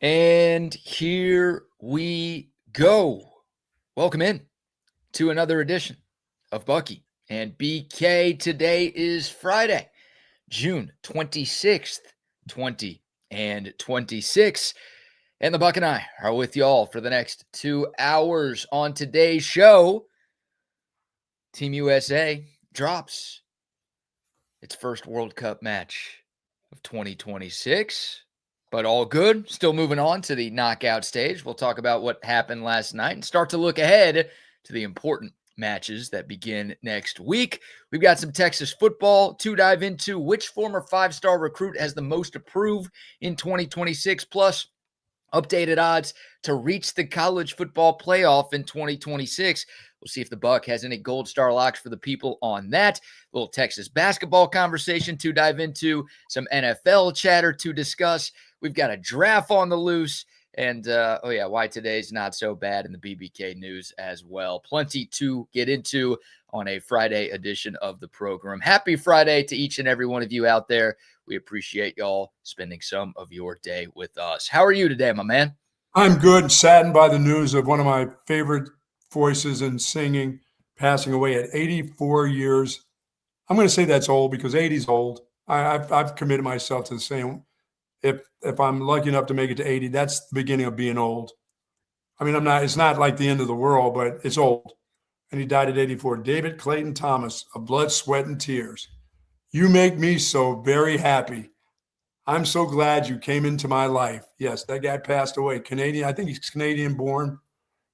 And here we go. Welcome in to another edition of Bucky and BK. Today is Friday, June 26th, 2026. And the Buck and I are with y'all for the next 2 hours. On today's show, Team USA drops its first World Cup match of 2026. But all good. Still moving on to the knockout stage. We'll talk about what happened last night and start to look ahead to the important matches that begin next week. We've got some Texas football to dive into. Which former five-star recruit has the most to prove in 2026? Plus, updated odds to reach the college football playoff in 2026. We'll see if the Buck has any gold star locks for the people on that. A little Texas basketball conversation to dive into. Some NFL chatter to discuss. We've got a draft on the loose. And, why today's not so bad in the BBK news as well. Plenty to get into on a Friday edition of the program. Happy Friday to each and every one of you out there. We appreciate y'all spending some of your day with us. How are you today, my man? I'm good. Saddened by the news of one of my favorite voices in singing passing away at 84 years. I'm going to say that's old because 80 is old. I've committed myself to the same. If I'm lucky enough to make it to 80, that's the beginning of being old. I mean, it's not like the end of the world, but it's old. And he died at 84. David Clayton Thomas, of blood, sweat, and tears. You make me so very happy. I'm so glad you came into my life. Yes, that guy passed away. Canadian. I think he's Canadian born.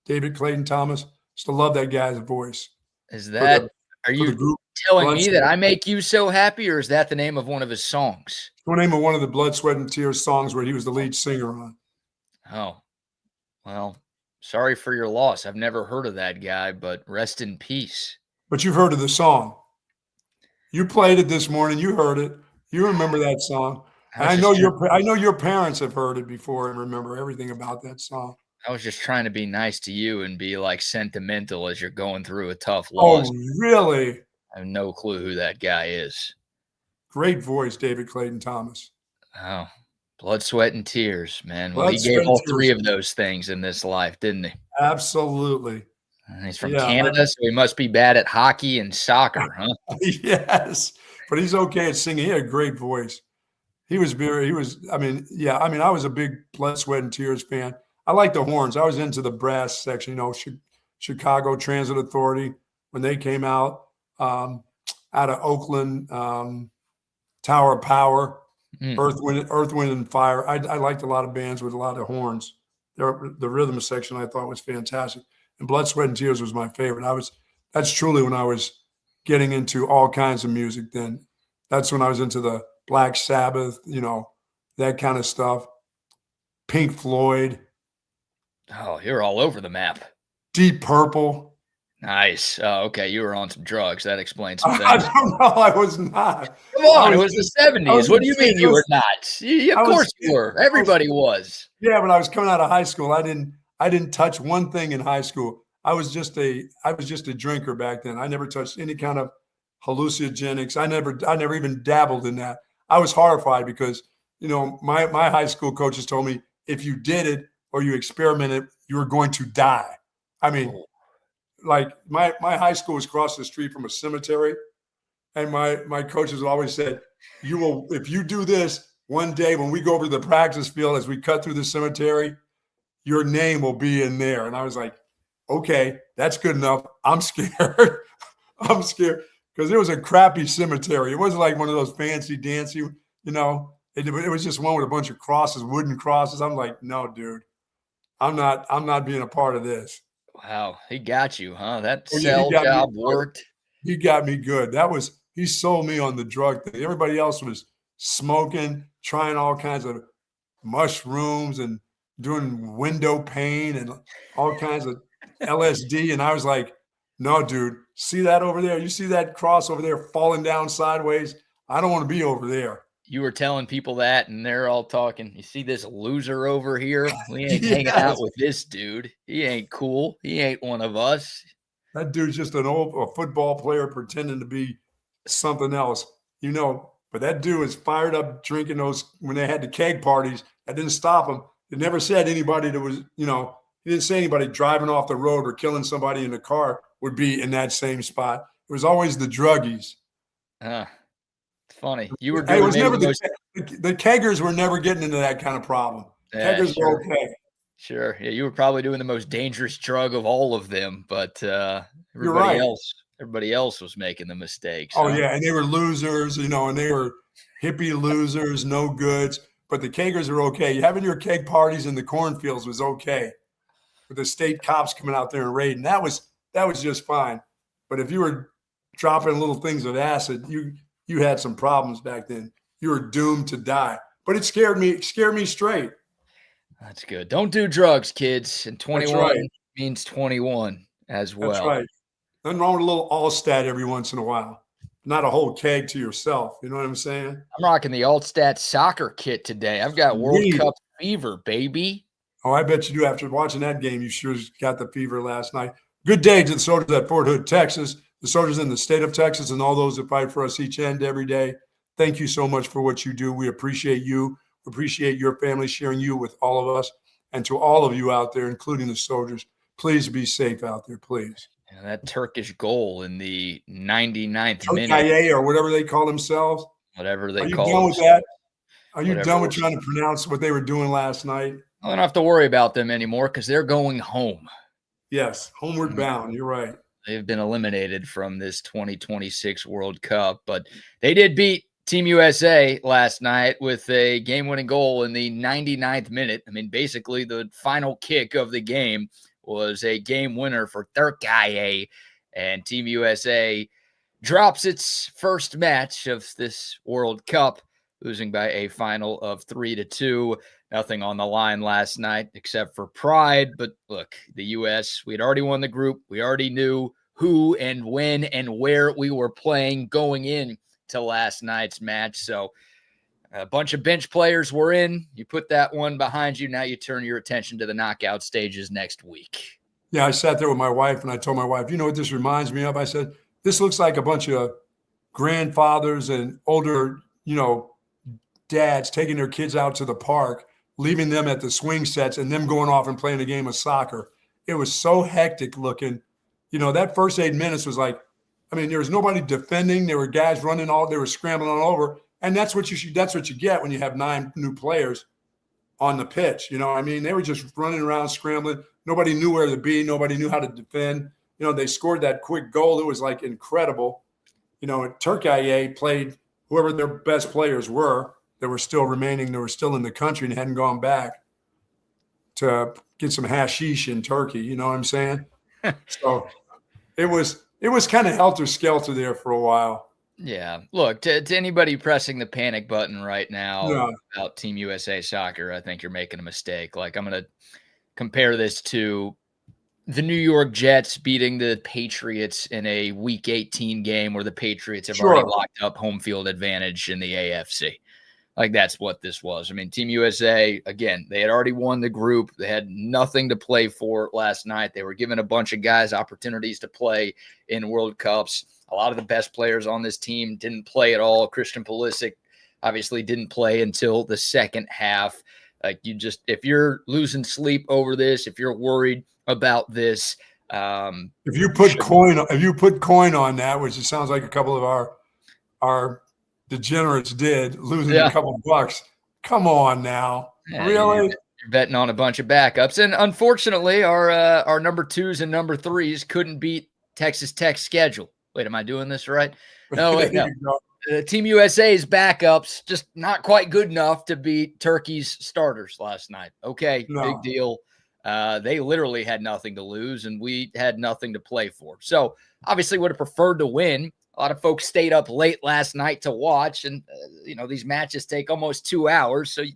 David Clayton Thomas. Still love that guy's voice. Are you telling me that I make you so happy, or is that the name of one of his songs? The name of one of the Blood, Sweat, and Tears songs where he was the lead singer on. Oh, well, sorry for your loss. I've never heard of that guy, but rest in peace. But you've heard of the song. You played it this morning. You heard it. You remember that song. I know your parents have heard it before and remember everything about that song. I was just trying to be nice to you and be like sentimental as you're going through a tough loss. Oh, really? I have no clue who that guy is. Great voice, David Clayton Thomas. Oh, blood, sweat, and tears, man. Well, he gave all three of those things in this life, didn't he? Absolutely. And he's from Canada, so he must be bad at hockey and soccer, huh? Yes, but he's okay at singing. He had a great voice. I was a big Blood, Sweat, and Tears fan. I like the horns. I was into the brass section, Chicago Transit Authority when they came out of Oakland, Tower of Power, Earth, Wind, and Fire. I liked a lot of bands with a lot of horns. The rhythm section I thought was fantastic. And Blood, Sweat, and Tears was my favorite. That's truly when I was getting into all kinds of music then. That's when I was into the Black Sabbath, that kind of stuff. Pink Floyd. Oh, you're all over the map. Deep Purple. Nice. Oh, okay. You were on some drugs. That explains some things. I don't know. I was not. Come on. It was the 70s. What do you mean you were not? Of course you were. Everybody was. Yeah, but I was coming out of high school. I didn't touch one thing in high school. I was just a drinker back then. I never touched any kind of hallucinogenics. I never even dabbled in that. I was horrified because, my high school coaches told me if you did it or you experimented, you were going to die. I mean, like my high school was across the street from a cemetery. And my coaches always said, if you do this one day when we go over to the practice field as we cut through the cemetery, your name will be in there. And I was like, okay, that's good enough. I'm scared. I'm scared because it was a crappy cemetery. It wasn't like one of those fancy dancy, it was just one with a bunch of crosses, wooden crosses. I'm like, no, dude, I'm not being a part of this. Wow. He got you, huh? That cell job worked. He got me good. He sold me on the drug thing. Everybody else was smoking, trying all kinds of mushrooms and doing window pane and all kinds of LSD. And I was like, no, dude, see that over there? You see that cross over there falling down sideways? I don't want to be over there. You were telling people that, and they're all talking. You see this loser over here? We ain't hanging out with this dude. He ain't cool. He ain't one of us. That dude's just a football player pretending to be something else, But that dude was fired up drinking those when they had the keg parties. That didn't stop him. It never said anybody that was, he didn't say anybody driving off the road or killing somebody in the car would be in that same spot. It was always the druggies. It's funny. You were It doing was maybe never the most. the keggers were never getting into that kind of problem. Yeah, Keggers were okay. Sure. Yeah, you were probably doing the most dangerous drug of all of them, but You're right. everybody else was making the mistakes. Oh, huh? yeah, and they were losers, and they were hippie losers, no goods. But the keggers are okay. Having your keg parties in the cornfields was okay. With the state cops coming out there and raiding, that was just fine. But if you were dropping little things of acid, you had some problems back then. You were doomed to die. But it scared me straight. That's good. Don't do drugs, kids. And 21 right. means 21 as well. That's right. Nothing wrong with a little Altstadt every once in a while. Not a whole keg to yourself. You know what I'm saying? I'm rocking the Altstadt soccer kit today. I've got World Cup fever, baby. Oh, I bet you do. After watching that game, you sure got the fever last night. Good day to the soldiers at Fort Hood, Texas, the soldiers in the state of Texas, and all those that fight for us each and every day. Thank you so much for what you do. We appreciate you. We appreciate your family sharing you with all of us. And to all of you out there, including the soldiers, please be safe out there, please. And that Turkish goal in the 99th minute. Turkiye or whatever they call themselves. Whatever they call it. Are you done with that? Are you done with trying to pronounce what they were doing last night? I don't have to worry about them anymore because they're going home. Yes, homeward bound. You're right. They've been eliminated from this 2026 World Cup, but they did beat Team USA last night with a game-winning goal in the 99th minute. I mean, basically the final kick of the game was a game winner for Turkey, and Team USA drops its first match of this World Cup, losing by a final of 3-2. Nothing on the line last night except for pride. But look, the U.S., we had already won the group. We already knew who and when and where we were playing going in to last night's match. So a bunch of bench players were in. You put that one behind you. Now you turn your attention to the knockout stages next week. Yeah, I sat there with my wife and I told my wife, you know what this reminds me of? I said, this looks like a bunch of grandfathers and older, dads taking their kids out to the park, leaving them at the swing sets and them going off and playing a game of soccer. It was so hectic looking. That first 8 minutes was like, there was nobody defending. There were guys running they were scrambling all over. And that's what you get when you have 9 new players on the pitch. They were just running around, scrambling. Nobody knew where to be. Nobody knew how to defend. They scored that quick goal. It was like incredible. Turkey played whoever their best players were that were still remaining. They were still in the country and hadn't gone back to get some hashish in Turkey. You know what I'm saying? So it was kind of helter-skelter there for a while. Yeah. Look, to anybody pressing the panic button right now about Team USA soccer, I think you're making a mistake. Like, I'm going to compare this to the New York Jets beating the Patriots in a Week 18 game where the Patriots have already locked up home field advantage in the AFC. Like, that's what this was. Team USA, again, they had already won the group. They had nothing to play for last night. They were giving a bunch of guys opportunities to play in World Cups. A lot of the best players on this team didn't play at all. Christian Pulisic obviously didn't play until the second half. Like, if you're losing sleep over this, if you're worried about this, if you put coin on that, which it sounds like a couple of our degenerates did, losing a couple of bucks. Come on now. Yeah, really? You're betting on a bunch of backups. And unfortunately, our number 2s and number 3s couldn't beat Texas Tech's schedule. Wait, am I doing this right? No, wait, no. Team USA's backups just not quite good enough to beat Turkey's starters last night. Okay, big deal. They literally had nothing to lose, and we had nothing to play for. So obviously would have preferred to win. A lot of folks stayed up late last night to watch, and these matches take almost 2 hours, so you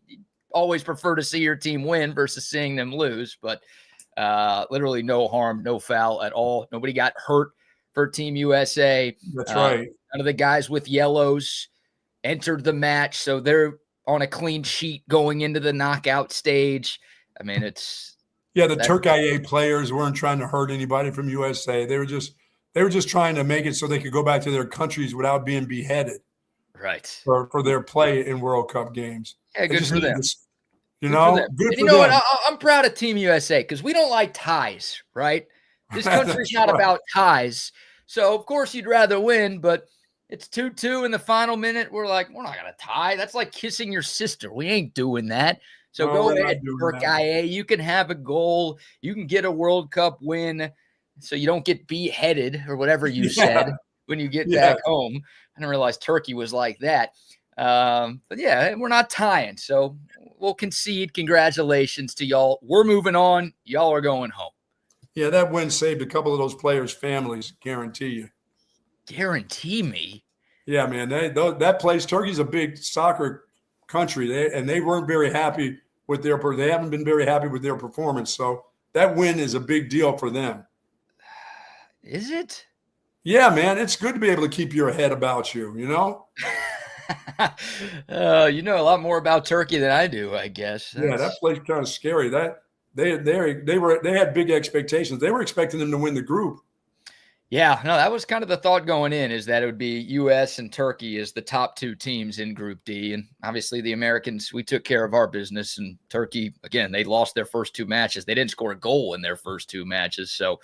always prefer to see your team win versus seeing them lose. But literally no harm, no foul at all. Nobody got hurt for Team USA. That's right. None of the guys with yellows entered the match, so they're on a clean sheet going into the knockout stage. The Turkey players weren't trying to hurt anybody from USA. They were just trying to make it so they could go back to their countries without being beheaded. Right. For their play in World Cup games. Yeah, good for them. You Good for know, them. good And for you know what? them. I'm proud of Team USA because we don't like ties, right? This country's That's not right. about ties. So, of course, you'd rather win, but it's 2-2 in the final minute. We're like, we're not going to tie. That's like kissing your sister. We ain't doing that. So No, go we're not ahead, doing that. Turkey. You can have a goal. You can get a World Cup win so you don't get beheaded or whatever you said when you get back home. I didn't realize Turkey was like that. But yeah, we're not tying. So we'll concede. Congratulations to y'all. We're moving on. Y'all are going home. Yeah, that win saved a couple of those players' families, guarantee you. Guarantee me? Yeah, man. That place, Turkey's a big soccer country. They weren't very happy with they haven't been very happy with their performance. So that win is a big deal for them. Is it? Yeah, man. It's good to be able to keep your head about you, you know? You know a lot more about Turkey than I do, I guess. Yeah, that place kind of scary. They had big expectations. They were expecting them to win the group. Yeah, no, that was kind of the thought going in, is that it would be U.S. and Turkey as the top two teams in Group D. And obviously the Americans, we took care of our business. And Turkey, again, they lost their first two matches. They didn't score a goal in their first two matches. So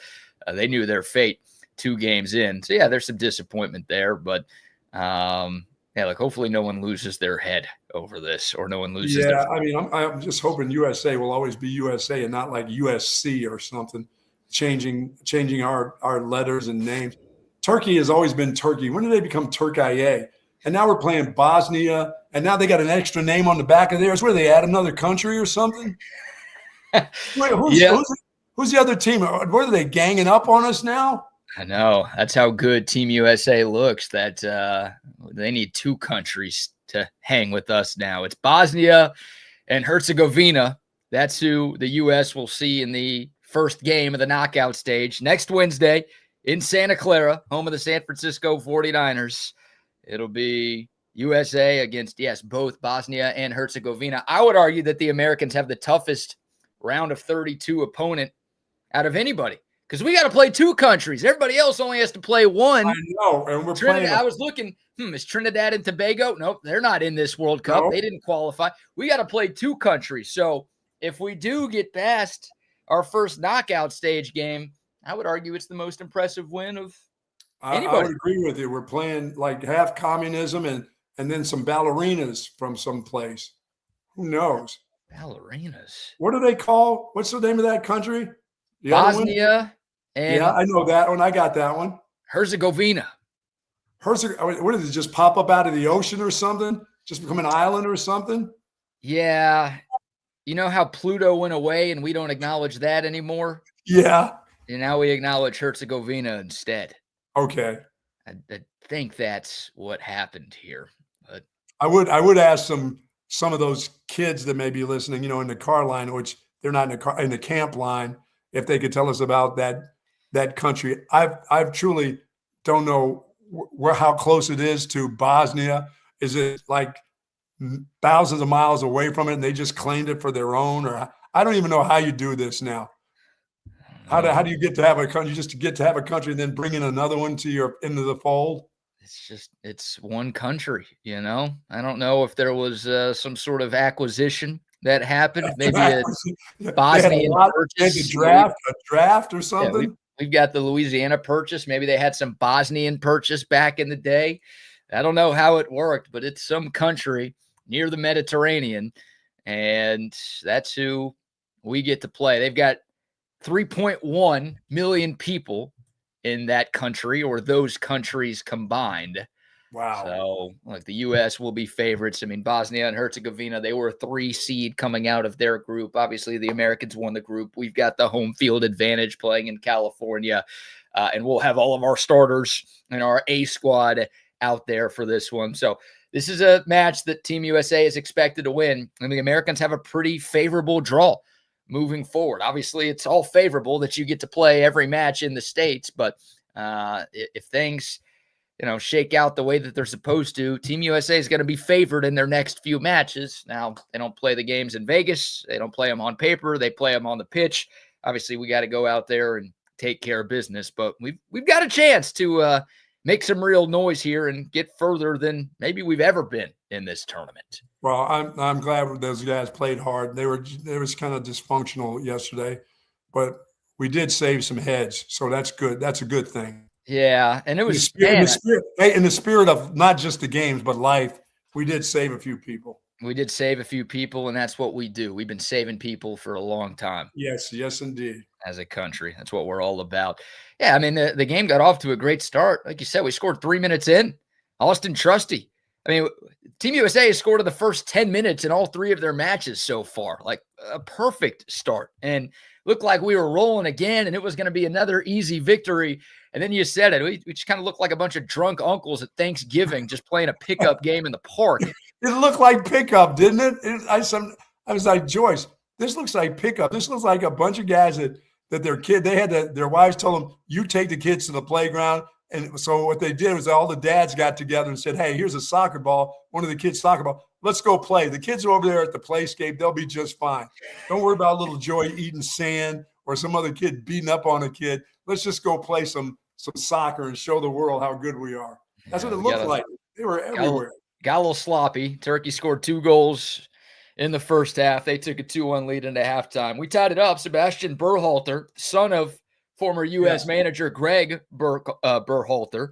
they knew their fate 2 games in. So, yeah, there's some disappointment there. But, yeah, like hopefully no one loses their head over this, or no one loses their. I mean, I'm just hoping USA will always be USA and not like USC or something. Changing our letters and names. Turkey has always been Turkey. When did they become Turkey? And now we're playing Bosnia, and now they got an extra name on the back of theirs. Where they add another country or something? Wait, who's the other team? What are they ganging up on us now? I know. That's how good Team USA looks, that they need 2 countries to hang with us now. It's Bosnia and Herzegovina. That's who the U.S. will see in the first game of the knockout stage next Wednesday in Santa Clara, home of the San Francisco 49ers. It'll be USA against, yes, both Bosnia and Herzegovina. I would argue that the Americans have the toughest round of 32 opponent out of anybody, because we got to play 2 countries. Everybody else only has to play 1. I know, and we're Trinidad, playing. I was looking, is Trinidad and Tobago? Nope, they're not in this World Cup. No. They didn't qualify. We got to play 2 countries. So if we do get past our first knockout stage game, I would argue it's the most impressive win of anybody. I would agree with you. We're playing like half communism and then some ballerinas from some place. Who knows? Ballerinas. What do they call? What's the name of that country? The Bosnia and yeah, I know that one. I got that one. Herzegovina. What did it just pop up out of the ocean or something? Just become an island or something? Yeah. You know how Pluto went away and we don't acknowledge that anymore? Yeah. And now we acknowledge Herzegovina instead. Okay. I think that's what happened here. But I would ask some of those kids that may be listening, in the car line, which they're not in the camp line, if they could tell us about that country. I've truly don't know how close it is to Bosnia. Is it like thousands of miles away from it and they just claimed it for their own? Or I don't even know how you do this now. How do you get to have a country, just to get to have a country and then bring in another one into the fold? It's one country, I don't know if there was some sort of acquisition that happened. Maybe a Bosnian purchase. A draft or something. Yeah, we've got the Louisiana Purchase. Maybe they had some Bosnian Purchase back in the day. I don't know how it worked, but it's some country near the Mediterranean, and that's who we get to play. They've got 3.1 million people in that country, or those countries combined. Wow. So, like, the U.S. will be favorites. I mean, Bosnia and Herzegovina, they were a 3 seed coming out of their group. Obviously, the Americans won the group. We've got the home field advantage playing in California, and we'll have all of our starters and our A squad out there for this one. So this is a match that Team USA is expected to win, and the Americans have a pretty favorable draw moving forward. Obviously, it's all favorable that you get to play every match in the States, but if things shake out the way that they're supposed to, Team USA is going to be favored in their next few matches. Now, they don't play the games in Vegas. They don't play them on paper. They play them on the pitch. Obviously, we got to go out there and take care of business, but we've got a chance to make some real noise here and get further than maybe we've ever been in this tournament. Well, I'm glad those guys played hard. They was kind of dysfunctional yesterday, but we did save some heads, so that's good. That's a good thing. Yeah, and it In the was, spirit, in man, the spirit, hey, in the spirit of not just the games but life, we did save a few people. we did save a few people, and that's what we do. We've been saving people for a long time Yes, yes, indeed. as a country. That's what we're all about. Yeah, I mean, the game got off to a great start. Like you said, we scored 3 minutes in. Austin Trusty. I mean, Team USA has scored in the first 10 minutes in all 3 of their matches so far. Like a perfect start. And looked like we were rolling again, and it was going to be another easy victory. And then you said it. We just kind of looked like a bunch of drunk uncles at Thanksgiving just playing a pickup game in the park. It looked like pickup, didn't it? I was like, Joyce, this looks like pickup. This looks like a bunch of guys that their wives told them, you take the kids to the playground. And so what they did was all the dads got together and said, hey, here's a soccer ball, one of the kids' soccer ball. Let's go play. The kids are over there at the playscape. They'll be just fine. Don't worry about little Joy eating sand or some other kid beating up on a kid. Let's just go play some soccer and show the world how good we are. That's what it looked like. They were everywhere. Got a little sloppy. Turkey scored 2 goals in the first half. They took a 2-1 lead into halftime. We tied it up. Sebastian Berhalter, son of former U.S. manager Greg Berhalter,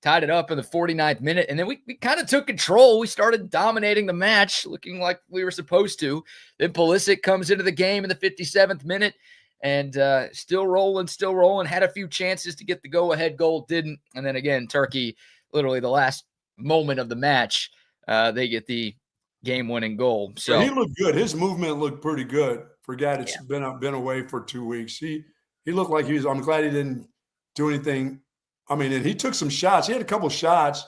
tied it up in the 49th minute. And then we kind of took control. We started dominating the match, looking like we were supposed to. Then Pulisic comes into the game in the 57th minute and still rolling, had a few chances to get the go-ahead goal, didn't. And then again, Turkey, literally the last moment of the match, they get the game-winning goal. So he looked good. His movement looked pretty good for a guy that's been away for 2 weeks. He looked like he was. I'm glad he didn't do anything. I mean, and he took some shots. He had a couple shots,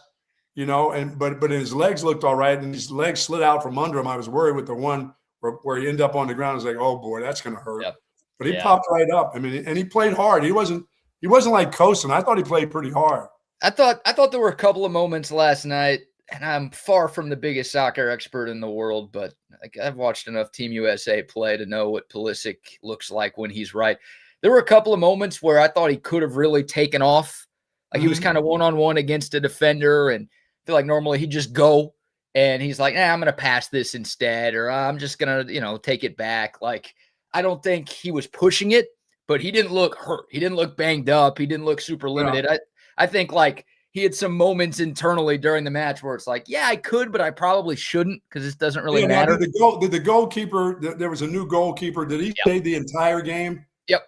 but his legs looked all right, and his legs slid out from under him. I was worried with the one where he ended up on the ground. I was like, oh boy, that's going to hurt. Yep. But he popped right up. I mean, and he played hard. He wasn't like coasting. I thought he played pretty hard. I thought there were a couple of moments last night, and I'm far from the biggest soccer expert in the world, but I've watched enough Team USA play to know what Pulisic looks like when he's right. There were a couple of moments where I thought he could have really taken off. Like he was kind of one-on-one against a defender, and I feel like normally he'd just go, and he's like, I'm going to pass this instead, or I'm just going to, take it back. Like, I don't think he was pushing it, but he didn't look hurt. He didn't look banged up. He didn't look super limited. Yeah. I think like he had some moments internally during the match where it's like, yeah, I could, but I probably shouldn't because this doesn't really matter. Did the goalkeeper, there was a new goalkeeper. Did he stay the entire game? Yep.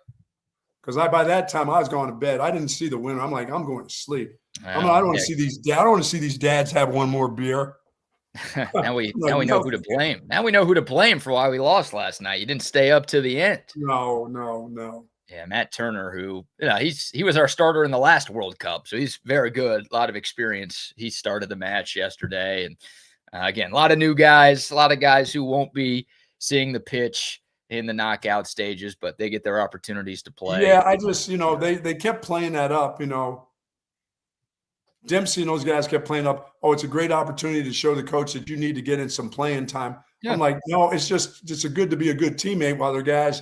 Because by that time I was going to bed. I didn't see the winner. I'm like, I'm going to sleep. I don't want to see these. I don't want to see these dads have one more beer. now we know who to blame. Now we know who to blame for why we lost last night. You didn't stay up to the end. No. Yeah, Matt Turner, who he was our starter in the last World Cup, so he's very good. A lot of experience. He started the match yesterday, and again, a lot of new guys, a lot of guys who won't be seeing the pitch in the knockout stages, but they get their opportunities to play. Yeah, I just they kept playing that up. Dempsey and those guys kept playing up. Oh, it's a great opportunity to show the coach that you need to get in some playing time. Yeah. I'm like, no, it's a good to be a good teammate while their guys,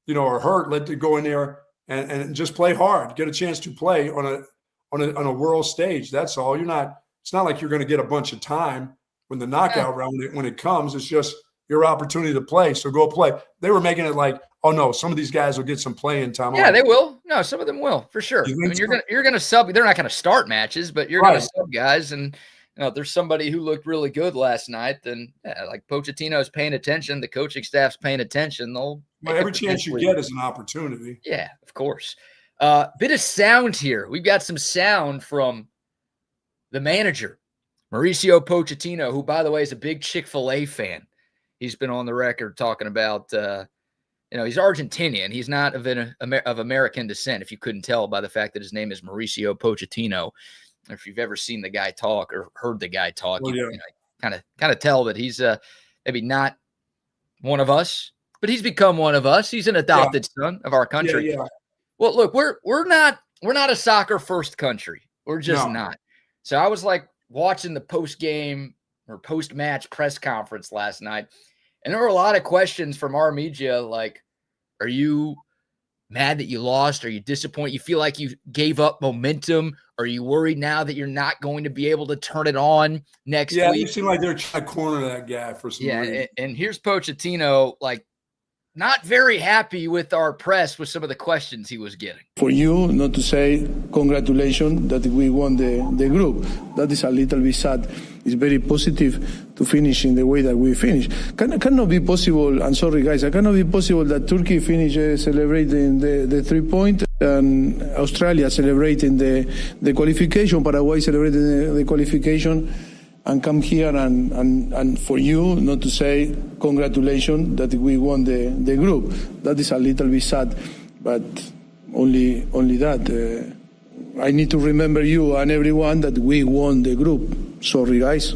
are hurt. Let them go in there and just play hard. Get a chance to play on a world stage. That's all. It's not like you're going to get a bunch of time when the knockout round when it comes. It's just your opportunity to play. So go play. They were making it like, oh no, some of these guys will get some playing time. Yeah, they will. No, some of them will for sure. You're gonna sub. They're not gonna start matches, but you're gonna sub guys. And there's somebody who looked really good last night. Then like Pochettino's paying attention, the coaching staff's paying attention. Every chance you get is an opportunity. Yeah, of course. Bit of sound here. We've got some sound from the manager, Mauricio Pochettino, who, by the way, is a big Chick-fil-A fan. He's been on the record talking about, he's Argentinian. He's not of American descent, if you couldn't tell by the fact that his name is Mauricio Pochettino. If you've ever seen the guy talk or heard the guy talk, you kind of tell that he's maybe not one of us, but he's become one of us. He's an adopted son of our country. Yeah. Well, look, we're not a soccer first country. We're just not. So I was like watching the post-game or post-match press conference last night, and there were a lot of questions from our media like, are you mad that you lost? Are you disappointed? You feel like you gave up momentum? Are you worried now that you're not going to be able to turn it on next Yeah, week? you seem like they're trying to corner that guy for some reason. And here's Pochettino, like, not very happy with our press with some of the questions he was getting. For you not to say congratulations that we won the group, that is a little bit sad. It's very positive to finish in the way that we finished. Cannot be possible, I'm sorry guys, it cannot be possible that Turkey finish celebrating the 3 point and Australia celebrating the qualification, Paraguay celebrating the qualification, and come here and for you not to say congratulations that we won the group. That is a little bit sad, but only that. I need to remember you and everyone that we won the group. Sorry, guys,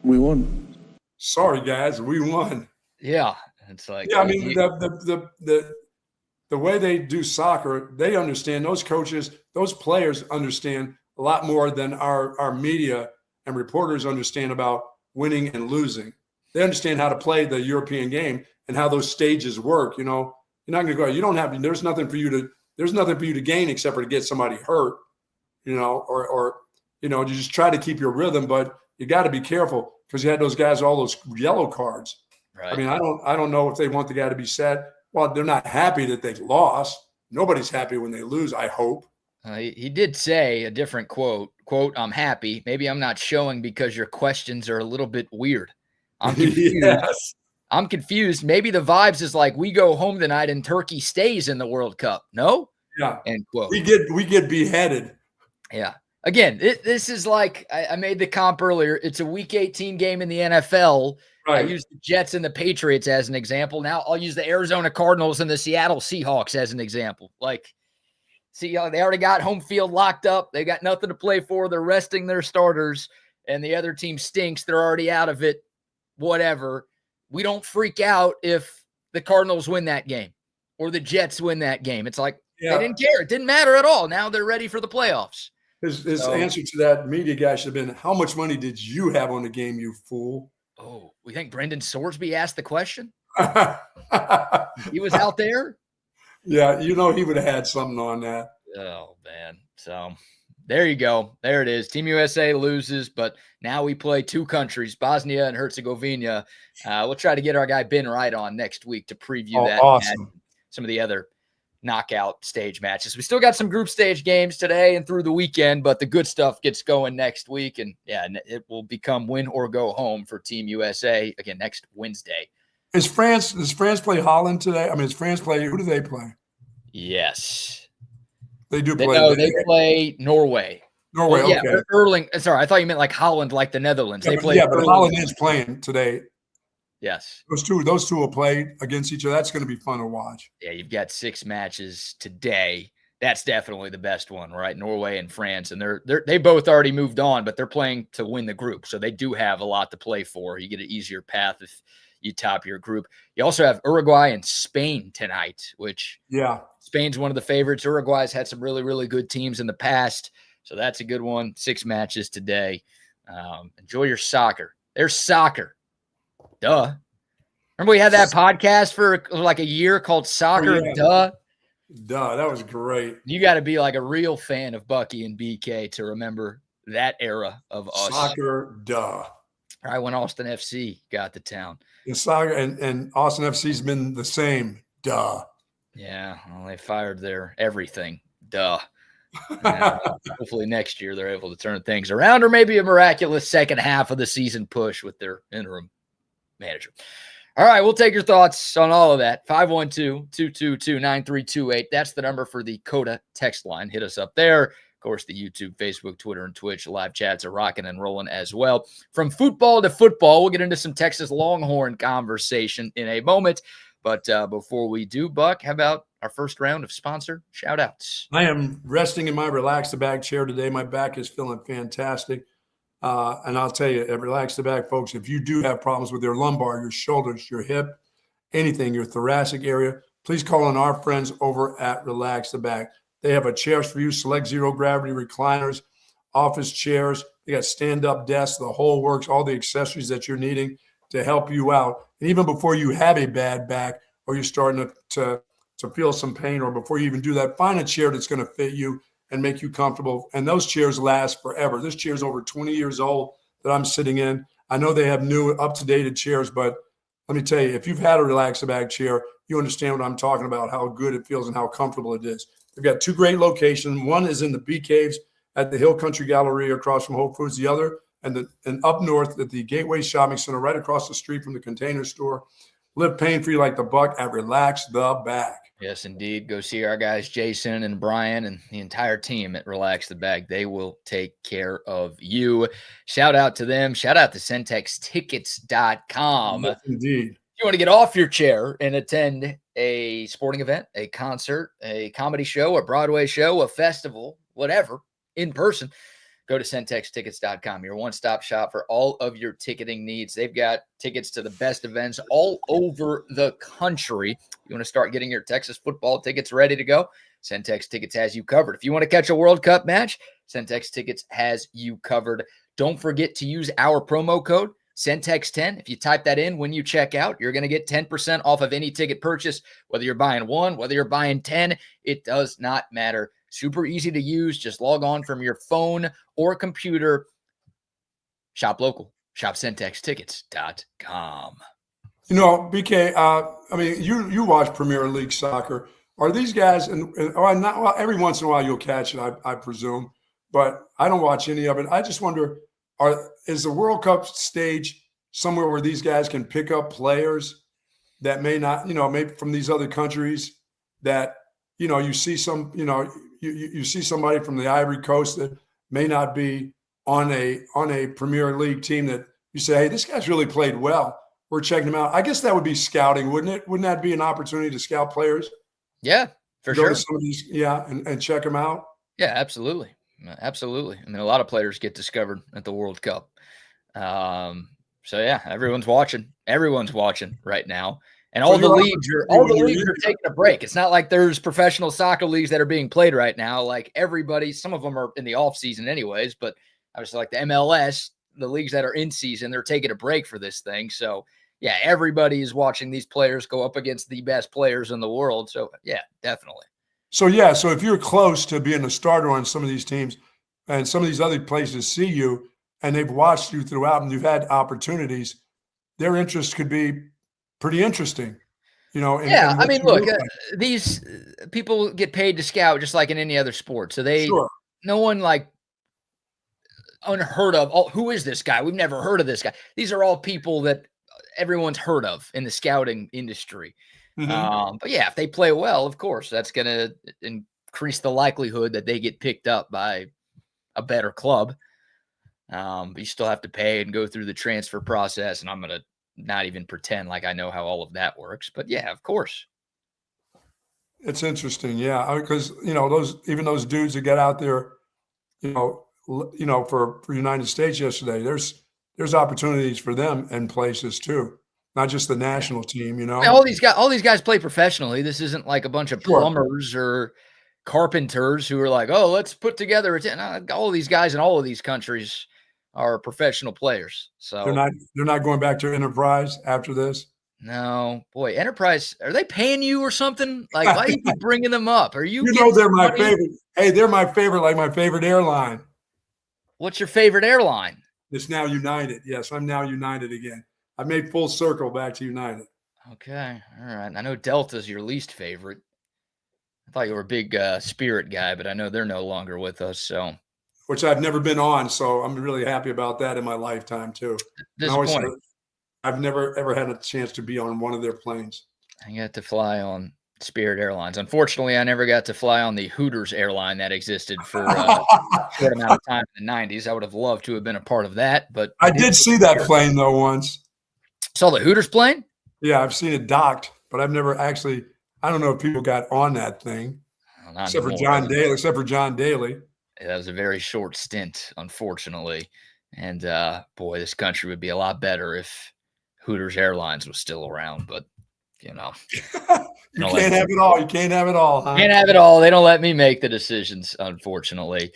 we won. Sorry, guys, we won. Yeah, it's like, yeah. I mean, the way they do soccer, they understand. Those coaches, those players understand a lot more than our media and reporters understand about winning and losing. They understand how to play the European game and how those stages work. You know, you're not going to go. You don't have. There's nothing for you to gain except for to get somebody hurt. You know, or you know, you just try to keep your rhythm, but you got to be careful because you had those guys all those yellow cards. Right. I mean, I don't know if they want the guy to be sad. Well, they're not happy that they lost. Nobody's happy when they lose, I hope. He did say a different quote, I'm happy. Maybe I'm not showing because your questions are a little bit weird. I'm confused. Yes. I'm confused. Maybe the vibes is like we go home tonight and Turkey stays in the World Cup. No? Yeah. End quote. We get beheaded. Yeah. Again, this is like I made the comp earlier. It's a Week 18 game in the NFL. Right. I used the Jets and the Patriots as an example. Now I'll use the Arizona Cardinals and the Seattle Seahawks as an example. Like, see, they already got home field locked up. They got nothing to play for. They're resting their starters, and the other team stinks. They're already out of it. Whatever. We don't freak out if the Cardinals win that game or the Jets win that game. It's like they didn't care. It didn't matter at all. Now they're ready for the playoffs. His answer to that media guy should have been, how much money did you have on the game, you fool? Oh, we think Brendan Sorsby asked the question? He was out there? Yeah, you know he would have had something on that. Oh, man. So there you go. There it is. Team USA loses, but now we play two countries, Bosnia and Herzegovina. We'll try to get our guy Ben Wright on next week to preview that. Awesome. And some of the other knockout stage matches. We still got some group stage games today and through the weekend, but the good stuff gets going next week. And yeah, it will become win or go home for Team USA again next Wednesday. Does France play Holland today? I mean, does France play? Who do they play? Yes. They do play. No, they play Norway. Norway, yeah, okay. Erling. Sorry, I thought you meant like Holland, like the Netherlands. They play. Yeah, but Holland is playing today. Yes. Those two will play against each other. That's going to be fun to watch. Yeah, you've got 6 matches today. That's definitely the best one, right? Norway and France, and they both already moved on, but they're playing to win the group, so they do have a lot to play for. You get an easier path if you top your group. You also have Uruguay and Spain tonight, which Spain's one of the favorites. Uruguay's had some really, really good teams in the past, so that's a good one. 6 matches today. Enjoy your soccer. There's soccer. Duh. Remember we had that podcast for like a year called Soccer. Duh. That was great. You got to be like a real fan of Bucky and BK to remember that era of us. Soccer. Duh. Right when Austin FC got to town. And soccer and Austin FC's been the same. Duh. Yeah. Well, they fired their everything. Duh. Hopefully next year they're able to turn things around, or maybe a miraculous second half of the season push with their interim manager. All right, we'll take your thoughts on all of that. 512-222-9328. That's the number for the Coda text line. Hit us up there. Of course, the YouTube, Facebook, Twitter, and Twitch live chats are rocking and rolling as well. From football to football, we'll get into some Texas Longhorn conversation in a moment. But before we do, Buck, how about our first round of sponsor shout-outs? I am resting in my Relax the Back chair today. My back is feeling fantastic. And I'll tell you, at Relax the Back, folks, if you do have problems with your lumbar, your shoulders, your hip, anything, your thoracic area, please call on our friends over at Relax the Back. They have a chairs for you, select zero-gravity recliners, office chairs. They got stand-up desks, the whole works, all the accessories that you're needing to help you out. And even before you have a bad back or you're starting to to feel some pain, or before you even do that, find a chair that's going to fit you and make you comfortable. And those chairs last forever. This chair is over 20 years old that I'm sitting in. I know they have new up-to-date chairs, but let me tell you, if you've had a relax-a-bag chair, you understand what I'm talking about, how good it feels and how comfortable it is. They've got 2 great locations. One is in the Bee Caves at the Hill Country Galleria across from Whole Foods. The other, and up north at the Gateway Shopping Center right across the street from the Container Store. Live pain-free like the Buck at Relax the Bag. Yes, indeed. Go see our guys, Jason and Brian and the entire team at Relax the Bag. They will take care of you. Shout out to them. Shout out to CentexTickets.com. Yes, indeed. If you want to get off your chair and attend a sporting event, a concert, a comedy show, a Broadway show, a festival, whatever, in person, go to CentexTickets.com, your one-stop shop for all of your ticketing needs. They've got tickets to the best events all over the country. You want to start getting your Texas football tickets ready to go? Centex Tickets has you covered. If you want to catch a World Cup match, Centex Tickets has you covered. Don't forget to use our promo code, Centex10. If you type that in when you check out, you're going to get 10% off of any ticket purchase, whether you're buying 1, whether you're buying 10, it does not matter. Super easy to use. Just log on from your phone or computer. Shop local. Shop CentexTickets.com. You know, BK, I mean, you watch Premier League soccer. Are these guys, well, every once in a while you'll catch it, I presume, but I don't watch any of it. I just wonder, is the World Cup stage somewhere where these guys can pick up players that may not, maybe from these other countries that, you see some, you see somebody from the Ivory Coast that may not be on a Premier League team that you say, hey, this guy's really played well. We're checking him out. I guess that would be scouting, wouldn't it? Wouldn't that be an opportunity to scout players? Yeah, for sure. Go to some of these, and check them out. Yeah, absolutely. Absolutely. I mean, a lot of players get discovered at the World Cup. So yeah, everyone's watching. Everyone's watching right now. And all the leagues are taking a break. It's not like there's professional soccer leagues that are being played right now. Like everybody, some of them are in the off season anyways, but obviously like the MLS, the leagues that are in season, they're taking a break for this thing. So yeah, everybody is watching these players go up against the best players in the world. So yeah, definitely. So yeah, so if you're close to being a starter on some of these teams and some of these other places see you and they've watched you throughout and you've had opportunities, their interest could be pretty interesting, I mean, look, these people get paid to scout just like in any other sport. So no one like unheard of. Oh, who is this guy? We've never heard of this guy. These are all people that everyone's heard of in the scouting industry. Mm-hmm. But yeah, if they play well, of course, that's going to increase the likelihood that they get picked up by a better club. But you still have to pay and go through the transfer process. And I'm going to not even pretend like I know how all of that works. But yeah, of course. It's interesting. Yeah. Because, those dudes that get out there, for United States yesterday, there's opportunities for them in places too. Not just the national team, I mean, all these guys play professionally. This isn't like a bunch of plumbers or carpenters who are like, oh, let's put together a team. All of these guys in all of these countries are professional players. So they're not going back to Enterprise after this. No, boy, Enterprise, are they paying you or something? Like, why are you bringing them up? Are you? They're my favorite. Hey, they're my favorite, like my favorite airline. What's your favorite airline? It's now United. Yes, I'm now United again. I made full circle back to United. Okay, all right. I know Delta's your least favorite. I thought you were a big Spirit guy, but I know they're no longer with us. So, which I've never been on, so I'm really happy about that in my lifetime too. Disappointing. I've never ever had a chance to be on one of their planes. I got to fly on Spirit Airlines. Unfortunately, I never got to fly on the Hooters airline that existed for a short amount of time in the 90s. I would have loved to have been a part of that, but I did see that plane though once. Saw the Hooters plane? Yeah, I've seen it docked, but I've never actually. I don't know if people got on that thing, except for John Daly. Yeah, that was a very short stint, unfortunately. And boy, this country would be a lot better if Hooters Airlines was still around. But you can't have it all. You can't have it all. Huh? Can't have it all. They don't let me make the decisions, unfortunately.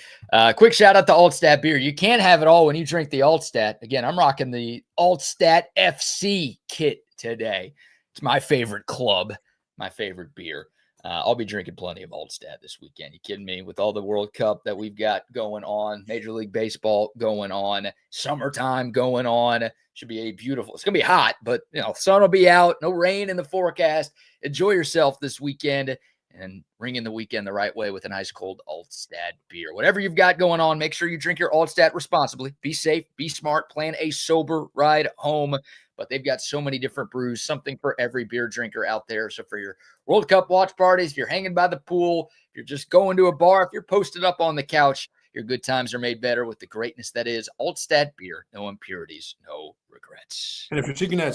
Quick shout out to Altstadt Beer. You can't have it all when you drink the Altstadt. Again, I'm rocking the Altstadt FC kit today. It's my favorite club, my favorite beer. I'll be drinking plenty of Altstadt this weekend. You kidding me? With all the World Cup that we've got going on, Major League Baseball going on, summertime going on. Should be a beautiful. It's going to be hot, but sun will be out. No rain in the forecast. Enjoy yourself this weekend and ring in the weekend the right way with an ice cold Altstadt beer. Whatever you've got going on, make sure you drink your Altstadt responsibly. Be safe, be smart, plan a sober ride home. But they've got so many different brews, something for every beer drinker out there. So for your World Cup watch parties, if you're hanging by the pool, if you're just going to a bar, if you're posted up on the couch, your good times are made better with the greatness that is Altstadt beer. No impurities, no regrets. And if you're seeking that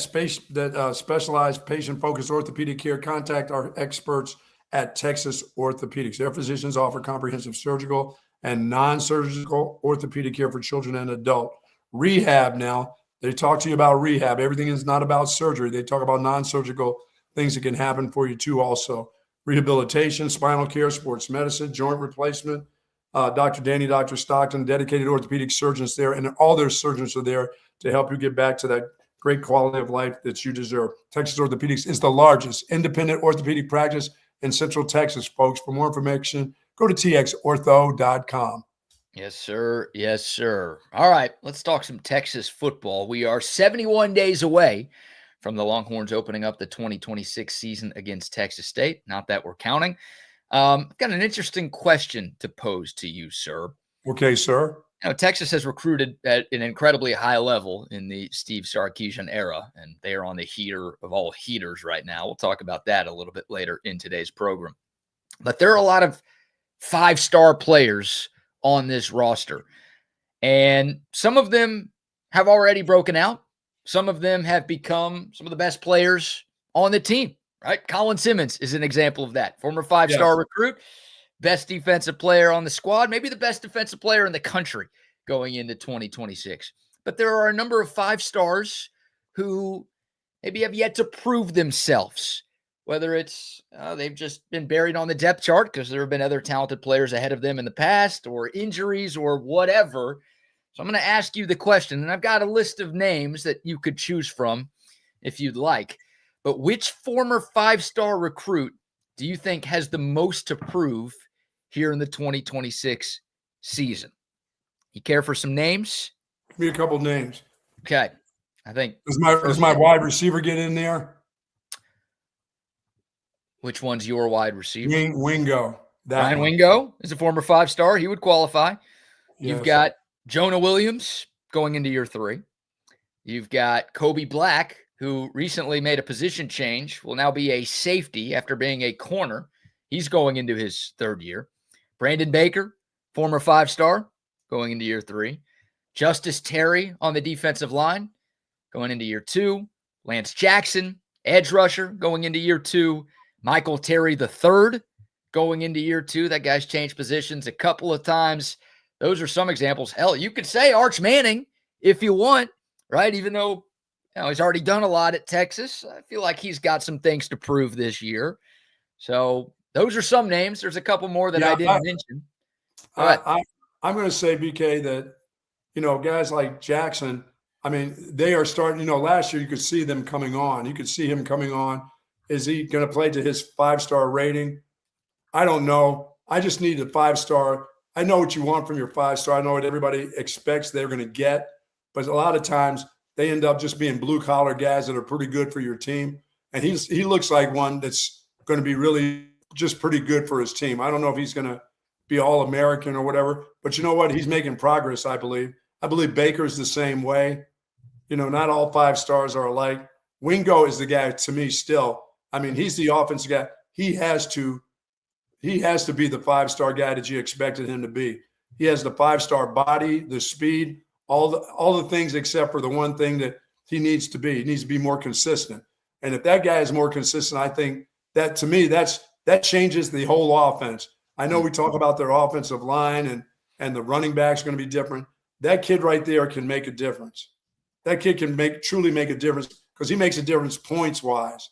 specialized patient-focused orthopedic care, contact our experts at Texas Orthopedics. Their physicians offer comprehensive surgical and non-surgical orthopedic care for children and adult. Rehab now. They talk to you about rehab. Everything is not about surgery. They talk about non-surgical things that can happen for you too also. Rehabilitation, spinal care, sports medicine, joint replacement. Dr. Danny, Dr. Stockton, dedicated orthopedic surgeons there, and all their surgeons are there to help you get back to that great quality of life that you deserve. Texas Orthopedics is the largest independent orthopedic practice in Central Texas, folks. For more information, go to txortho.com. Yes, sir. Yes, sir. All right, let's talk some Texas football. We are 71 days away from the Longhorns opening up the 2026 season against Texas State. Not that we're counting. I've got an interesting question to pose to you, sir. Okay, sir. Texas has recruited at an incredibly high level in the Steve Sarkisian era, and they are on the heater of all heaters right now. We'll talk about that a little bit later in today's program. But there are a lot of five-star players on this roster, and some of them have already broken out. Some of them have become some of the best players on the team, right? Colin Simmons is an example of that. Former five-star recruit, best defensive player on the squad, maybe the best defensive player in the country going into 2026. But there are a number of five stars who maybe have yet to prove themselves, whether it's they've just been buried on the depth chart because there have been other talented players ahead of them in the past, or injuries, or whatever. So I'm going to ask you the question, and I've got a list of names that you could choose from if you'd like. But which former five-star recruit do you think has the most to prove here in the 2026 season? You care for some names? Give me a couple names. Okay. I think. Does my wide receiver get in there? Which one's your wide receiver? Wingo. Ryan Wingo is a former five-star. He would qualify. Yes. You've got Jonah Williams going into year 3. You've got Kobe Black, who recently made a position change, will now be a safety after being a corner. He's going into his 3rd year. Brandon Baker, former five-star, going into year 3. Justice Terry on the defensive line, going into year 2. Lance Jackson, edge rusher, going into year 2. Michael Terry III, going into year 2. That guy's changed positions a couple of times. Those are some examples. Hell, you could say Arch Manning if you want, right? Even though he's already done a lot at Texas. I feel like he's got some things to prove this year. So those are some names. There's a couple more that I didn't mention. I'm going to say, BK, that, guys like Jackson, I mean, they are starting, last year you could see them coming on. You could see him coming on. Is he going to play to his 5-star rating? I don't know. I just need a 5-star. I know what you want from your 5-star. I know what everybody expects they're going to get. But a lot of times they end up just being blue-collar guys that are pretty good for your team. And he looks like one that's going to be really just pretty good for his team. I don't know if he's going to be All-American or whatever. But you know what? He's making progress, I believe. I believe Baker's the same way. Not all 5-stars are alike. Wingo is the guy to me still. I mean, he's the offensive guy. He has to be the 5-star guy that you expected him to be. He has the 5-star body, the speed, all the things except for the one thing that he needs to be. He needs to be more consistent. And if that guy is more consistent, I think that, to me, that changes the whole offense. I know we talk about their offensive line and the running back's going to be different. That kid right there can make a difference. That kid can truly make a difference because he makes a difference points-wise.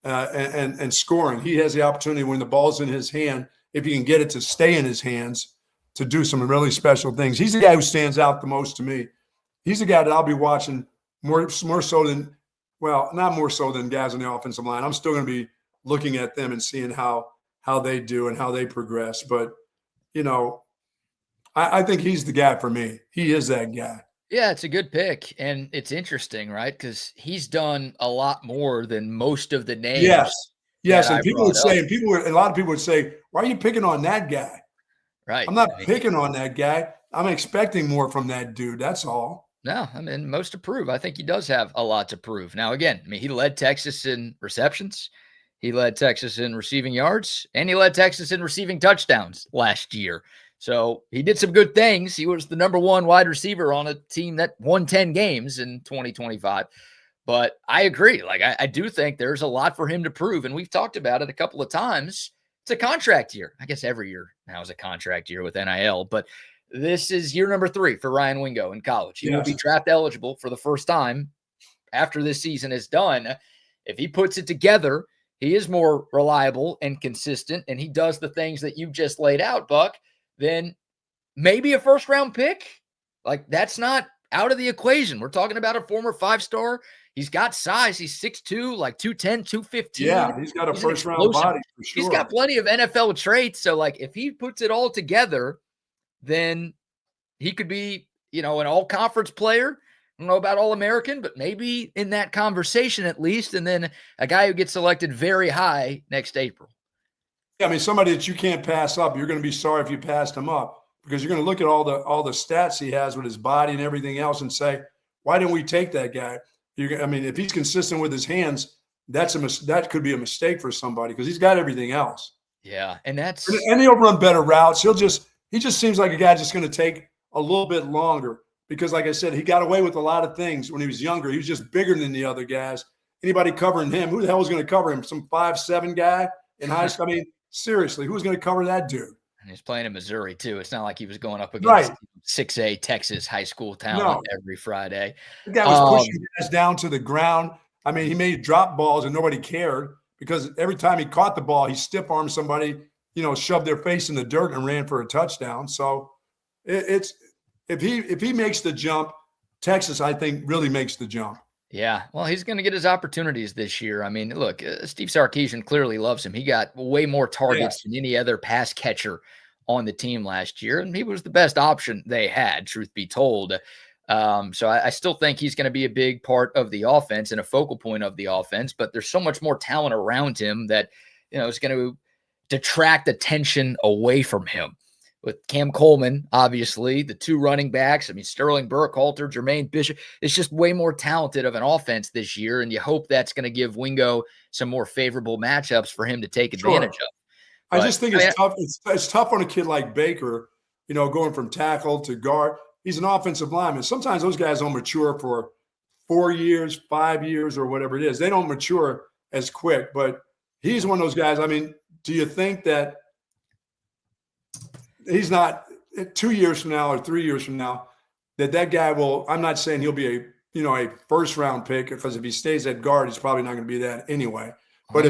And scoring. He has the opportunity when the ball's in his hand, if he can get it to stay in his hands, to do some really special things. He's the guy who stands out the most to me. He's the guy that I'll be watching more so than, well, not more so than guys on the offensive line. I'm still going to be looking at them and seeing how how they do and how they progress. But, you know, I think he's the guy for me. He is that guy. Yeah, it's a good pick. And it's interesting, right? Because he's done a lot more than most of the names. Yes. that And I people would brought say, up. a lot of people would say, why are you picking on that guy? Right. I'm not picking on that guy. I'm expecting more from that dude. That's all. No, I mean, most to prove. I think he does have a lot to prove. Now, again, I mean, he led Texas in receptions. He led Texas in receiving yards, and he led Texas in receiving touchdowns last year. So he did some good things. He was the number one wide receiver on a team that won 10 games in 2025. But I agree. Like, I do think there's a lot for him to prove. And we've talked about it a couple of times. It's a contract year. I guess every year now is a contract year with NIL. But this is year number 3 for Ryan Wingo in college. He will be draft eligible for the first time after this season is done. If he puts it together, he is more reliable and consistent, and he does the things that you just laid out, Buck, then maybe a first-round pick. Like, that's not out of the equation. We're talking about a former 5-star. He's got size. He's 6'2", like 210, 215. Yeah, he's got a first-round body for sure. He's got plenty of NFL traits. So, like, if he puts it all together, then he could be, an all-conference player. I don't know about All-American, but maybe in that conversation at least, and then a guy who gets selected very high next April. Yeah, I mean, somebody that you can't pass up. You're going to be sorry if you passed him up because you're going to look at all the stats he has with his body and everything else and say, why didn't we take that guy? If he's consistent with his hands, that could be a mistake for somebody because he's got everything else. Yeah, and he'll run better routes. He just seems like a guy just going to take a little bit longer. Because, like I said, he got away with a lot of things when he was younger. He was just bigger than the other guys. Anybody covering him, who the hell was going to cover him? Some 5'7" guy in high school? I mean, seriously, who's going to cover that dude? And he's playing in Missouri, too. It's not like he was going up against 6A Texas high school talent every Friday. The guy was pushing guys down to the ground. I mean, he made drop balls and nobody cared because every time he caught the ball, he stiff-armed somebody, shoved their face in the dirt and ran for a touchdown. So it's – If he makes the jump, Texas, I think, really makes the jump. Yeah, well, he's going to get his opportunities this year. I mean, look, Steve Sarkisian clearly loves him. He got way more targets than any other pass catcher on the team last year, and he was the best option they had, truth be told. So I still think he's going to be a big part of the offense and a focal point of the offense, but there's so much more talent around him that, is going to detract attention away from him. With Cam Coleman, obviously, the 2 running backs. I mean, Sterling Burkhalter, Jermaine Bishop. It's just way more talented of an offense this year, and you hope that's going to give Wingo some more favorable matchups for him to take advantage of. But I just think it's tough. It's tough on a kid like Baker, going from tackle to guard. He's an offensive lineman. Sometimes those guys don't mature for 4 years, 5 years, or whatever it is. They don't mature as quick, but he's one of those guys. I mean, do you think that he's not 2 years from now or 3 years from now that guy will, I'm not saying he'll be a first round pick because if he stays at guard, he's probably not going to be that anyway. But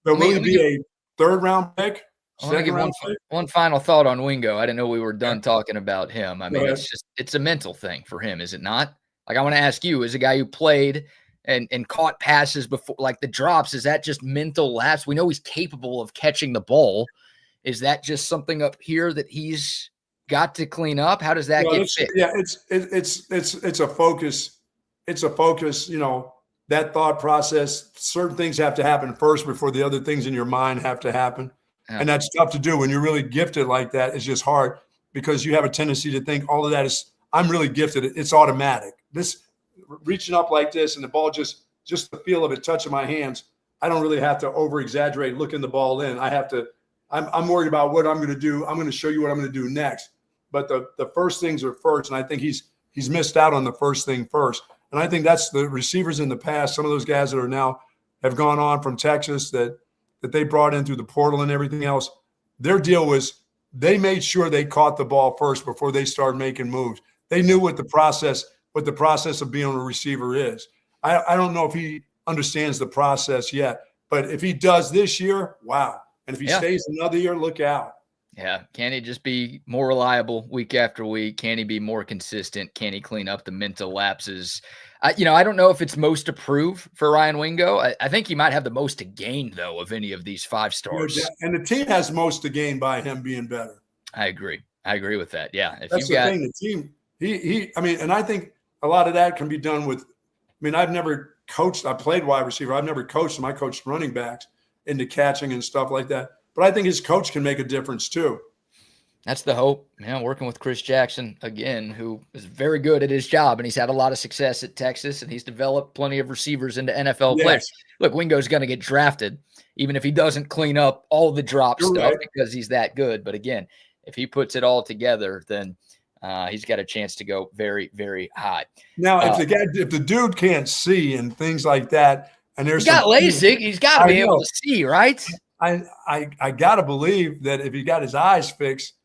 will he be a third round pick? I want to give one final thought on Wingo. I didn't know we were done talking about him. I mean, it's a mental thing for him, is it not? Like, I want to ask you, as a guy who played and caught passes before, like the drops, is that just mental lapse? We know he's capable of catching the ball. Is that just something up here that he's got to clean up? How does that get fixed? Yeah, it's a focus. It's a focus, that thought process. Certain things have to happen first before the other things in your mind have to happen. Yeah. And that's tough to do when you're really gifted like that. It's just hard because you have a tendency to think all of that is, I'm really gifted. It's automatic. This reaching up like this and the ball just the feel of it touching my hands. I don't really have to over exaggerate looking the ball in. I'm worried about what I'm going to do. I'm going to show you what I'm going to do next. But the first things are first, and I think he's missed out on the first thing first. And I think that's the receivers in the past, some of those guys that are now have gone on from Texas that they brought in through the portal and everything else. Their deal was they made sure they caught the ball first before they started making moves. They knew what the process of being a receiver is. I don't know if he understands the process yet, but if he does this year, wow. And if he stays another year, look out. Yeah. Can he just be more reliable week after week? Can he be more consistent? Can he clean up the mental lapses? I don't know if it's most to prove for Ryan Wingo. I think he might have the most to gain, though, of any of these 5 stars. And the team has most to gain by him being better. I agree with that. Yeah. That's the thing. The team, and I think a lot of that can be done with, I've never coached. I played wide receiver. I've never coached them. I coached running backs into catching and stuff like that. But I think his coach can make a difference too. That's the hope. Working with Chris Jackson again, who is very good at his job, and he's had a lot of success at Texas, and he's developed plenty of receivers into NFL players. Look, Wingo's going to get drafted, even if he doesn't clean up all the drop stuff because he's that good. But again, if he puts it all together, then he's got a chance to go very, very high. Now, if the dude can't see and things like that, and there's he's got LASIK, he's got to be able to see, right? I got to believe that if he got his eyes fixed,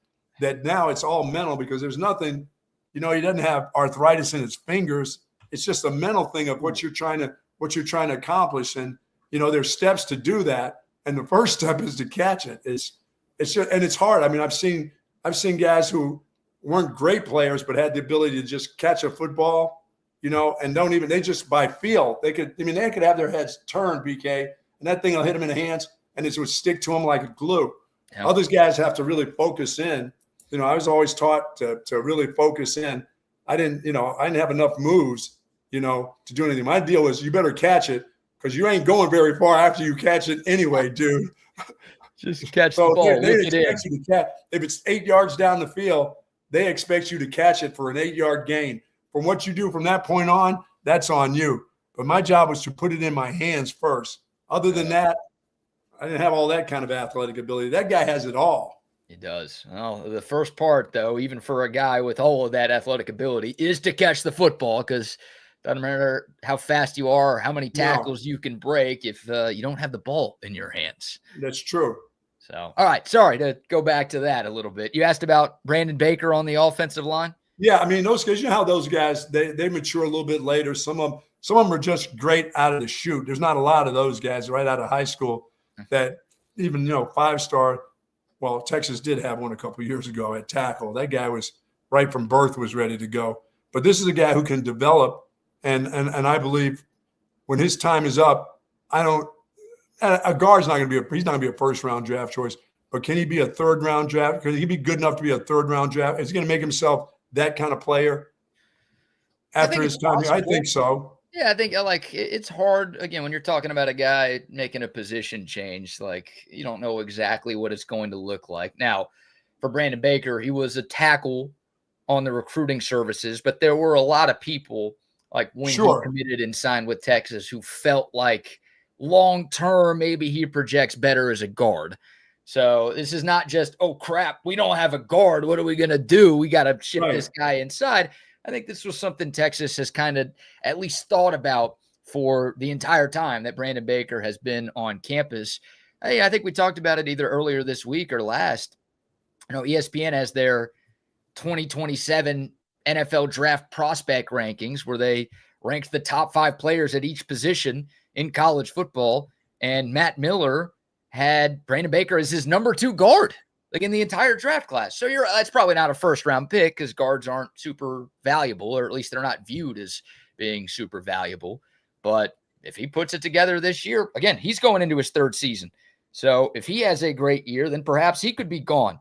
that now it's all mental, because there's nothing, he doesn't have arthritis in his fingers. It's just a mental thing of what you're trying to accomplish. And, there's steps to do that. And the first step is to catch it. It's just, and it's hard. I've seen guys who weren't great players, but had the ability to just catch a football, and they just by feel, they could have their heads turned, BK, and that thing will hit them in the hands and it would stick to them like glue. Yeah. Other guys have to really focus in. I was always taught to really focus in. I didn't have enough moves, to do anything. My deal was you better catch it, because you ain't going very far after you catch it anyway, dude. Just catch the ball. They expect you to catch. If it's 8 yards down the field, they expect you to catch it for an 8-yard gain. From what you do from that point on, that's on you. But my job was to put it in my hands first. Other than that, I didn't have all that kind of athletic ability. That guy has it all. He does. Well, the first part, though, even for a guy with all of that athletic ability, is to catch the football, because it doesn't matter how fast you are or how many tackles you can break if you don't have the ball in your hands. That's true. So, all right, sorry to go back to that a little bit. You asked about Brandon Baker on the offensive line? Yeah, those guys, how those guys, they mature a little bit later. Some of them are just great out of the chute. There's not a lot of those guys right out of high school that even, 5-star. Well, Texas did have one a couple of years ago at tackle. That guy was right from birth was ready to go. But this is a guy who can develop, and I believe when his time is up, a guard's not going to be he's not going to be a first-round draft choice, but can he be a third-round draft? Can he be good enough to be a third-round draft? Is he going to make himself that kind of player after his time? I think so. Yeah, I think it's hard, again, when you're talking about a guy making a position change, you don't know exactly what it's going to look like. Now, for Brandon Baker, he was a tackle on the recruiting services, but there were a lot of people when he committed and signed with Texas who felt like long-term, maybe he projects better as a guard. So this is not just, oh, crap, we don't have a guard. What are we going to do? We got to ship this guy inside. I think this was something Texas has kind of at least thought about for the entire time that Brandon Baker has been on campus. Hey, I think we talked about it either earlier this week or last. ESPN has their 2027 NFL draft prospect rankings where they ranked the top 5 players at each position in college football. And Matt Miller had Brandon Baker as his number 2 guard, in the entire draft class. So that's probably not a first-round pick, because guards aren't super valuable, or at least they're not viewed as being super valuable. But if he puts it together this year, again, he's going into his 3rd season. So if he has a great year, then perhaps he could be gone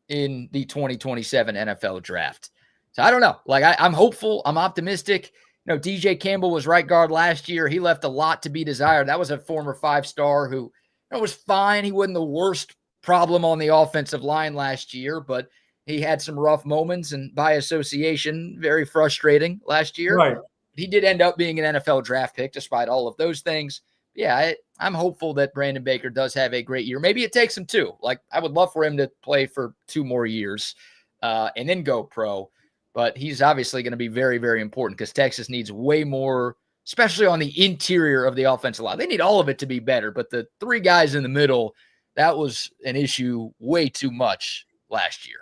in the 2027 NFL draft. So I don't know. I'm hopeful. I'm optimistic. DJ Campbell was right guard last year. He left a lot to be desired. That was a former 5-star who was fine. He wasn't the worst problem on the offensive line last year, but he had some rough moments, and by association, very frustrating last year. Right. He did end up being an NFL draft pick despite all of those things. Yeah, I'm hopeful that Brandon Baker does have a great year. Maybe it takes him 2. I would love for him to play for 2 more years and then go pro, but he's obviously going to be very, very important, because Texas needs way more, especially on the interior of the offensive line. They need all of it to be better, but the 3 guys in the middle, that was an issue way too much last year.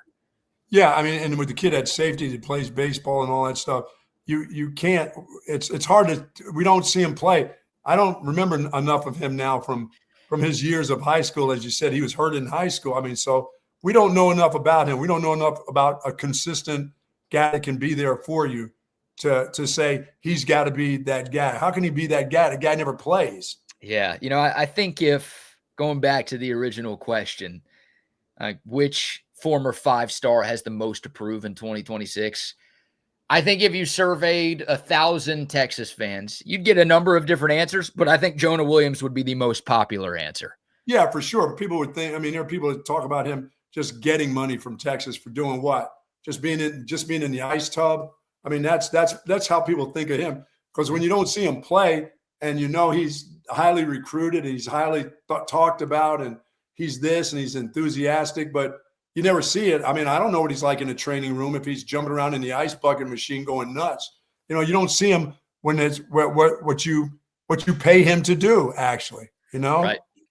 Yeah, and with the kid at safety that plays baseball and all that stuff, you can't. It's hard to. We don't see him play. I don't remember enough of him now from his years of high school. As you said, he was hurt in high school. So we don't know enough about him. We don't know enough about a consistent guy that can be there for you. to say he's got to be that guy. How can he be that guy? The guy never plays. Yeah. I think if going back to the original question, which former 5-star has the most to prove in 2026? I think if you surveyed 1,000 Texas fans, you'd get a number of different answers, but I think Jonah Williams would be the most popular answer. Yeah, for sure. People would think, there are people that talk about him just getting money from Texas for doing what? Just being in the ice tub. That's how people think of him. Because when you don't see him play and he's highly recruited, he's highly talked about, and he's this and he's enthusiastic, but you never see it. I don't know what he's like in a training room if he's jumping around in the ice bucket machine going nuts. You don't see him when it's what you pay him to do, actually.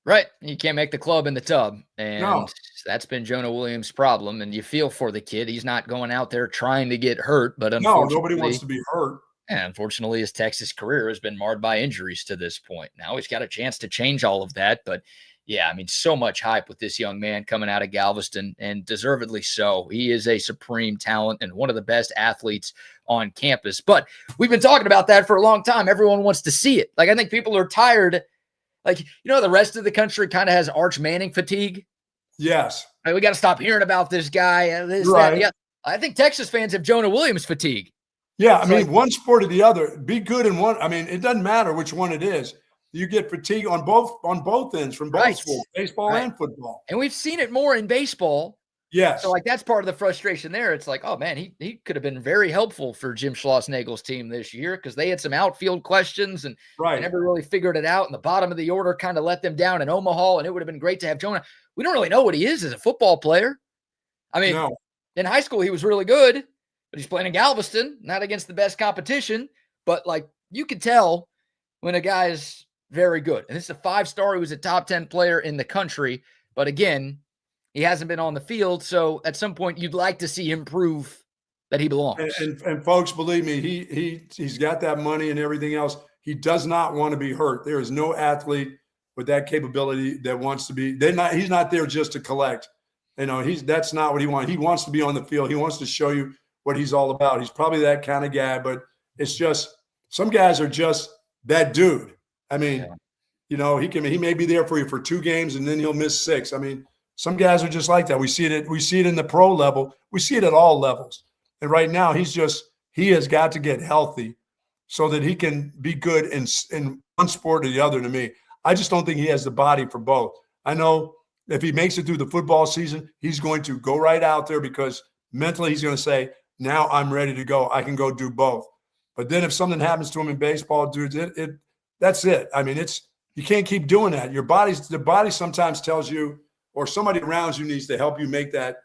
Right. You can't make the club in the tub. And that's been Jonah Williams' problem. And you feel for the kid. He's not going out there trying to get hurt, but unfortunately, nobody wants to be hurt. And unfortunately, his Texas career has been marred by injuries to this point. Now he's got a chance to change all of that, but yeah, so much hype with this young man coming out of Galveston, and deservedly so. He is a supreme talent and one of the best athletes on campus. But we've been talking about that for a long time. Everyone wants to see it. I think people are tired. The rest of the country kind of has Arch Manning fatigue. Yes. We got to stop hearing about this guy. That. Yeah. I think Texas fans have Jonah Williams fatigue. Yeah, one sport or the other. Be good in one. It doesn't matter which one it is. You get fatigue on both ends from both sports, baseball and football. And we've seen it more in baseball. Yes. So that's part of the frustration there. It's oh man, he could have been very helpful for Jim Schlossnagel's team this year because they had some outfield questions and they never really figured it out. And the bottom of the order kind of let them down in Omaha, and it would have been great to have Jonah. We don't really know what he is as a football player. In high school, he was really good, but he's playing in Galveston, not against the best competition. But you could tell when a guy is very good. And this is a 5-star. He was a top 10 player in the country. But again, he hasn't been on the field. So at some point, you'd like to see him prove that he belongs. And folks, believe me, he's got that money and everything else. He does not want to be hurt. There is no athlete with that capability that wants to be. He's not there just to collect. That's not what he wants. He wants to be on the field. He wants to show you what he's all about. He's probably that kind of guy, but it's just some guys are just that dude. He may be there for you for 2 games and then he'll miss 6. Some guys are just like that. We see it in the pro level. We see it at all levels. And right now he has got to get healthy so that he can be good in one sport or the other. To me, I just don't think he has the body for both. I know if he makes it through the football season, he's going to go right out there because mentally he's going to say, now I'm ready to go. I can go do both. But then if something happens to him in baseball, dudes, that's it. You can't keep doing that. The body sometimes tells you, or somebody around you needs to help you make that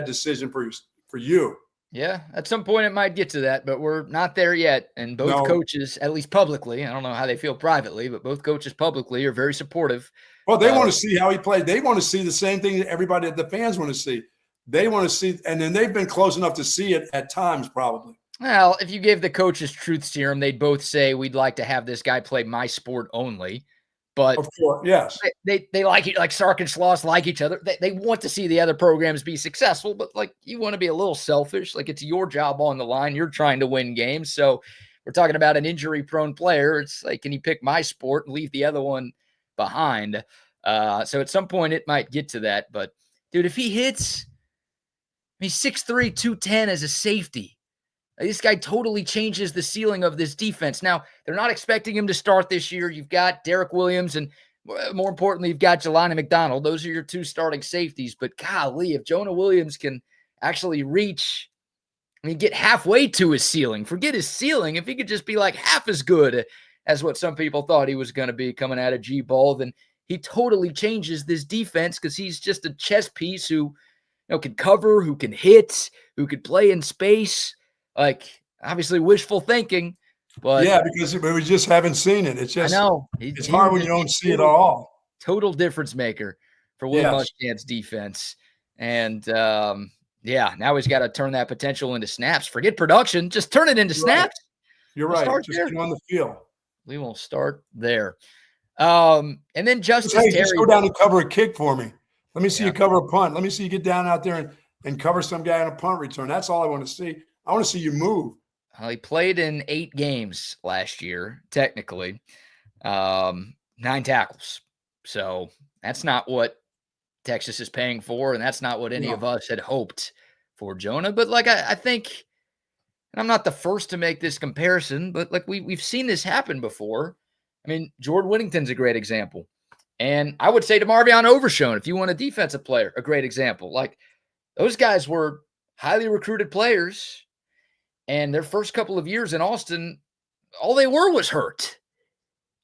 decision for you. Yeah, at some point it might get to that, but we're not there yet. And both coaches, at least publicly, I don't know how they feel privately, but both coaches publicly are very supportive. Well, they want to see how he played. They want to see the same thing that everybody, the fans want to see. They want to see, and then they've been close enough to see it at times, probably. Well, if you gave the coaches truth serum, they'd both say we'd like to have this guy play my sport only. But of course, yes, they like it. Like Sark and Schloss like each other. They want to see the other programs be successful, but you want to be a little selfish. It's your job on the line. You're trying to win games. So we're talking about an injury-prone player. It's can you pick my sport and leave the other one behind? So at some point it might get to that. But dude, if he hits, he's 6'3", 210 as a safety. This guy totally changes the ceiling of this defense. Now, they're not expecting him to start this year. You've got Derek Williams, and more importantly, you've got Jelani McDonald. Those are your 2 starting safeties. But golly, if Jonah Williams can actually get halfway to his ceiling, forget his ceiling. If he could just be half as good as what some people thought he was going to be coming out of G-Ball, then he totally changes this defense because he's just a chess piece who can cover, who can hit, who could play in space. Obviously wishful thinking, but yeah, because we just haven't seen it. It's just, I know it's hard when you don't see it at all. Total difference maker for Will Muschamp's defense. And now he's got to turn that potential into snaps. Forget production. Just turn it into snaps. You're right. Just get on the field. We will start there. And then Justice Terry. Just go down and cover a kick for me. Let me see you cover a punt. Let me see you get down out there and cover some guy on a punt return. That's all I want to see. I want to see you move. Well, he played in 8 games last year, technically. 9 tackles. So that's not what Texas is paying for, and that's not what any of us had hoped for Jonah. But like I think, and I'm not the first to make this comparison, but like we've seen this happen before. I mean, Jordan Whittington's a great example. And I would say DeMarvion Overshone, if you want a defensive player, a great example. Like those guys were highly recruited players, and their first couple of years in Austin, all they were was hurt.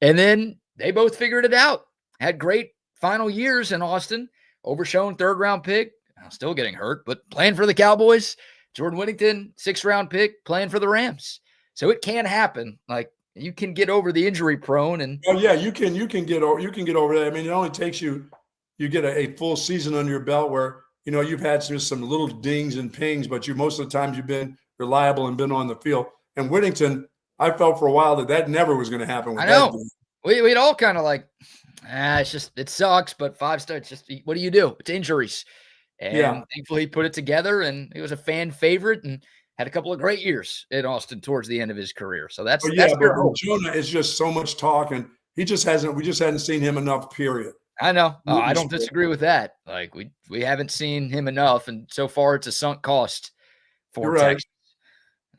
And then they both figured it out. Had great final years in Austin. Overshone, 3rd-round pick, still getting hurt, but playing for the Cowboys. Jordan Whittington, 6th-round pick, playing for the Rams. So it can happen. Like you can get over the injury prone, and you can get over that. I mean, it only takes you get a full season under your belt where you've had just some little dings and pings, but most of the times you've been reliable and been on the field. And Whittington, I felt for a while that never was going to happen. I know. We'd all kind of like, it's just, it sucks, but 5 stars, just what do you do? It's injuries. And thankfully he put it together, and he was a fan favorite and had a couple of great years in Austin towards the end of his career. So that's but Jonah is just so much talk, and we just hadn't seen him enough, period. I know. I don't disagree with that. Like we haven't seen him enough, and so far it's a sunk cost for Texas.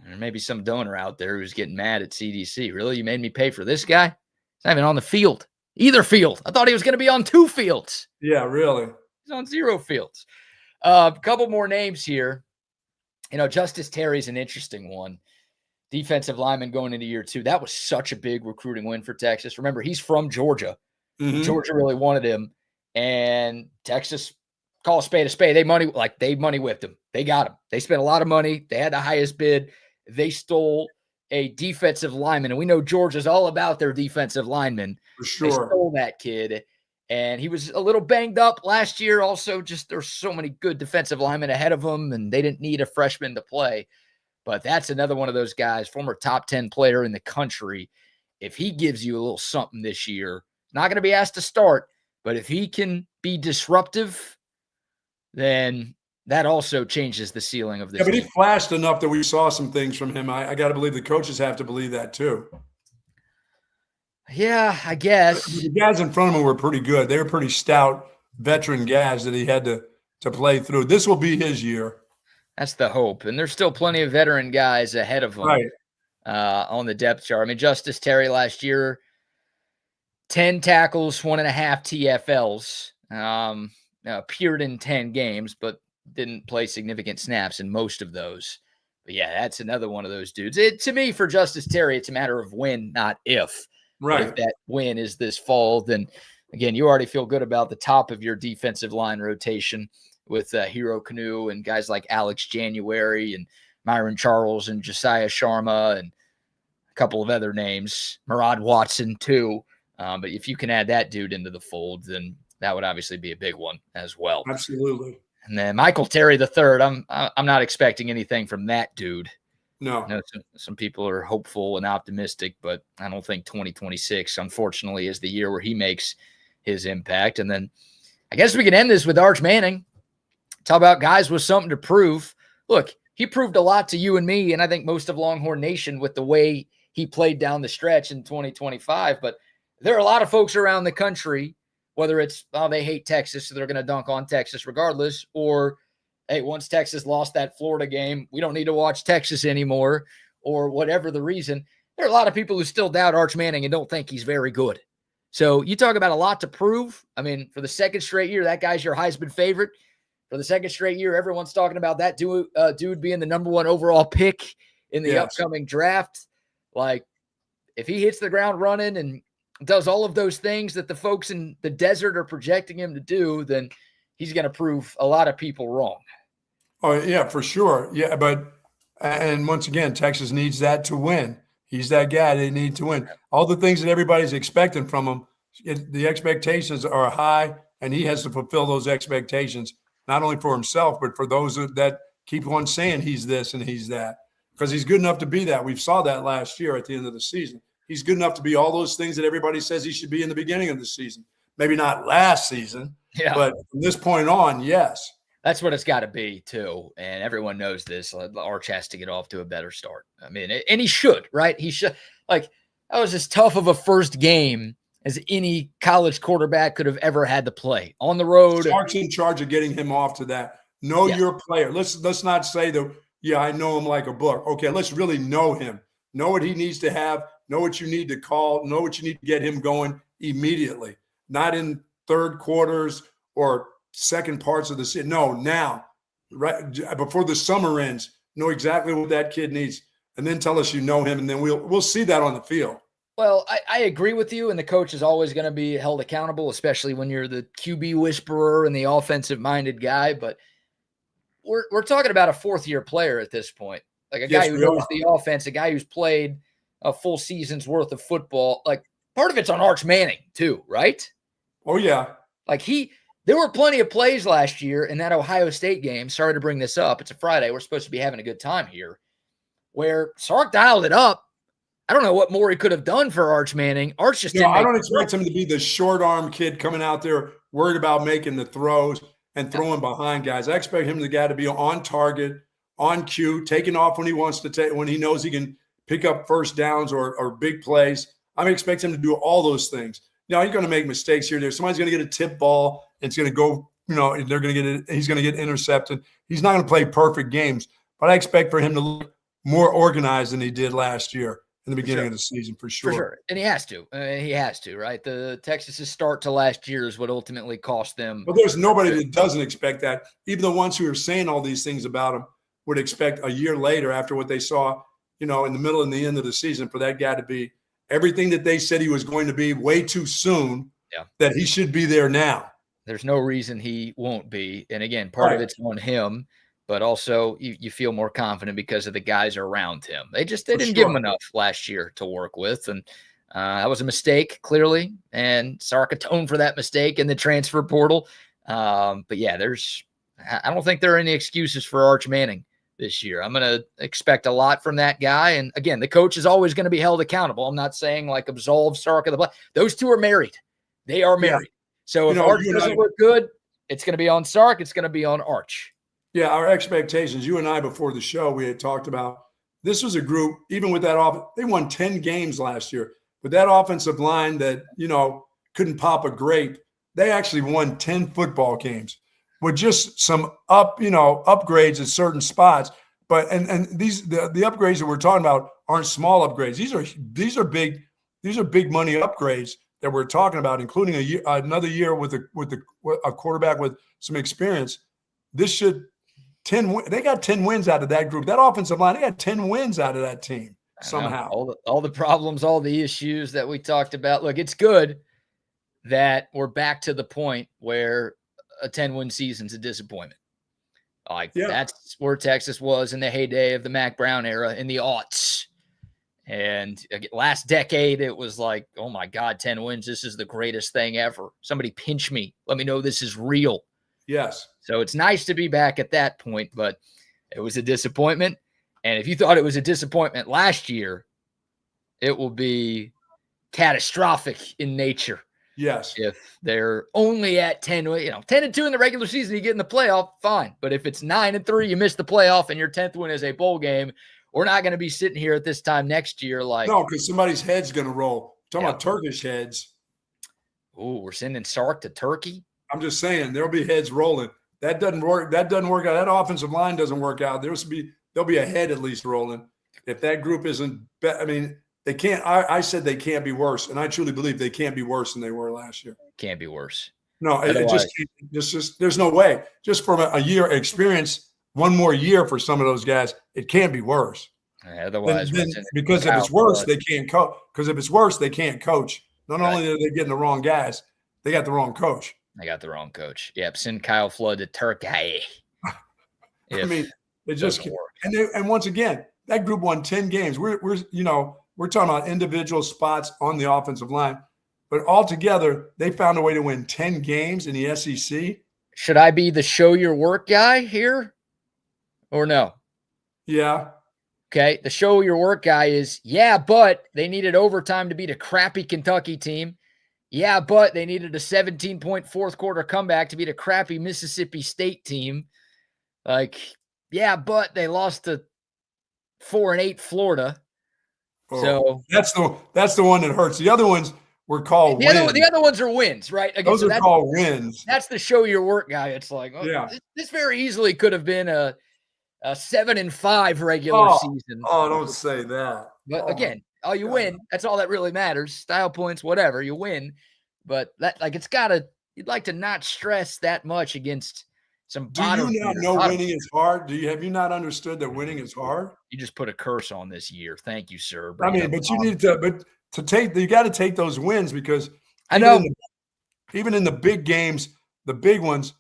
There may be some donor out there who's getting mad at CDC. Really? You made me pay for this guy? He's not even on the field. Either field. I thought he was going to be on 2 fields. Yeah, really. He's on 0 fields. A couple more names here. Justice Terry's an interesting one. Defensive lineman going into year 2. That was such a big recruiting win for Texas. Remember, he's from Georgia. Mm-hmm. Georgia really wanted him. And Texas, call a spade a spade. They money whipped him. They got him. They spent a lot of money. They had the highest bid. They stole a defensive lineman. And we know Georgia's all about their defensive linemen. For sure. They stole that kid. And he was a little banged up last year. Also, just there's so many good defensive linemen ahead of him, and they didn't need a freshman to play. But that's another one of those guys, former top 10 player in the country. If he gives you a little something this year, not going to be asked to start, but if he can be disruptive, then that also changes the ceiling of this. Yeah, but he flashed enough that we saw some things from him. I got to believe the coaches have to believe that too. Yeah, I guess. The guys in front of him were pretty good. They were pretty stout veteran guys that he had to play through. This will be his year. That's the hope. And there's still plenty of veteran guys ahead of him on the depth chart. I mean, Justice Terry last year, 10 tackles, 1.5 TFLs. Appeared in 10 games, but didn't play significant snaps in most of those. But yeah, that's another one of those dudes. To me, for Justice Terry, it's a matter of when, not if. Right. If that win is this fall, then again, you already feel good about the top of your defensive line rotation with Hero Canoe and guys like Alex January and Myron Charles and Josiah Sharma and a couple of other names, Murad Watson too. But if you can add that dude into the fold, then that would obviously be a big one as well. Absolutely. And then Michael Terry III, I'm not expecting anything from that dude. No. Some people are hopeful and optimistic, but I don't think 2026, unfortunately, is the year where he makes his impact. And then I guess we can end this with Arch Manning. Talk about guys with something to prove. Look, he proved a lot to you and me, and I think most of Longhorn Nation with the way he played down the stretch in 2025. But there are a lot of folks around the country, whether it's, they hate Texas, so they're going to dunk on Texas regardless, or hey, once Texas lost that Florida game, we don't need to watch Texas anymore, or whatever the reason. There are a lot of people who still doubt Arch Manning and don't think he's very good. So you talk about a lot to prove. I mean, for the 2nd straight year, that guy's your Heisman favorite. For the 2nd straight year, everyone's talking about that dude being the number 1 overall pick in the upcoming draft. Like, if he hits the ground running and does all of those things that the folks in the desert are projecting him to do, then he's going to prove a lot of people wrong. Oh, yeah, for sure. Yeah, and once again, Texas needs that to win. He's that guy they need to win. All the things that everybody's expecting from him, the expectations are high, and he has to fulfill those expectations, not only for himself, but for those that keep on saying he's this and he's that, because he's good enough to be that. We saw that last year at the end of the season. He's good enough to be all those things that everybody says he should be in the beginning of the season. Maybe not last season, but from this point on, yes. That's what it's got to be, too. And everyone knows this. Arch has to get off to a better start. I mean, and he should, right? He should. Like, that was as tough of a first game as any college quarterback could have ever had to play on the road. Sark's in charge of getting him off to that. Know your player. Let's not say that, yeah, I know him like a book. Okay, let's really know him. Know what he needs to have. Know what you need to call. Know what you need to get him going immediately. Not in third quarters or second parts of the season. No, now, right before the summer ends, know exactly what that kid needs, and then tell us you know him, and then we'll see that on the field. Well, I agree with you, and the coach is always going to be held accountable, especially when you're the QB whisperer and the offensive-minded guy. But we're talking about a fourth-year player at this point, like a guy who knows the offense, a guy who's played a full season's worth of football. Like, part of it's on Arch Manning too, right? Oh yeah. Like there were plenty of plays last year in that Ohio State game. Sorry to bring this up. It's a Friday. We're supposed to be having a good time here. Where Sark dialed it up. I don't know what more he could have done for Arch Manning. Arch just didn't. I don't expect him to be the short arm kid coming out there worried about making the throws and throwing behind guys. I expect him, the guy, to be on target, on cue, taking off when he wants to take, when he knows he can pick up first downs or big plays. I expect him to do all those things. Now, he's going to make mistakes here or there. Somebody's going to get a tip ball, and it's going to go, they're going to get it. He's going to get intercepted. He's not going to play perfect games, but I expect for him to look more organized than he did last year in the beginning of the season, for sure. For sure. And he has to. He has to, right? The Texas's start to last year is what ultimately cost them. Well, there's nobody that doesn't expect that. Even the ones who are saying all these things about him would expect a year later, after what they saw, in the middle and the end of the season, for that guy to be everything that they said he was going to be way too soon, that he should be there now. There's no reason he won't be. And again, part of it's on him, but also you feel more confident because of the guys around him. They didn't give him enough last year to work with. And that was a mistake, clearly. And Sark atoned for that mistake in the transfer portal. But yeah, I don't think there are any excuses for Arch Manning this year. I'm going to expect a lot from that guy. And again, the coach is always going to be held accountable. I'm not saying like absolve Sark of the play. Those two are married. They are married. So if Arch doesn't look good, it's going to be on Sark. It's going to be on Arch. Yeah, our expectations, you and I before the show, we had talked about this was a group, even with that they won 10 games last year. With that offensive line that, couldn't pop a grape, they actually won 10 football games with just some upgrades at certain spots. But and these the upgrades that we're talking about aren't small upgrades. These are big money upgrades that we're talking about, including another year with a quarterback with some experience. This should 10. They got 10 wins out of that group. That offensive line, they got 10 wins out of that team somehow. All the problems, all the issues that we talked about. Look, it's good that we're back to the point where a 10-win season's a disappointment. That's where Texas was in the heyday of the Mac Brown era in the aughts. And last decade, it was like, oh my God, 10 wins. This is the greatest thing ever. Somebody pinch me. Let me know this is real. Yes. So it's nice to be back at that point, but it was a disappointment. And if you thought it was a disappointment last year, it will be catastrophic in nature. Yes. If they're only at 10-2 in the regular season, you get in the playoff, fine. But if it's 9-3, you miss the playoff and your 10th win is a bowl game, we're not going to be sitting here at this time next year like. No, because somebody's head's going to roll. Talking about Turkish heads. Oh, we're sending Sark to Turkey? I'm just saying there'll be heads rolling. That doesn't work. That doesn't work out. That offensive line doesn't work out. There'll be a head at least rolling. If that group isn't, they can't. I said they can't be worse, and I truly believe they can't be worse than they were last year. Can't be worse. No, it just can't. There's no way. Just from a year experience, one more year for some of those guys, it can't be worse. Otherwise, because if it's worse, they can't coach. Because if it's worse, they can't coach. Not only are they getting the wrong guys, they got the wrong coach. They got the wrong coach. Yep, send Kyle Flood to Turkey. It just can't. And once again, that group won 10 games. We're talking about individual spots on the offensive line, but altogether they found a way to win 10 games in the SEC. Should I be the show your work guy here, or no? Yeah. Okay. The show your work guy is but they needed overtime to beat a crappy Kentucky team. Yeah, but they needed a 17-point fourth quarter comeback to beat a crappy Mississippi State team. Like, yeah, but they lost to 4-8 Florida. So that's the one that hurts. The other ones were called wins. The other ones are wins, right? Again, those are called wins. That's the show your work guy. It's like, this very easily could have been a 7-5 regular season. Oh, don't say that. But again, you win. That's all that really matters. Style points, whatever, you win. But that, like, you'd like to not stress that much against some. Do you not know winning is hard? Have you not understood that winning is hard? You just put a curse on this year. Thank you, sir. But you got to take those wins, because I know even in the big games, the big ones.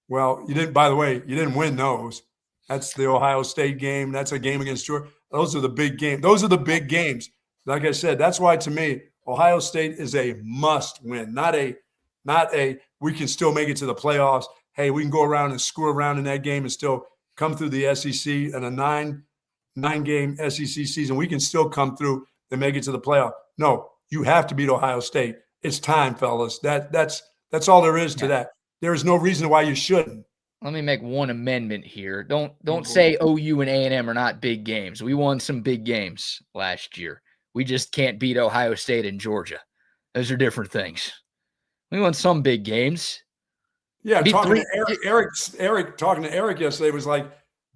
Well, you didn't win those. That's the Ohio State game. That's a game against Georgia. Those are the big games. Those are the big games. Like I said, that's why, to me, Ohio State is a must win, not a we can still make it to the playoffs. Hey, we can go around and screw around in that game and still come through the SEC in a nine-game SEC season. We can still come through and make it to the playoff. No, you have to beat Ohio State. It's time, fellas. That's all there is to that. There is no reason why you shouldn't. Let me make one amendment here. Don't say OU and A&M are not big games. We won some big games last year. We just can't beat Ohio State and Georgia. Those are different things. We won some big games. Yeah, talking to Eric yesterday was like,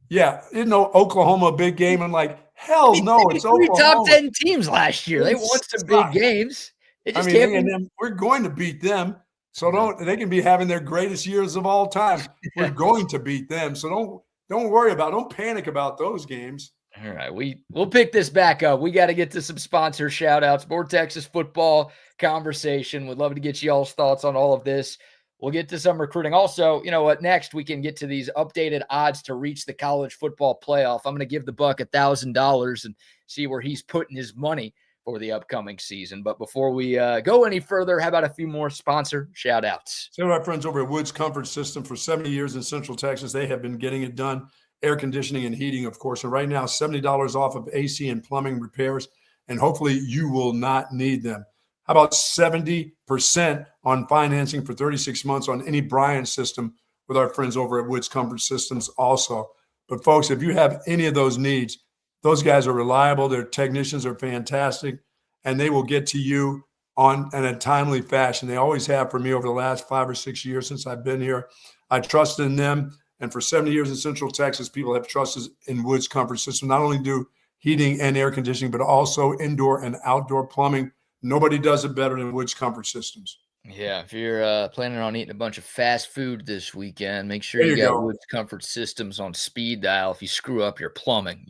yeah, isn't Oklahoma a big game? I'm like, hell no, it's Oklahoma. Top 10 teams last year. They won some big games. We're going to beat them. So they can be having their greatest years of all time. We're going to beat them. So don't panic about those games. All right. We'll pick this back up. We got to get to some sponsor shout outs, more Texas football conversation. Would love to get y'all's thoughts on all of this. We'll get to some recruiting. Also, you know what? Next, we can get to these updated odds to reach the college football playoff. I'm going to give the Buck $1,000 and see where he's putting his money for the upcoming season. But before we go any further, how about a few more sponsor shout outs? So our friends over at Woods Comfort System, for 70 years in Central Texas, they have been getting it done. Air conditioning and heating, of course. And right now, $70 off of AC and plumbing repairs. And hopefully you will not need them. How about 70% on financing for 36 months on any Bryant system with our friends over at Woods Comfort Systems also. But folks, if you have any of those needs, those guys are reliable. Their technicians are fantastic, and they will get to you in a timely fashion. They always have for me over the last 5 or 6 years since I've been here. I trust in them. And for 70 years in Central Texas, people have trusted in Woods Comfort System. Not only do heating and air conditioning, but also indoor and outdoor plumbing. Nobody does it better than Woods Comfort Systems. Yeah, if you're planning on eating a bunch of fast food this weekend, make sure you got Woods Comfort Systems on speed dial if you screw up your plumbing,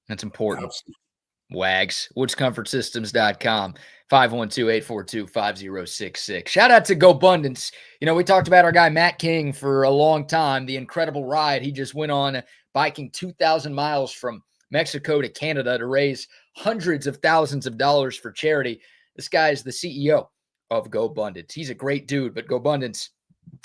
That's important. Absolutely. Wags. WoodsComfortSystems.com. 512-842-5066. Shout out to Gobundance. We talked about our guy Matt King for a long time, the incredible ride he just went on biking 2,000 miles from Mexico to Canada to raise hundreds of thousands of dollars for charity. This guy is the CEO of Gobundance. He's a great dude, but Gobundance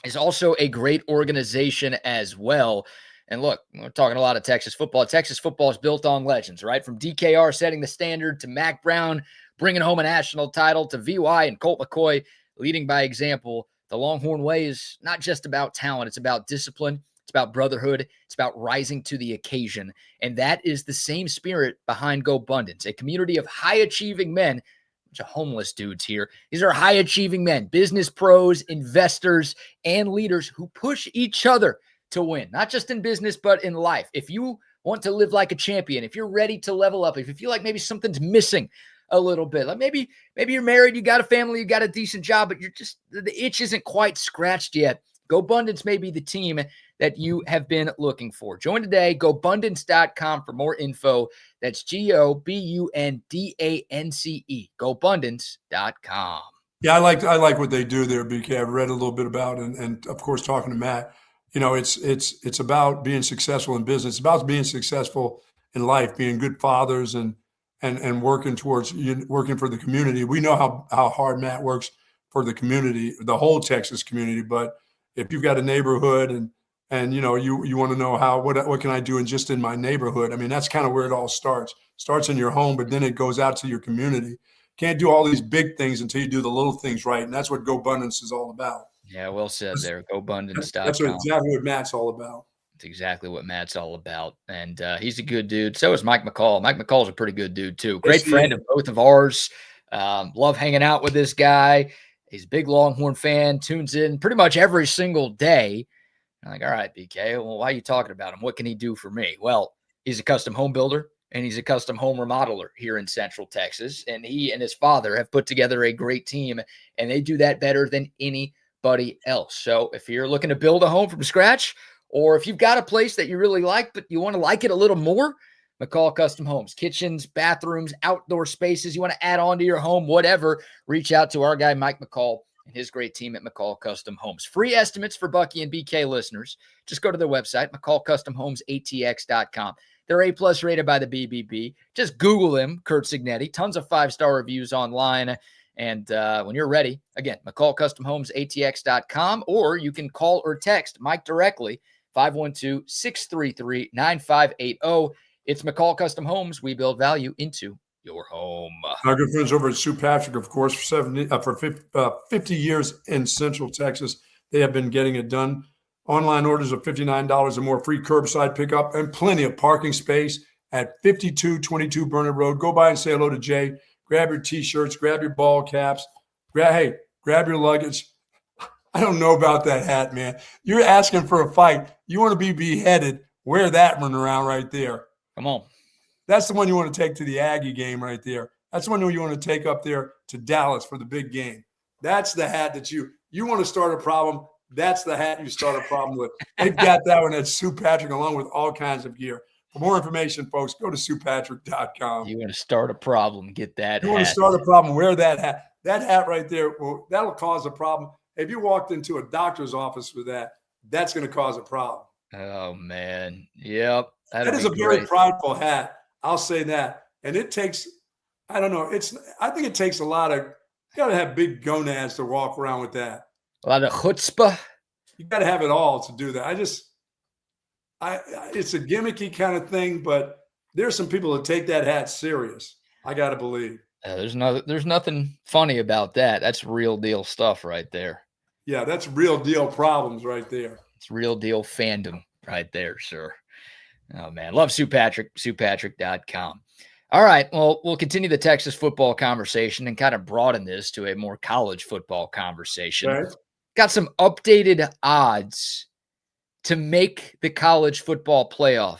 is also a great organization as well. And look, we're talking a lot of Texas football. Texas football is built on legends, right? From DKR setting the standard to Mac Brown bringing home a national title to VY and Colt McCoy leading by example. The Longhorn way is not just about talent. It's about discipline. It's about brotherhood. It's about rising to the occasion. And that is the same spirit behind Gobundance, a community of high-achieving men. A bunch of homeless dudes here. These are high-achieving men, business pros, investors, and leaders who push each other to win, not just in business, but in life. If you want to live like a champion, if you're ready to level up, if you feel like maybe something's missing a little bit, like maybe you're married, you got a family, you got a decent job, but the itch isn't quite scratched yet. Gobundance may be the team that you have been looking for. Join today, Gobundance.com for more info. That's Gobundance, Gobundance.com. Yeah, I like what they do there, BK. I've read a little bit about it, and of course, talking to Matt, it's about being successful in business. It's about being successful in life, being good fathers and working for the community. We know how hard Matt works for the community, the whole Texas community. But if you've got a neighborhood and you want to know what can I do in my neighborhood? I mean, that's kind of where it all starts. Starts in your home, but then it goes out to your community. can't do all these big things until you do the little things right. And that's what Gobundance is all about. Yeah, well said there. Gobundance.com. That's exactly what Matt's all about. That's exactly what Matt's all about. And he's a good dude. So is Mike McCall. Mike McCall's a pretty good dude, too. Great friend of both of ours. Love hanging out with this guy. He's a big Longhorn fan, tunes in pretty much every single day. I'm like, all right, BK, well, why are you talking about him? What can he do for me? Well, he's a custom home builder, and he's a custom home remodeler here in Central Texas. And he and his father have put together a great team, and they do that better than anybody else. So if you're looking to build a home from scratch, or if you've got a place that you really like, but you want to like it a little more, McCall Custom Homes, kitchens, bathrooms, outdoor spaces, you want to add on to your home, whatever, reach out to our guy, Mike McCall, and his great team at McCall Custom Homes. Free estimates for Bucky and BK listeners. Just go to their website, McCallCustomHomesATX.com. They're A+ rated by the BBB. Just Google them, Kurt Signetti. Tons of 5-star reviews online. And when you're ready, again, McCallCustomHomesATX.com, or you can call or text Mike directly, 512-633-9580. It's McCall Custom Homes. We build value into your home. Our good friends over at Sue Patrick, of course, for 50 years in Central Texas. They have been getting it done. Online orders of $59 or more, free curbside pickup, and plenty of parking space at 5222 Burnett Road. Go by and say hello to Jay. Grab your T-shirts, grab your ball caps, grab your luggage. I don't know about that hat, man. You're asking for a fight. You want to be beheaded. Wear that one around right there. Come on. That's the one you want to take to the Aggie game right there. That's the one you want to take up there to Dallas for the big game. That's the hat that you want to start a problem. That's the hat you start a problem with. They've got that one at Sue Patrick along with all kinds of gear. For more information, folks, go to SuePatrick.com. You want to start a problem, get that hat. You want to start a problem, wear that hat. That hat right there, well, that'll cause a problem. If you walked into a doctor's office with that, that's going to cause a problem. Oh, man. Yep. That is a very prideful hat. I'll say that. And it takes, I don't know, I think it takes a lot of, you got to have big gonads to walk around with that. A lot of chutzpah. You got to have it all to do that. It's a gimmicky kind of thing, but there's some people that take that hat serious. I got to believe. There's nothing funny about that. That's real deal stuff right there. Yeah, that's real deal problems right there. It's real deal fandom right there, sir. Oh, man. Love Sue Patrick, SuePatrick.com. All right. Well, we'll continue the Texas football conversation and kind of broaden this to a more college football conversation. Right. Got some updated odds to make the college football playoff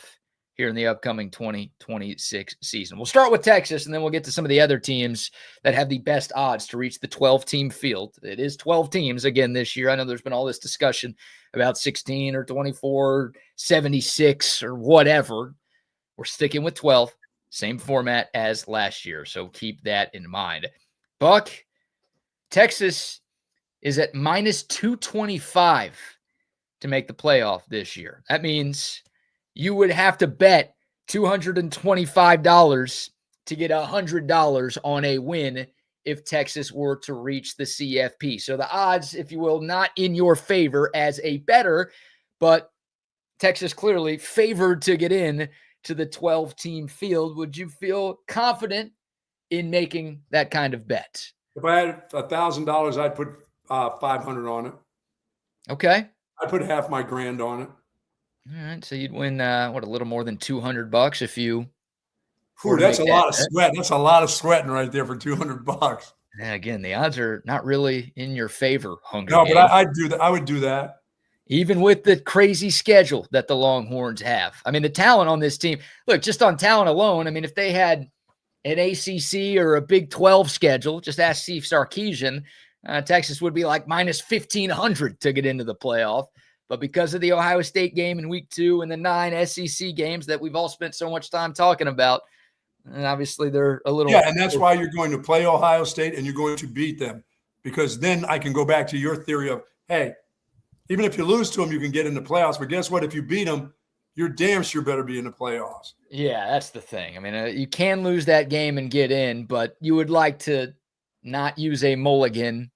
here in the upcoming 2026 season. We'll start with Texas, and then we'll get to some of the other teams that have the best odds to reach the 12-team field. It is 12 teams again this year. I know there's been all this discussion about 16 or 24, 76 or whatever. We're sticking with 12, same format as last year, so keep that in mind. Buck, Texas is at minus 225 to make the playoff this year. That means you would have to bet $225 to get $100 on a win if Texas were to reach the CFP. So the odds, if you will, not in your favor as a bettor, but Texas clearly favored to get in to the 12-team field. Would you feel confident in making that kind of bet? If I had $1,000, I'd put 500 on it. Okay. I'd put half my grand on it. All right, so you'd win a little more than $200 if you. Ooh, that's a lot of sweat. That's a lot of sweating right there for $200. Yeah, again, the odds are not really in your favor, Hunger. No, but I'd do that. I would do that. Even with the crazy schedule that the Longhorns have. I mean, the talent on this team. Look, just on talent alone. I mean, if they had an ACC or a Big 12 schedule, just ask Steve Sarkisian, Texas would be like minus 1,500 to get into the playoff. But because of the Ohio State game in week 2 and the 9 SEC games that we've all spent so much time talking about, and obviously they're a little. Yeah, and that's why you're going to play Ohio State and you're going to beat them. Because then I can go back to your theory of, hey, even if you lose to them, you can get in the playoffs. But guess what? If you beat them, you're damn sure better be in the playoffs. Yeah, that's the thing. I mean, you can lose that game and get in, but you would like to not use a mulligan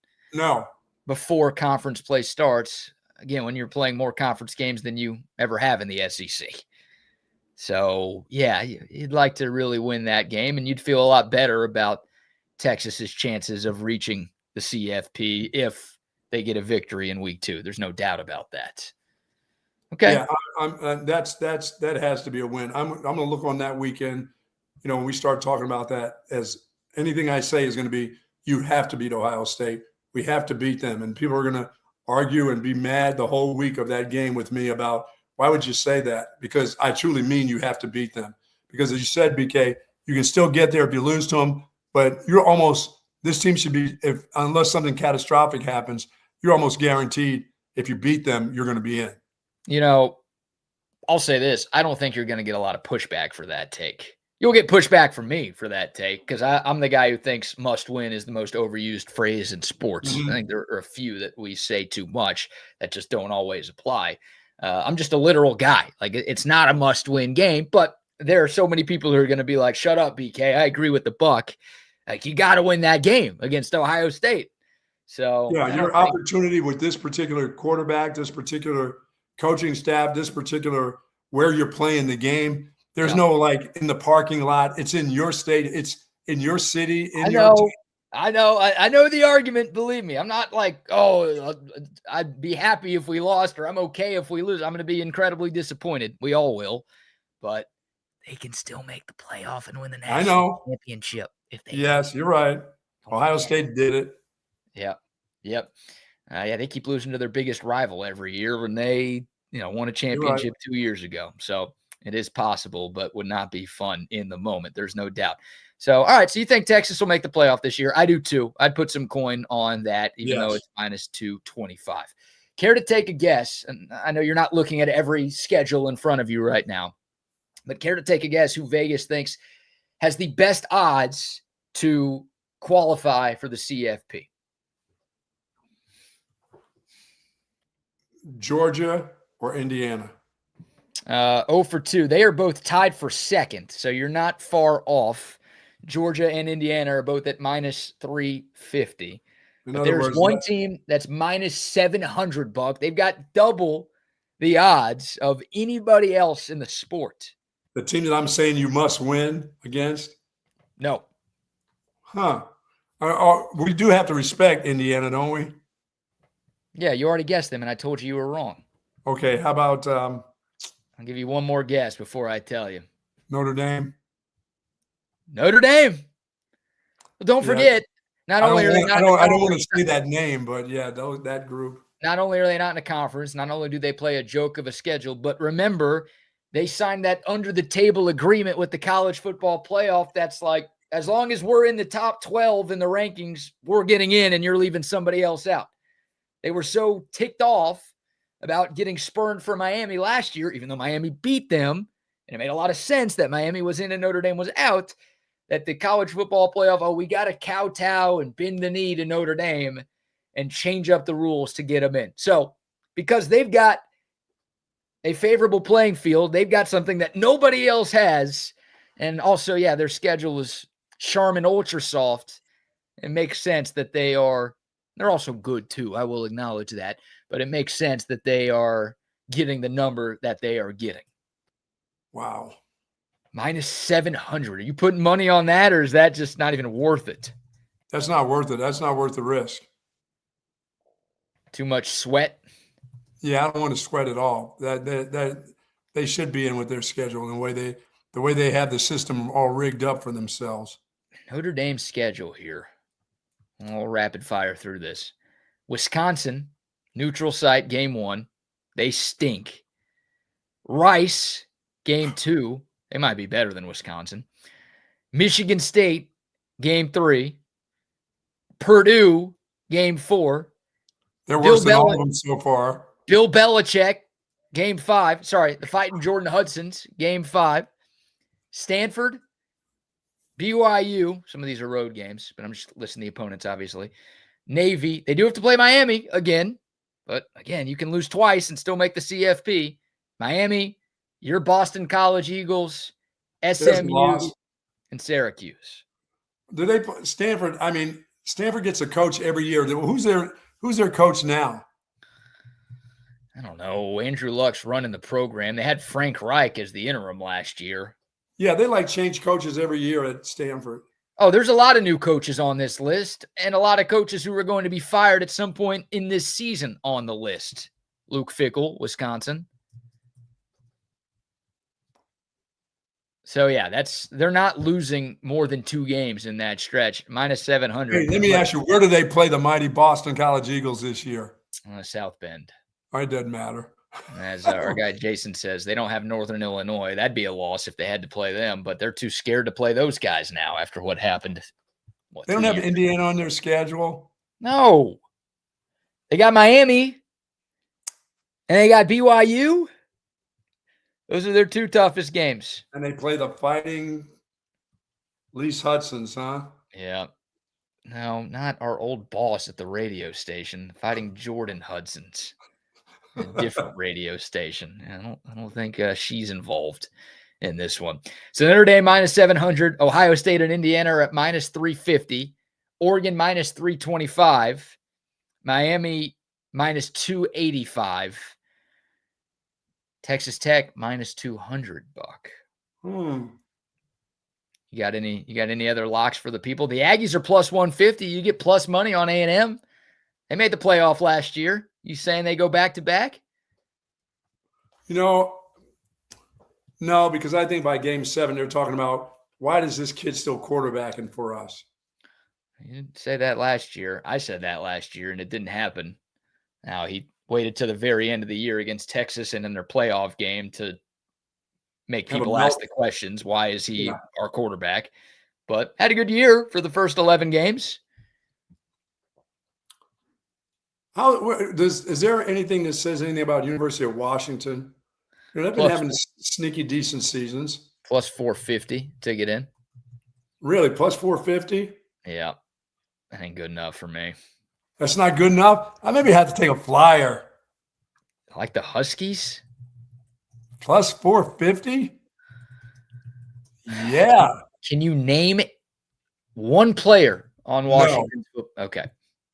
before conference play starts. Again, when you're playing more conference games than you ever have in the SEC. So, yeah, you'd like to really win that game, and you'd feel a lot better about Texas's chances of reaching the CFP if they get a victory in week 2. There's no doubt about that. Okay. Yeah, that has to be a win. I'm going to look on that weekend. You know, when we start talking about that, as anything I say is going to be, you have to beat Ohio State. We have to beat them. And people are going to argue and be mad the whole week of that game with me about, why would you say that? Because I truly mean you have to beat them. Because as you said, BK, you can still get there if you lose to them, but you're almost, this team should be, unless something catastrophic happens, you're almost guaranteed if you beat them, you're going to be in. You know, I'll say this. I don't think you're going to get a lot of pushback for that take. You'll get pushback from me for that take because I'm the guy who thinks must win is the most overused phrase in sports. I think there are a few that we say too much that just don't always apply. I'm just a literal guy. Like, it's not a must win game, but there are so many people who are going to be like, shut up, BK. I agree with the Buck. Like, you got to win that game against Ohio State. So yeah, your opportunity with this particular quarterback, this particular coaching staff, this particular where you're playing the game. There's no like in the parking lot. It's in your state. It's in your city. I know. I know the argument. Believe me, I'm not like, oh, I'd be happy if we lost or I'm okay if we lose. I'm going to be incredibly disappointed. We all will, but they can still make the playoff and win the national championship if they. Yes, you're right. Ohio State did it. Yep. Yeah, they keep losing to their biggest rival every year when they, won a championship 2 years ago. So it is possible, but would not be fun in the moment. There's no doubt. So, all right. So you think Texas will make the playoff this year? I do too. I'd put some coin on that, even though it's minus 225. Care to take a guess? And I know you're not looking at every schedule in front of you right now, but care to take a guess who Vegas thinks has the best odds to qualify for the CFP? Georgia or Indiana? 0 for 2. They are both tied for second, so you're not far off. Georgia and Indiana are both at minus 350. But there's one team that's minus 700, Buck. They've got double the odds of anybody else in the sport. The team that I'm saying you must win against? No. Huh. We do have to respect Indiana, don't we? Yeah, you already guessed them, and I told you were wrong. Okay, how about I'll give you one more guess before I tell you. Notre Dame? Notre Dame. Well, don't forget, not only are they not I don't want to say that name, but yeah, that group. Not only are they not in a conference, not only do they play a joke of a schedule, but remember, they signed that under-the-table agreement with the college football playoff that's like, as long as we're in the top 12 in the rankings, we're getting in and you're leaving somebody else out. They were so ticked off about getting spurned for Miami last year, even though Miami beat them, and it made a lot of sense that Miami was in and Notre Dame was out, that the college football playoff, we got to kowtow and bend the knee to Notre Dame and change up the rules to get them in. So because they've got a favorable playing field, they've got something that nobody else has, and also, their schedule is Charmin ultra soft. It makes sense that they're also good too. I will acknowledge that, but it makes sense that they are getting the number that they are getting. Wow. Minus 700. Are you putting money on that, or is that just not even worth it? That's not worth it. That's not worth the risk. Too much sweat? Yeah, I don't want to sweat at all. That they should be in with their schedule and the way they have the system all rigged up for themselves. Notre Dame's schedule here. I'll rapid fire through this. Wisconsin, neutral site, game 1. They stink. Rice, game 2. They might be better than Wisconsin. Michigan State, game 3. Purdue, game 4. They're worse than all of them so far. Bill Belichick, game 5. Sorry, the Fighting Jordan Hudsons, game 5. Stanford, BYU. Some of these are road games, but I'm just listing the opponents, obviously. Navy. They do have to play Miami again, but again, you can lose twice and still make the CFP. Miami, your Boston College Eagles, SMU, and Syracuse. Do they Stanford? I mean, Stanford gets a coach every year. Who's their coach now? I don't know. Andrew Luck's running the program. They had Frank Reich as the interim last year. Yeah, they change coaches every year at Stanford. Oh, there's a lot of new coaches on this list and a lot of coaches who are going to be fired at some point in this season on the list. Luke Fickell, Wisconsin. So, yeah, they're not losing more than 2 games in that stretch. Minus 700. Hey, let me ask you, where do they play the mighty Boston College Eagles this year? South Bend. It doesn't matter. As our guy Jason says, they don't have Northern Illinois. That'd be a loss if they had to play them, but they're too scared to play those guys now after what happened. They don't have Indiana on their schedule? No. They got Miami, and they got BYU. Those are their 2 toughest games. And they play the Fighting Lise Hudsons, huh? Yeah. No, not our old boss at the radio station, Fighting Jordan Hudson's. A different radio station. I don't think she's involved in this one. So Notre Dame minus 700. Ohio State and Indiana are at minus 350. Oregon minus 325. Miami minus 285. Texas Tech minus 200, Buck. You got any other locks for the people? The Aggies are plus 150. You get plus money on A&M. They made the playoff last year. You saying they go back to back? No, because I think by game 7, they're talking about, why does this kid still quarterbacking for us? You didn't say that last year. I said that last year, and it didn't happen. Now, he waited to the very end of the year against Texas and in their playoff game to make people ask the questions. Why is he our quarterback? But had a good year for the first 11 games. Is there anything that says anything about University of Washington? They've been having sneaky decent seasons. Plus 450 to get in. Really? Plus 450? Yeah. That ain't good enough for me. That's not good enough? I maybe have to take a flyer. Like the Huskies? Plus 450? Yeah. Can you name one player on Washington? No. Okay.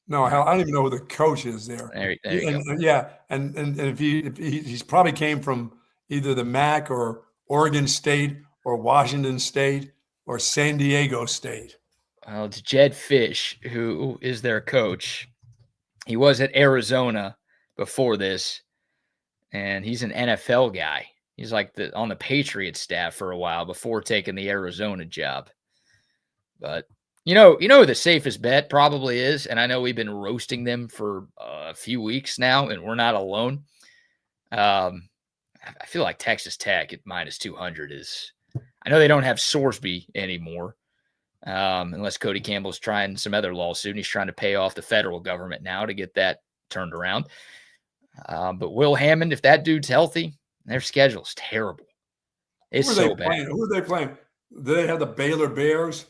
No, hell, I don't even know who the coach is there. There you go. Yeah, and if he's probably came from either the MAC or Oregon State or Washington State or San Diego State. Well, it's Jed Fish who is their coach. He was at Arizona before this, and he's an NFL guy. He's like on the Patriots staff for a while before taking the Arizona job. But you know who the safest bet probably is, and I know we've been roasting them for a few weeks now, and we're not alone. I feel like Texas Tech at minus 200 is – I know they don't have Sorsby anymore, unless Cody Campbell's trying some other lawsuit, and he's trying to pay off the federal government now to get that turned around. But Will Hammond, if that dude's healthy, their schedule's terrible. It's so bad. Who are they playing? Do they have the Baylor Bears?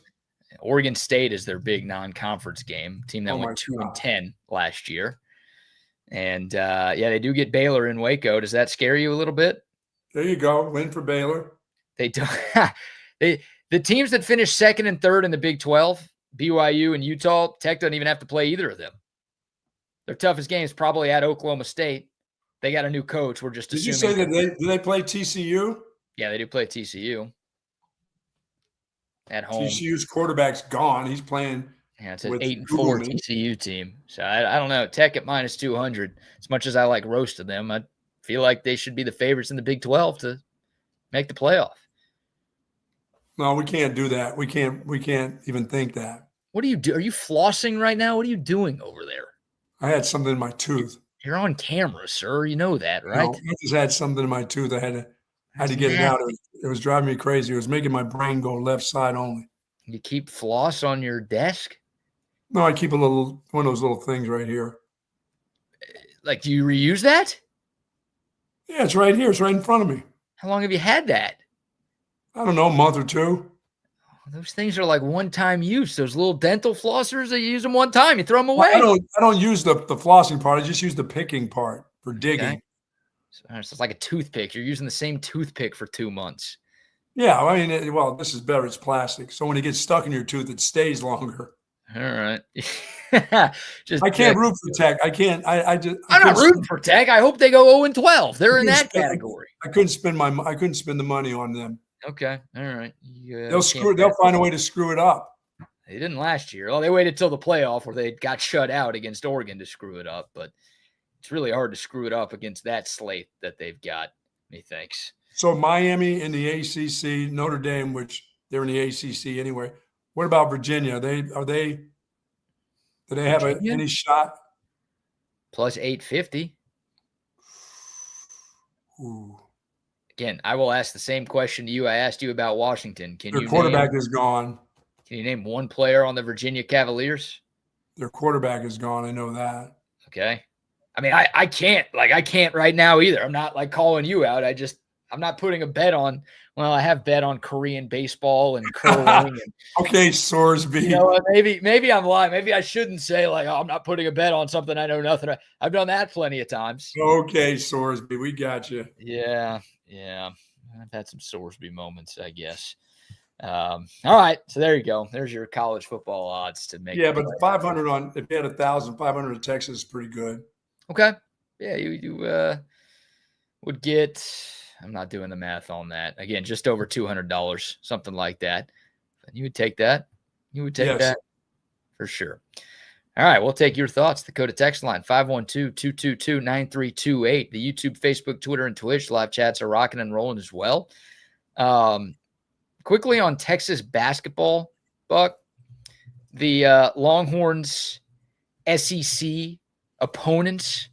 Oregon State is their big non-conference game, team that went 2-10 last year. And, they do get Baylor in Waco. Does that scare you a little bit? There you go. Win for Baylor. They don't. The teams that finish 2nd and 3rd in the Big 12, BYU and Utah, Tech doesn't even have to play either of them. Their toughest game is probably at Oklahoma State. They got a new coach. We're just assuming. Did you say that they play TCU? Yeah, they do play TCU. At home. TCU's quarterback's gone. He's playing. Yeah, it's an 8-4 TCU team. So I don't know. Tech at minus 200. As much as I like roasting them, I feel like they should be the favorites in the Big 12 to make the playoff. No, we can't do that. We can't even think that. What do you do? Are you flossing right now? What are you doing over there? I had something in my tooth. You're on camera, sir. You know that, right? No, I just had something in my tooth. I had to get it out. It was driving me crazy. It was making my brain go left side only. You keep floss on your desk? No, I keep one of those little things right here. Like, do you reuse that? Yeah, it's right here. It's right in front of me. How long have you had that? I don't know, a month or two. Those things are like one-time use. Those little dental flossers, you use them one time, you throw them away. I don't use the flossing part. I just use the picking part for digging. Okay. So it's like a toothpick. You're using the same toothpick for 2 months. Yeah, I mean, this is better. It's plastic. So when it gets stuck in your tooth, it stays longer. All right. I can't root for Tech. I can't. I'm not rooting for Tech. I hope they go 0-12. They're in that category. I couldn't spend the money on them. Okay. All right. They'll find a way to screw it up. They didn't last year. Well, they waited till the playoff where they got shut out against Oregon to screw it up, but it's really hard to screw it up against that slate that they've got, methinks. So Miami in the ACC, Notre Dame, which they're in the ACC anyway. What about Virginia? Do they have any shot? Plus 850. Ooh. Again, I will ask the same question to you I asked you about Washington. Their quarterback is gone. Can you name one player on the Virginia Cavaliers? Their quarterback is gone. I know that. Okay. I mean, I can't right now either. I'm not like calling you out. I'm not putting a bet on. Well, I have bet on Korean baseball and curling. And, okay, Sorsby. You know, maybe I'm lying. Maybe I shouldn't say like, oh, I'm not putting a bet on something I know nothing about. I've done that plenty of times. Okay, Sorsby, we got you. Yeah. I've had some Sorsby moments, I guess. All right, so there you go. There's your college football odds to make. Yeah, but 500 on if you had 1,500 in Texas is pretty good. Okay. Yeah, you would get. I'm not doing the math on that. Again, just over $200, something like that. You would take that. You would take that for sure. All right, we'll take your thoughts. The Dakota text line 512-222-9328. The YouTube, Facebook, Twitter, and Twitch live chats are rocking and rolling as well. Quickly on Texas basketball, Buck, the Longhorns SEC opponents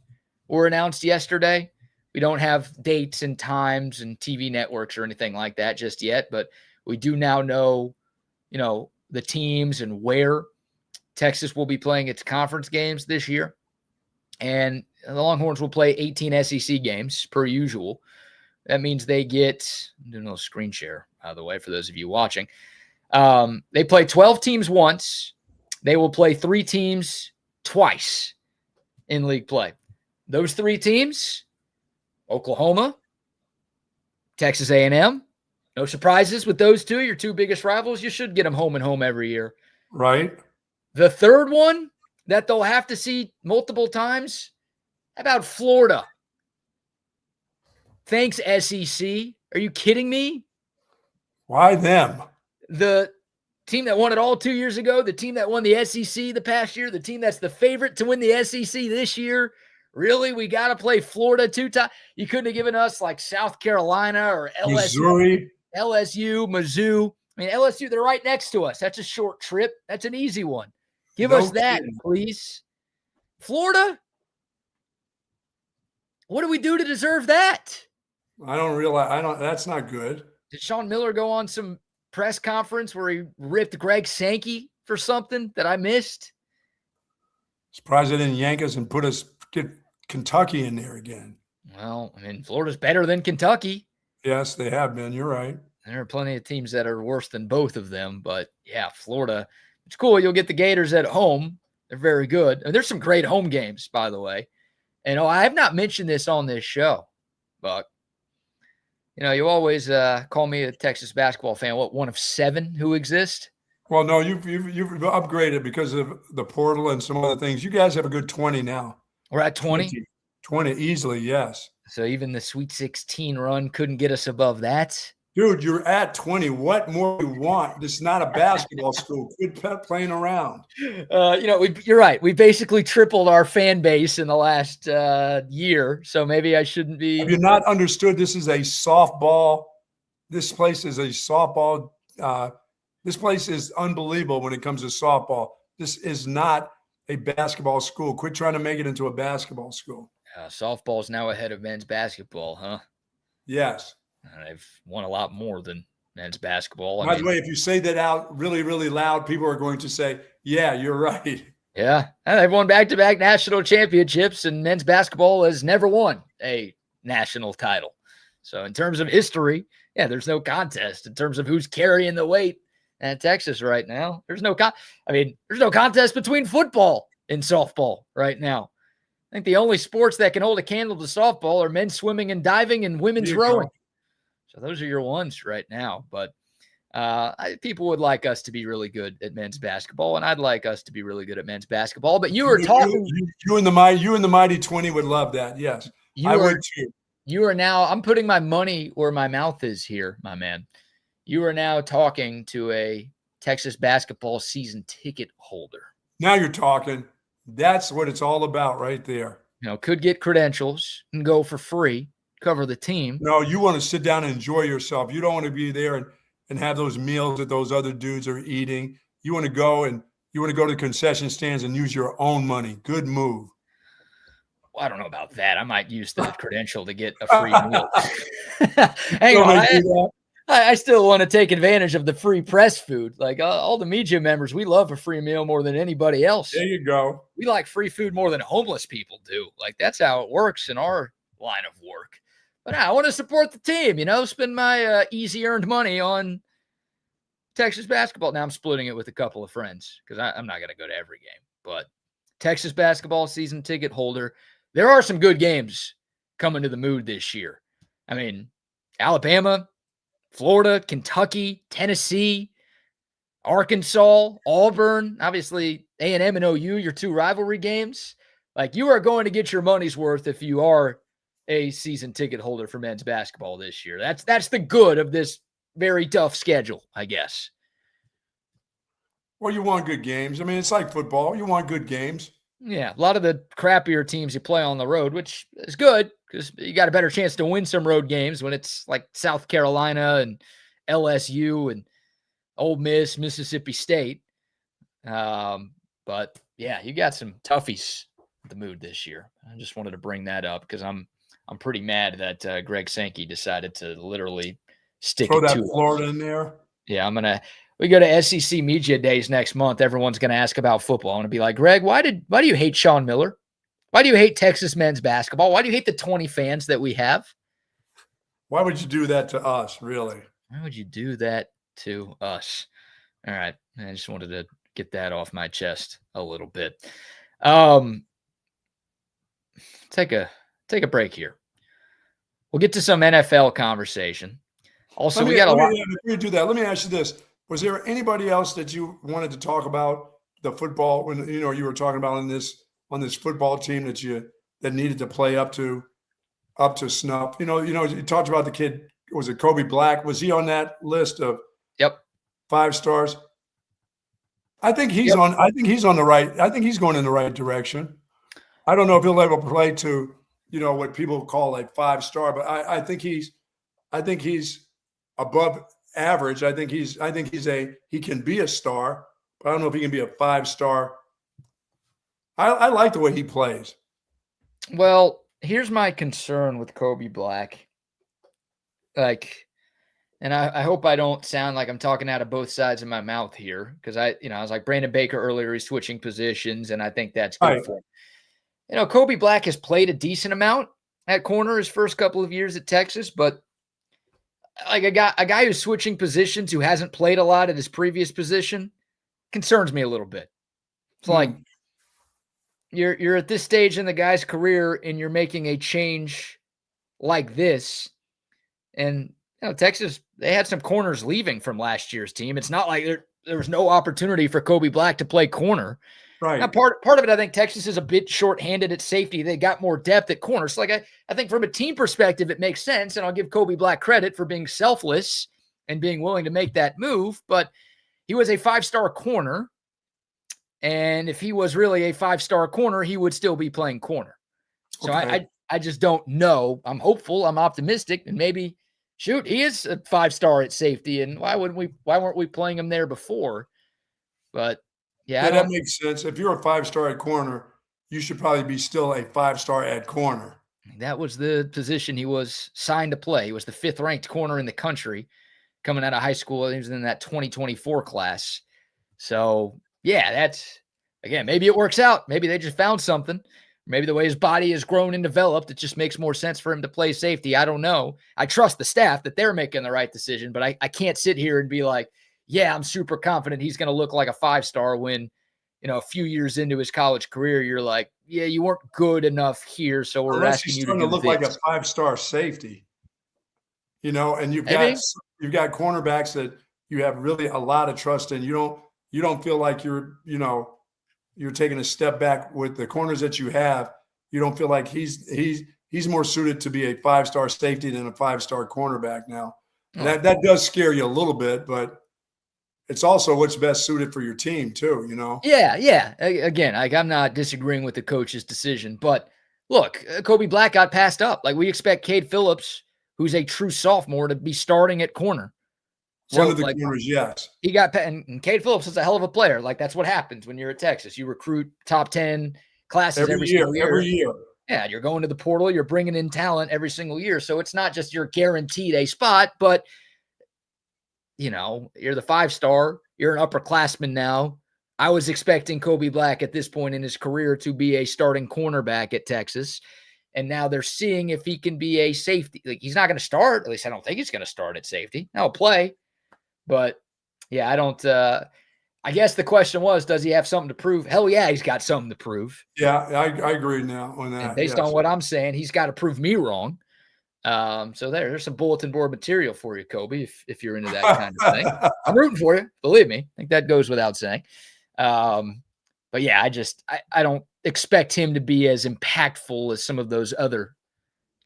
were announced yesterday. We don't have dates and times and TV networks or anything like that just yet, but we do now know, the teams and where Texas will be playing its conference games this year. And the Longhorns will play 18 SEC games per usual. That means they get, I'm doing a little screen share, by the way, for those of you watching. They play 12 teams once. They will play 3 teams twice in league play. Those 3 teams, Oklahoma, Texas A&M. No surprises with those 2, your 2 biggest rivals. You should get them home and home every year. Right. The third one that they'll have to see multiple times, how about Florida? Thanks, SEC. Are you kidding me? Why them? The team that won it all 2 years ago, the team that won the SEC the past year, the team that's the favorite to win the SEC this year. Really? We got to play Florida 2 times? You couldn't have given us like South Carolina or LSU, Missouri. Mizzou. I mean, LSU, they're right next to us. That's a short trip. That's an easy one. Give us that, please. Florida? What do we do to deserve that? That's not good. Did Sean Miller go on some press conference where he ripped Greg Sankey for something that I missed? Surprised they didn't yank us and get Kentucky in there again. Well, I mean, Florida's better than Kentucky. Yes, they have been. You're right. There are plenty of teams that are worse than both of them. But, yeah, Florida, it's cool. You'll get the Gators at home. They're very good. And there's some great home games, by the way. And I have not mentioned this on this show, but, you always call me a Texas basketball fan. What, one of 7 who exist? Well, no, you've upgraded because of the portal and some other things. You guys have a good 20 now. We're at 20? 20 easily, yes. So even the Sweet 16 run couldn't get us above that? Dude, you're at 20. What more do you want? This is not a basketball school. Quit playing around. You're right. We basically tripled our fan base in the last year, so maybe I shouldn't be. Have you not understood this is a softball? This place is a softball. This place is unbelievable when it comes to softball. This is not a basketball school. Quit trying to make it into a basketball school. Softball's now ahead of men's basketball, huh? Yes. They've won a lot more than men's basketball. By the way, if you say that out really, really loud, people are going to say, yeah, you're right. Yeah. And they've won back-to-back national championships, and men's basketball has never won a national title. So in terms of history, yeah, there's no contest. In terms of who's carrying the weight at Texas right now, there's no contest between football and softball right now. I think the only sports that can hold a candle to softball are men's swimming and diving and women's rowing. So those are your ones right now. But people would like us to be really good at men's basketball, and I'd like us to be really good at men's basketball. But you were talking. You and the Mighty 20 would love that. Yes, I would too. You are now. I'm putting my money where my mouth is here, my man. You are now talking to a Texas basketball season ticket holder. Now you're talking. That's what it's all about right there. Could get credentials and go for free, cover the team. No, you want to sit down and enjoy yourself. You don't want to be there and have those meals that those other dudes are eating. You want to go to the concession stands and use your own money. Good move. Well, I don't know about that. I might use the credential to get a free meal. Hang on. I still want to take advantage of the free press food. Like all the media members, we love a free meal more than anybody else. There you go. We like free food more than homeless people do. Like that's how it works in our line of work. But I want to support the team, spend my easy earned money on Texas basketball. Now I'm splitting it with a couple of friends because I'm not going to go to every game. But Texas basketball season ticket holder. There are some good games coming to the Mood this year. I mean, Alabama, Florida, Kentucky, Tennessee, Arkansas, Auburn, obviously A&M and OU, your two rivalry games. Like you are going to get your money's worth if you are a season ticket holder for men's basketball this year. That's the good of this very tough schedule, I guess. Well, you want good games. I mean, it's like football. You want good games. Yeah, a lot of the crappier teams you play on the road, which is good because you got a better chance to win some road games when it's like South Carolina and LSU and Ole Miss, Mississippi State. But yeah, you got some toughies at the Mood this year. I just wanted to bring that up because I'm pretty mad that Greg Sankey decided to literally stick it to Florida in there. Yeah, we go to SEC Media Days next month. Everyone's going to ask about football. I'm going to be like, Greg, why do you hate Sean Miller? Why do you hate Texas men's basketball? Why do you hate the 20 fans that we have? Why would you do that to us, really? Why would you do that to us? All right. I just wanted to get that off my chest a little bit. Take a break here. We'll get to some NFL conversation. Also, we got a lot. Before you do that, let me ask you this. Was there anybody else that you wanted to talk about the football when you were talking about on this football team that needed to play up to snuff? You talked about the kid. Was it Kobe Black? Was he on that list of 5 stars? I think he's on. I think he's on the right. I think he's going in the right direction. I don't know if he'll ever play to what people call like 5-star, but I think he's above average. I think he can be a star, but I don't know if he can be a 5-star. I like the way he plays. Well, here's my concern with Kobe Black. And I hope I don't sound like I'm talking out of both sides of my mouth here because I was like Brandon Baker earlier. He's switching positions, and I think that's good for him. Kobe Black has played a decent amount at corner his first couple of years at Texas, but like a guy who's switching positions who hasn't played a lot at his previous position concerns me a little bit. It's like you're at this stage in the guy's career and you're making a change like this. And Texas, they had some corners leaving from last year's team. It's not like there was no opportunity for Kobe Black to play corner. Right. Now, part of it, I think Texas is a bit shorthanded at safety. They got more depth at corners. So I think from a team perspective, it makes sense. And I'll give Kobe Black credit for being selfless and being willing to make that move. But he was a 5-star corner. And if he was really a 5-star corner, he would still be playing corner. So I just don't know. I'm hopeful. I'm optimistic. And maybe, shoot, he is a 5-star at safety. And why weren't we playing him there before? But yeah, that makes sense. If you're a 5-star at corner, you should probably be still a 5-star at corner. That was the position he was signed to play. He was the 5th ranked corner in the country coming out of high school. He was in that 2024 class. So yeah, that's, again, maybe it works out. Maybe they just found something. Maybe the way his body has grown and developed, it just makes more sense for him to play safety. I don't know. I trust the staff that they're making the right decision, but I can't sit here and be like, yeah, I'm super confident he's going to look like a 5-star when, a few years into his college career, you're like, yeah, you weren't good enough here. So we're asking you to look like a 5-star safety, and you've got cornerbacks that you have really a lot of trust in. You don't feel like you're taking a step back with the corners that you have. You don't feel like he's more suited to be a 5-star safety than a 5-star cornerback now. And that does scare you a little bit, but it's also what's best suited for your team too, Yeah, yeah. Again, like I'm not disagreeing with the coach's decision, but look, Kobe Black got passed up. Like we expect Cade Phillips, who's a true sophomore, to be starting at corner. So, One of the corners, yes. He got and Cade Phillips is a hell of a player. Like that's what happens when you're at Texas. You recruit top 10 classes every single year. Every year. Yeah, you're going to the portal. You're bringing in talent every single year. So it's not just you're guaranteed a spot, but you're the 5-star. You're an upperclassman now. I was expecting Kobe Black at this point in his career to be a starting cornerback at Texas. And now they're seeing if he can be a safety. Like he's not going to start. At least I don't think he's going to start at safety. Now he'll play. But yeah, I don't I guess the question was, does he have something to prove? Hell yeah, he's got something to prove. Yeah, I agree now on that. And based on what I'm saying, he's got to prove me wrong. So there's some bulletin board material for you, Kobe, if you're into that kind of thing. I'm rooting for you. Believe me. I think that goes without saying. But yeah, I don't expect him to be as impactful as some of those other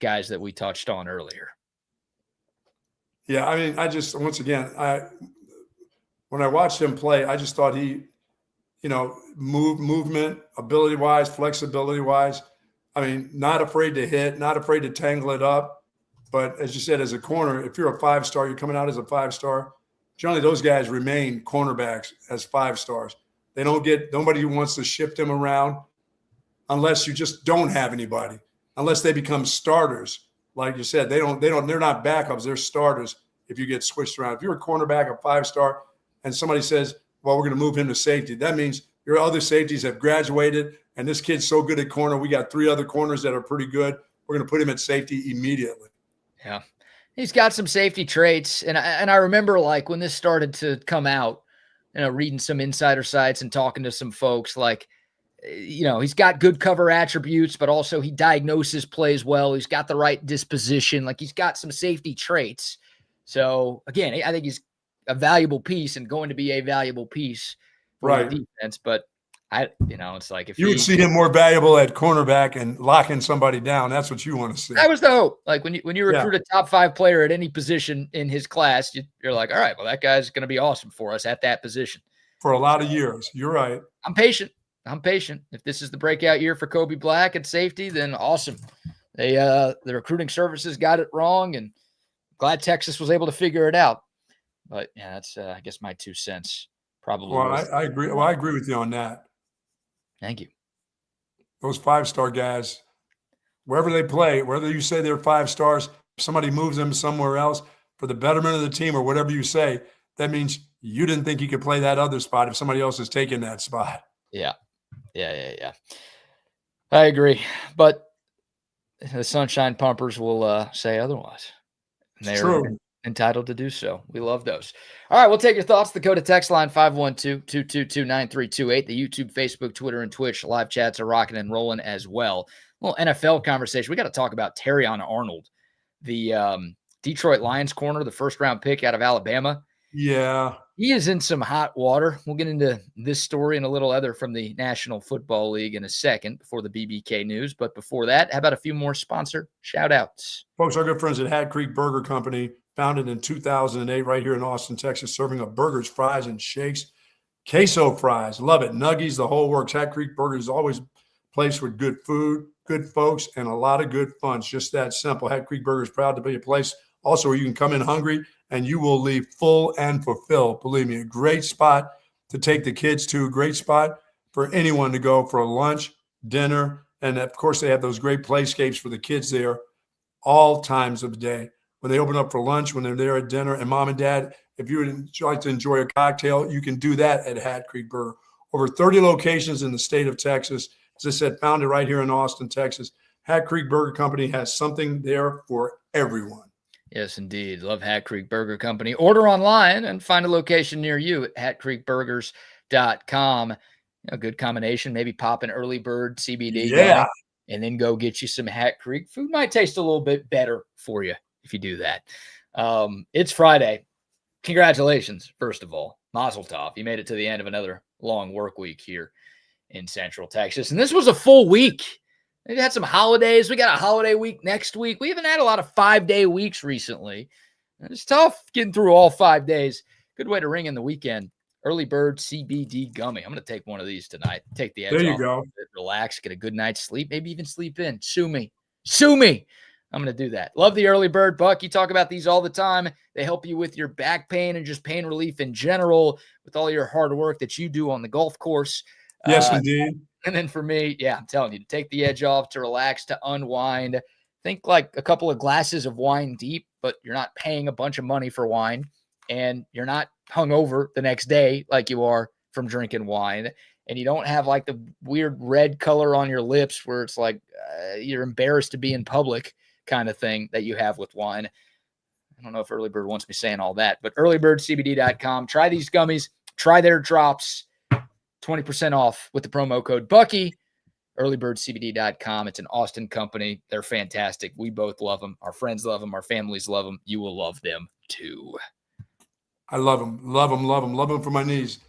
guys that we touched on earlier. Yeah, I mean, once again, when I watched him play, I just thought he, movement, ability-wise, flexibility-wise, I mean, not afraid to hit, not afraid to tangle it up. But as you said, as a corner, if you're a 5-star, you're coming out as a 5-star. Generally, those guys remain cornerbacks as 5-stars. They don't get nobody who wants to shift them around unless you just don't have anybody, unless they become starters. Like you said, they're not backups, they're starters if you get switched around. If you're a cornerback, a 5-star, and somebody says, well, we're going to move him to safety, that means your other safeties have graduated, and this kid's so good at corner. We got 3 other corners that are pretty good. We're going to put him at safety immediately. Yeah. He's got some safety traits. And I remember like when this started to come out, reading some insider sites and talking to some folks, like, he's got good cover attributes, but also he diagnoses plays well. He's got the right disposition. Like he's got some safety traits. So again, I think he's a valuable piece and going to be a valuable piece for the defense. But it's like if you would see him more valuable at cornerback and locking somebody down. That's what you want to see. That was the hope. Like when you recruit a top 5 player at any position in his class, you're like, all right, well, that guy's going to be awesome for us at that position for a lot of years. You're right. I'm patient. If this is the breakout year for Kobe Black at safety, then awesome. The recruiting services got it wrong, and glad Texas was able to figure it out. But yeah, that's I guess my 2 cents. Probably. Well, I agree. Well, I agree with you on that. Thank you. Those 5-star guys, wherever they play, whether you say they're 5 stars, somebody moves them somewhere else for the betterment of the team or whatever you say, that means you didn't think you could play that other spot if somebody else is taking that spot. Yeah. I agree. But the Sunshine Pumpers will say otherwise. They're entitled to do so. We love those. All right, we'll take your thoughts. The Dakota text line 512-222-9328. The YouTube, Facebook, Twitter, and Twitch live chats are rocking and rolling as well. A little NFL conversation. We got to talk about Terrion Arnold, the Detroit Lions corner, the first-round pick out of Alabama. Yeah. He is in some hot water. We'll get into this story and a little other from the National Football League in a second before the BBK news. But before that, how about a few more sponsor shout-outs? Folks, our good friends at Hat Creek Burger Company, founded in 2008 right here in Austin, Texas, serving up burgers, fries, and shakes. Queso fries, love it. Nuggies, the whole works. Hat Creek Burgers is always a place with good food, good folks, and a lot of good fun. It's just that simple. Hat Creek Burgers proud to be a place also where you can come in hungry and you will leave full and fulfilled. Believe me, a great spot to take the kids to, a great spot for anyone to go for a lunch, dinner, and of course they have those great playscapes for the kids there all times of the day. When they open up for lunch, when they're there at dinner, and mom and dad, if you would like to enjoy a cocktail, you can do that at Hat Creek Burger. Over 30 locations in the state of Texas. As I said, founded right here in Austin, Texas. Hat Creek Burger Company has something there for everyone. Yes, indeed. Love Hat Creek Burger Company. Order online and find a location near you at hatcreekburgers.com. Good combination. Maybe pop an early bird CBD going, and then go get you some Hat Creek. Food might taste a little bit better for you if you do that. It's Friday. Congratulations, first of all. Mazel tov. You made it to the end of another long work week here in Central Texas. And this was a full week. We had some holidays. We got a holiday week next week. We haven't had a lot of 5-day weeks recently. It's tough getting through all 5 days. Good way to ring in the weekend. Early Bird CBD gummy. I'm going to take one of these tonight. Take the edge off. There you go. Relax, get a good night's sleep, maybe even sleep in. Sue me. Sue me. I'm going to do that. Love the Early Bird, Buck. You talk about these all the time. They help you with your back pain and just pain relief in general with all your hard work that you do on the golf course. Yes, indeed. And then for me, yeah, I'm telling you, to take the edge off, to relax, to unwind. Think like a couple of glasses of wine deep, but you're not paying a bunch of money for wine, and you're not hungover the next day like you are from drinking wine, and you don't have like the weird red color on your lips where it's like you're embarrassed to be in public kind of thing that you have with wine. I don't know if Early Bird wants me saying all that, but earlybirdcbd.com. Try these gummies. Try their drops. 20% off with the promo code Bucky. earlybirdcbd.com. It's an Austin company. They're fantastic. We both love them. Our friends love them. Our families love them. You will love them too. I love them. Love them. Love them. Love them for my knees.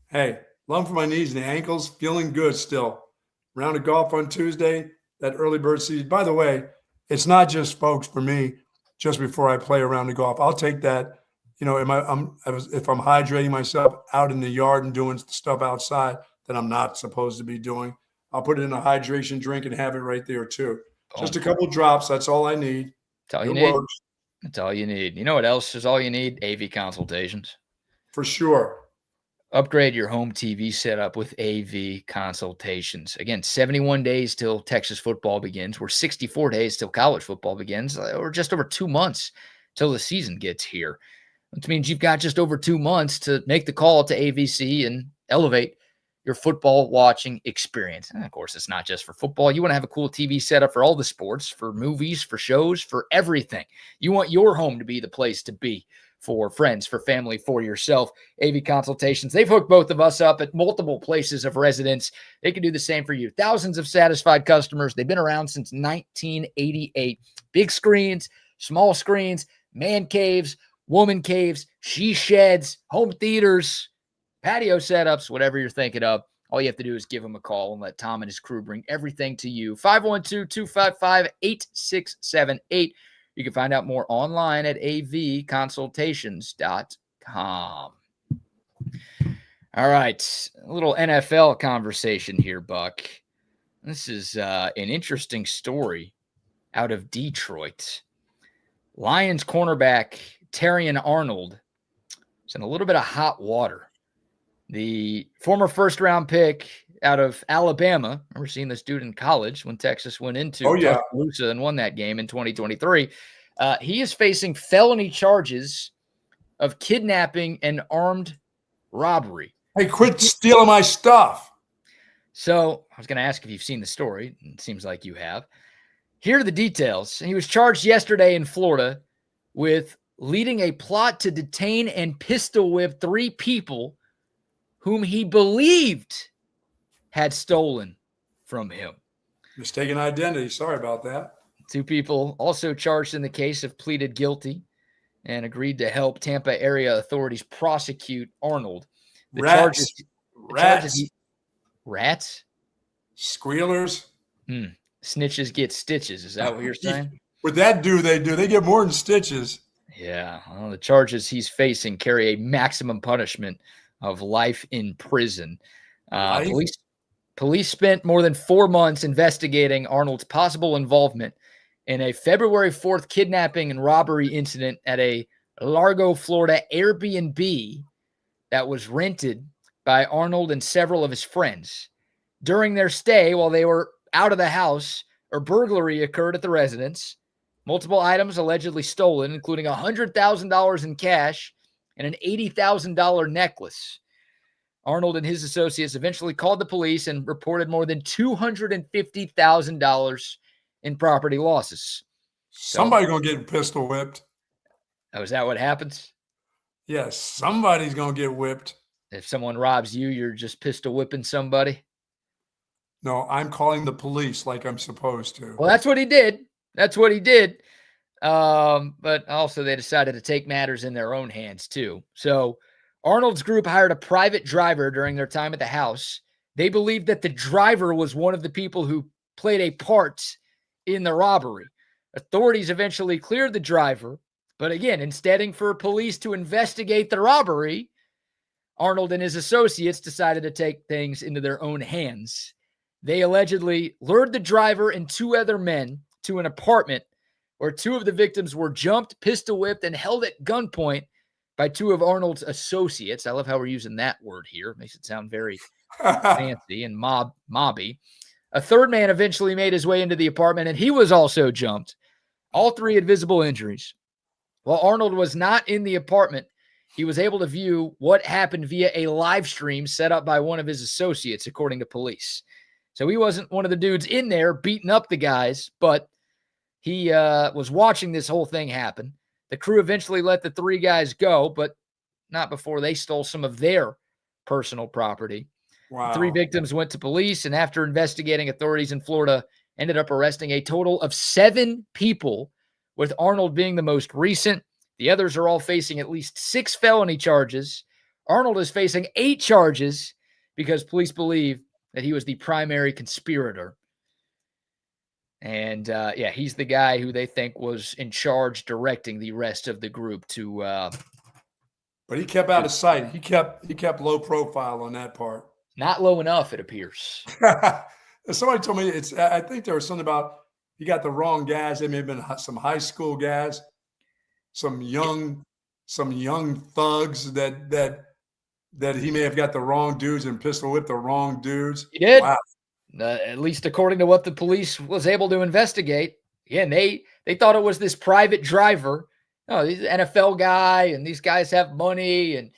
Hey, love them for my knees and the ankles. Feeling good still. Round of golf on Tuesday. That Early Bird season. By the way, it's not just, folks, for me, just before I play a round of golf. I'll take that. You know, if I'm hydrating myself out in the yard and doing stuff outside that I'm not supposed to be doing, I'll put it in a hydration drink and have it right there too. Just a couple drops. That's all I need. That's all you need. That's all you need. You know what else is all you need? AV consultations. For sure. Upgrade your home TV setup with AV consultations. Again, 71 days till Texas football begins. We're 64 days till college football begins. Or just over 2 months till the season gets here. Which means you've got just over 2 months to make the call to AVC and elevate your football watching experience. And of course, it's not just for football. You want to have a cool TV setup for all the sports, for movies, for shows, for everything. You want your home to be the place to be for friends, for family, for yourself. AV consultations. They've hooked both of us up at multiple places of residence. They can do the same for you. Thousands of satisfied customers. They've been around since 1988. Big screens, small screens, man caves, woman caves, she sheds, home theaters, patio setups, whatever you're thinking of. All you have to do is give them a call and let Tom and his crew bring everything to you. 512-255-8678. You can find out more online at avconsultations.com. All right, a little NFL conversation here, Buck. This is an interesting story out of Detroit. Lions cornerback Terrion Arnold is in a little bit of hot water. The former first-round pick out of Alabama, I remember seeing this dude in college when Texas went into Tuscaloosa and won that game in 2023. He is facing felony charges of kidnapping and armed robbery. Hey, quit stealing my stuff. So I was going to ask if you've seen the story. It seems like you have. Here are the details. He was charged yesterday in Florida with leading a plot to detain and pistol whip 3 people whom he believed had stolen from him. Mistaken identity. Sorry about that. 2 people also charged in the case have pleaded guilty and agreed to help Tampa area authorities prosecute Arnold. The Rats. Rats? Squealers. Snitches get stitches. Is that what you're saying? With that they do. They get more than stitches. Yeah. Well, the charges he's facing carry a maximum punishment of life in prison. Police spent more than 4 months investigating Arnold's possible involvement in a February 4th kidnapping and robbery incident at a Largo, Florida Airbnb that was rented by Arnold and several of his friends. During their stay, while they were out of the house, a burglary occurred at the residence. Multiple items allegedly stolen, including $100,000 in cash and an $80,000 necklace. Arnold and his associates eventually called the police and reported more than $250,000 in property losses. Somebody's going to get pistol whipped. Oh, is that what happens? Yes, somebody's going to get whipped. If someone robs you, you're just pistol whipping somebody? No, I'm calling the police like I'm supposed to. Well, that's what he did. That's what he did. But also they decided to take matters in their own hands too. So Arnold's group hired a private driver during their time at the house. They believed that the driver was one of the people who played a part in the robbery. Authorities eventually cleared the driver But again, instead for police to investigate the robbery, Arnold and his associates decided to take things into their own hands. They allegedly lured the driver and 2 other men to an apartment where 2 of the victims were jumped, pistol whipped, and held at gunpoint by 2 of Arnold's associates. I love how we're using that word here. It makes it sound very fancy and mobby. A 3rd man eventually made his way into the apartment, and he was also jumped. All 3 had visible injuries. While Arnold was not in the apartment, he was able to view what happened via a live stream set up by one of his associates, according to police. So he wasn't one of the dudes in there beating up the guys, but he was watching this whole thing happen. The crew eventually let the 3 guys go, but not before they stole some of their personal property. Wow. The 3 victims went to police, and after investigating, authorities in Florida ended up arresting a total of 7 people, with Arnold being the most recent. The others are all facing at least 6 felony charges. Arnold is facing 8 charges because police believe that he was the primary conspirator. And, he's the guy who they think was in charge directing the rest of the group to but he kept out of sight. He kept low profile on that part. not low enough, it appears. Somebody told me I think there was something about he got the wrong guys. They may have been some high school guys, some young thugs that he may have got the wrong dudes and pistol whipped the wrong dudes. He did. Wow. At least according to what the police was able to investigate. Again, they thought it was this private driver. Oh, he's an NFL guy, and these guys have money, and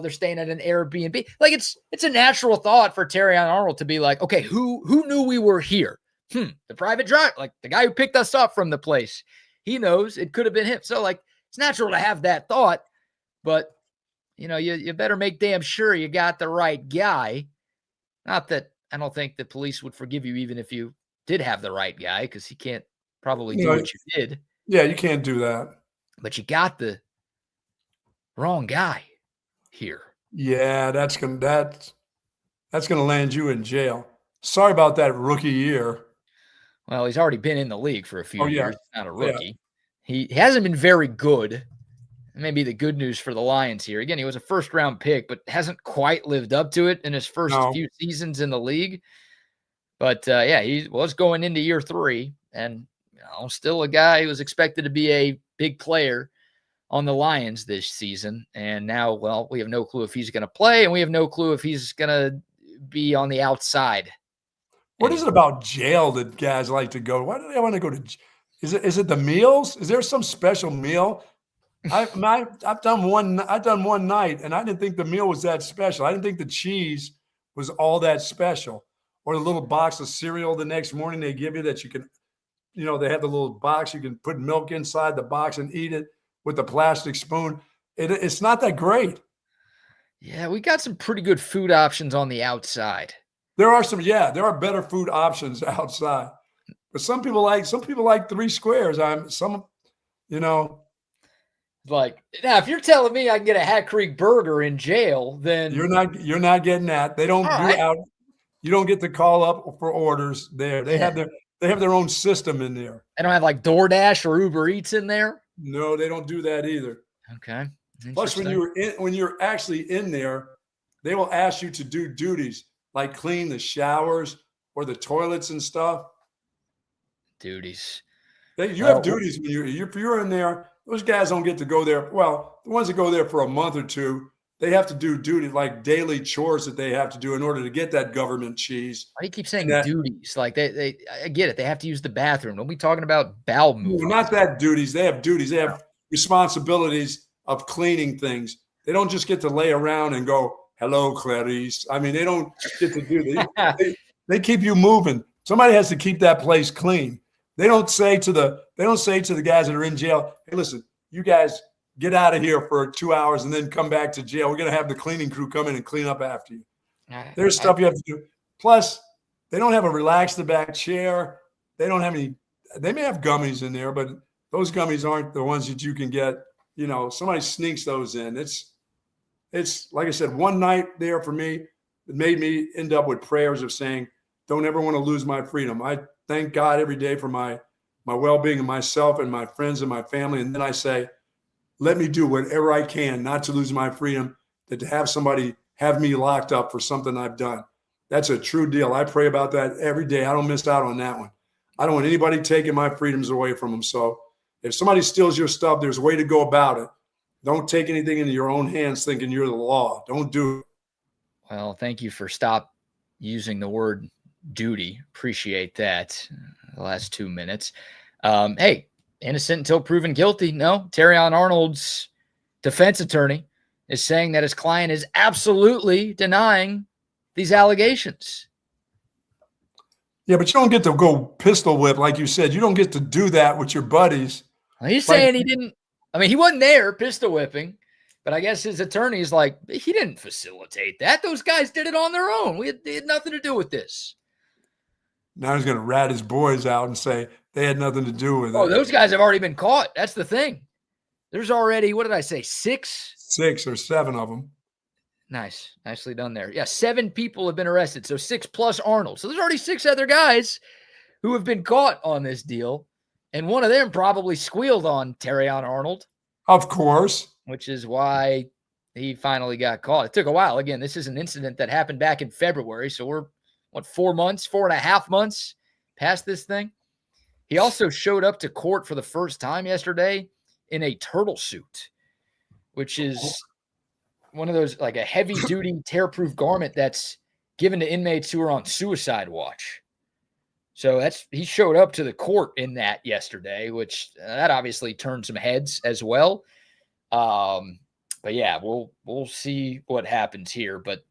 they're staying at an Airbnb. Like it's a natural thought for Terrion Arnold to be like, okay, who knew we were here? The private driver, like the guy who picked us up from the place. He knows it could have been him. So like it's natural to have that thought, but you better make damn sure you got the right guy. Not that I don't think the police would forgive you even if you did have the right guy, because he can't probably do what you did. Yeah, you can't do that. But you got the wrong guy here. Yeah, that's gonna land you in jail. Sorry about that rookie year. Well, he's already been in the league for a few years. He's not a rookie. Yeah. He hasn't been very good. Maybe the good news for the Lions here. Again, he was a first-round pick, but hasn't quite lived up to it in his first few seasons in the league. But, he was going into year 3, and still a guy who was expected to be a big player on the Lions this season. And now, well, we have no clue if he's going to play, and we have no clue if he's going to be on the outside. What is it about jail that guys like to go? Why do they want to go to? Is it the meals? Is there some special meal? I've done one night, and I didn't think the meal was that special. I didn't think the cheese was all that special. Or the little box of cereal the next morning they give you that you can, they have the little box you can put milk inside the box and eat it with the plastic spoon. It's not that great. Yeah, we got some pretty good food options on the outside. There are better food options outside. But some people like 3 squares. Like, now, if you're telling me I can get a Hat Creek burger in jail, then you're not getting that. They don't do out. You don't get to call up for orders there. They have their own system in there. They don't have like DoorDash or Uber Eats in there? No, they don't do that either. Okay. Plus, when you're actually in there, they will ask you to do duties like clean the showers or the toilets and stuff. Duties. You have duties when you're in there. Those guys don't get to go there. Well, the ones that go there for a month or two, they have to do duty, like daily chores that they have to do in order to get that government cheese. Why do you keep saying duties? Like I get it. They have to use the bathroom. Don't be talking about bowel movements. No, not that duties. They have duties. They have responsibilities of cleaning things. They don't just get to lay around and go, "Hello, Clarice." I mean, they don't get to do that. They keep you moving. Somebody has to keep that place clean. They don't say to the guys that are in jail, "Hey, listen, you guys get out of here for 2 hours and then come back to jail. We're going to have the cleaning crew come in and clean up after you." There's stuff you have to do. Plus, they don't have a relax the back chair. They don't have any. They may have gummies in there, but those gummies aren't the ones that you can get. Somebody sneaks those in. It's like I said, one night there for me, it made me end up with prayers of saying, "Don't ever want to lose my freedom." I thank God every day for my well-being and myself and my friends and my family. And then I say, let me do whatever I can not to lose my freedom, than to have somebody have me locked up for something I've done. That's a true deal. I pray about that every day. I don't miss out on that one. I don't want anybody taking my freedoms away from them. So if somebody steals your stuff, there's a way to go about it. Don't take anything into your own hands thinking you're the law. Don't do it. Well, thank you for stop using the word duty. Appreciate that. The last 2 minutes. Hey, innocent until proven guilty. No, Terrion Arnold's defense attorney is saying that his client is absolutely denying these allegations. Yeah, but you don't get to go pistol whip, like you said. You don't get to do that with your buddies. Well, he's saying he didn't. I mean, he wasn't there pistol whipping, but I guess his attorney is like, he didn't facilitate that. Those guys did it on their own. They had nothing to do with this. Now he's going to rat his boys out and say they had nothing to do with it. Oh, those guys have already been caught. That's the thing. There's already, what did I say, 6? 6 or 7 of them. Nice. Nicely done there. Yeah, 7 people have been arrested, so 6 plus Arnold. So there's already 6 other guys who have been caught on this deal, and one of them probably squealed on Terrion Arnold. Of course. Which is why he finally got caught. It took a while. Again, this is an incident that happened back in February, so we're, 4.5 months past this thing? He also showed up to court for the first time yesterday in a turtle suit, which is one of those, like a heavy-duty, tear-proof garment that's given to inmates who are on suicide watch. So he showed up to the court in that yesterday, which that obviously turned some heads as well. But yeah, we'll see what happens here. But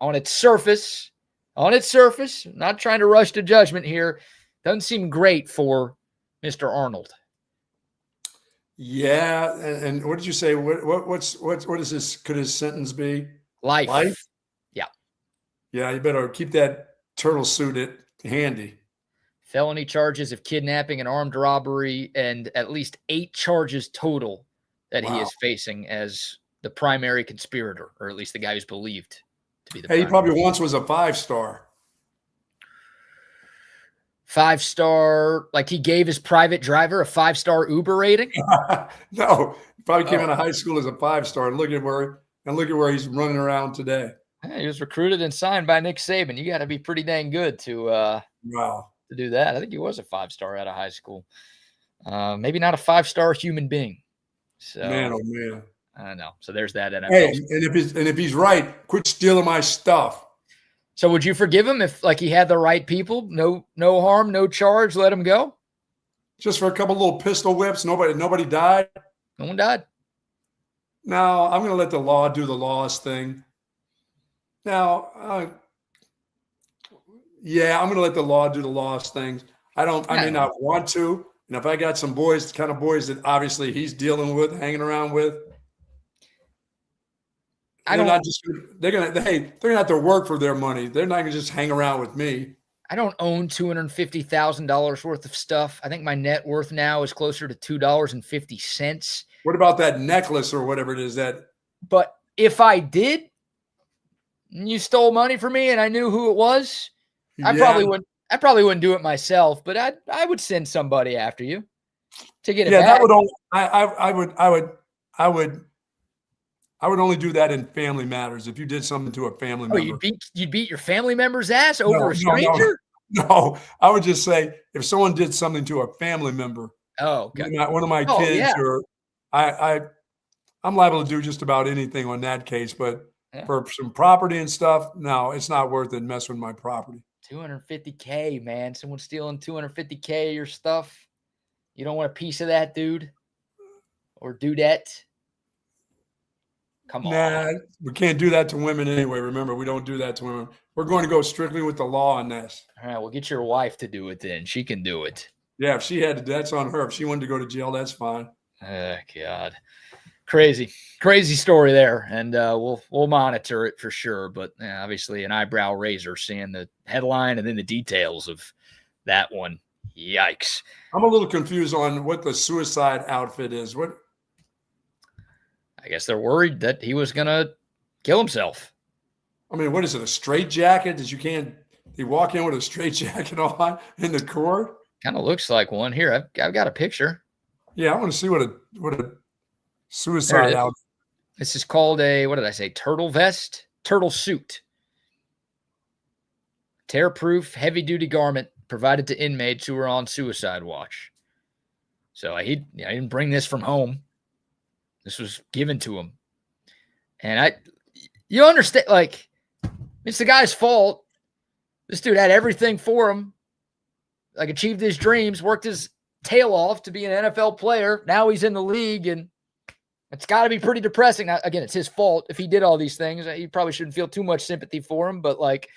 on its surface, not trying to rush to judgment here, doesn't seem great for Mr. Arnold. Yeah, and what did you say? What is this? Could his sentence be? Life? Yeah. Yeah, you better keep that turtle suit handy. Felony charges of kidnapping and armed robbery, and at least 8 charges total that he is facing as the primary conspirator, or at least the guy who's believed to be the primary. He probably once was a 5-star. 5-star, like he gave his private driver a 5-star Uber rating? No, he probably came out of high school as a 5-star. Look at where he's running around today. He was recruited and signed by Nick Saban. You got to be pretty dang good to do that. I think he was a 5-star out of high school. Maybe not a 5-star human being. So, man, oh man. I know. So there's that NFL. Hey, and if he's right, quit stealing my stuff. So would you forgive him if, like, he had the right people? No harm, no charge, let him go? Just for a couple little pistol whips, nobody died? No one died. No, I'm going to let the law do the law's thing. Now, I'm going to let the law do the law's things. I may not want to. And if I got some boys, the kind of boys that obviously he's dealing with, hanging around with, they're going to have to work for their money. They're not going to just hang around with me. I don't own $250,000 worth of stuff. I think my net worth now is closer to $2.50. What about that necklace or whatever it is But if I did, and you stole money from me and I knew who it was, I probably wouldn't do it myself, but I would send somebody after you to get it back. I would only do that in family matters. If you did something to a family member. You'd beat your family member's ass over a stranger? No, I would just say if someone did something to a family member. Oh, okay. One of my kids, or I'm liable to do just about anything on that case. But for some property and stuff, no, it's not worth it messing with my property. $250K, man. Someone stealing $250K of your stuff. You don't want a piece of that, dude? Or dudette? Come on. Nah, we can't do that to women anyway. Remember, we don't do that to women. We're going to go strictly with the law on this. All right, we'll get your wife to do it then. She can do it. Yeah, if she had to, that's on her. If she wanted to go to jail, that's fine. Oh, God. Crazy story there. And we'll monitor it for sure. But obviously an eyebrow raiser seeing the headline and then the details of that one. Yikes. I'm a little confused on what the suicide outfit is. I guess they're worried that he was going to kill himself. I mean, what is it, a straight jacket? He walk in with a straight jacket on in the court? Kind of looks like one. Here, I've got a picture. Yeah, I want to see what a Suicide out. This is called a, what did I say? Turtle vest? Turtle suit. Tear-proof, heavy-duty garment provided to inmates who are on suicide watch. So he didn't bring this from home. This was given to him. And you understand, like, it's the guy's fault. This dude had everything for him. Like, achieved his dreams, worked his tail off to be an NFL player. Now he's in the league, and it's got to be pretty depressing. Now, again, it's his fault if he did all these things. You probably shouldn't feel too much sympathy for him, but, like,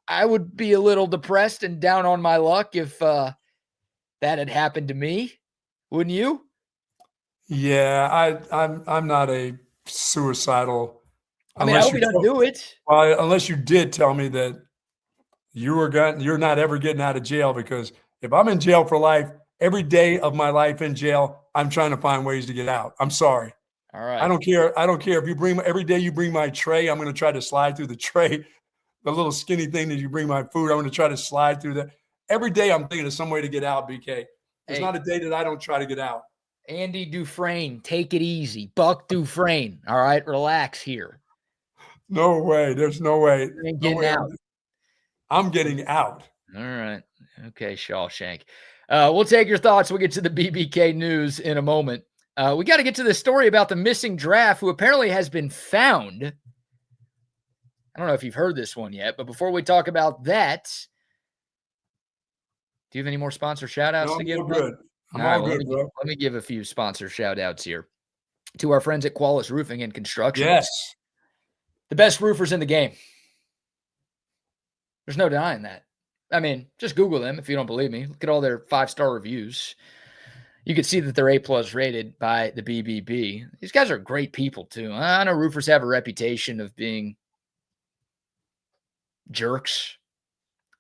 I would be a little depressed and down on my luck if that had happened to me. Wouldn't you? Yeah, I'm not a suicidal. I mean, I hope you don't do it. Well, unless you did tell me that you're not ever getting out of jail, because if I'm in jail for life, every day of my life in jail, I'm trying to find ways to get out. I'm sorry. All right. I don't care. I don't care if every day you bring my tray, I'm going to try to slide through the tray, the little skinny thing that you bring my food. I'm going to try to slide through that. Every day I'm thinking of some way to get out, BK. There's not a day that I don't try to get out. Andy Dufresne, take it easy. Buck Dufresne. All right, relax here. No way. There's no way. You ain't getting out. I'm getting out. All right. Okay, Shawshank. We'll take your thoughts. We'll get to the BBK news in a moment. We got to get to the story about the missing giraffe who apparently has been found. I don't know if you've heard this one yet, but before we talk about that, do you have any more sponsor shout-outs to give? I'm good. I'm all good, bro. Let me give a few sponsor shout-outs here to our friends at Qualis Roofing and Construction. Yes. The best roofers in the game. There's no denying that. I mean, just Google them if you don't believe me. Look at all their 5-star reviews. You can see that they're A+ rated by the BBB. These guys are great people, too. I know roofers have a reputation of being jerks,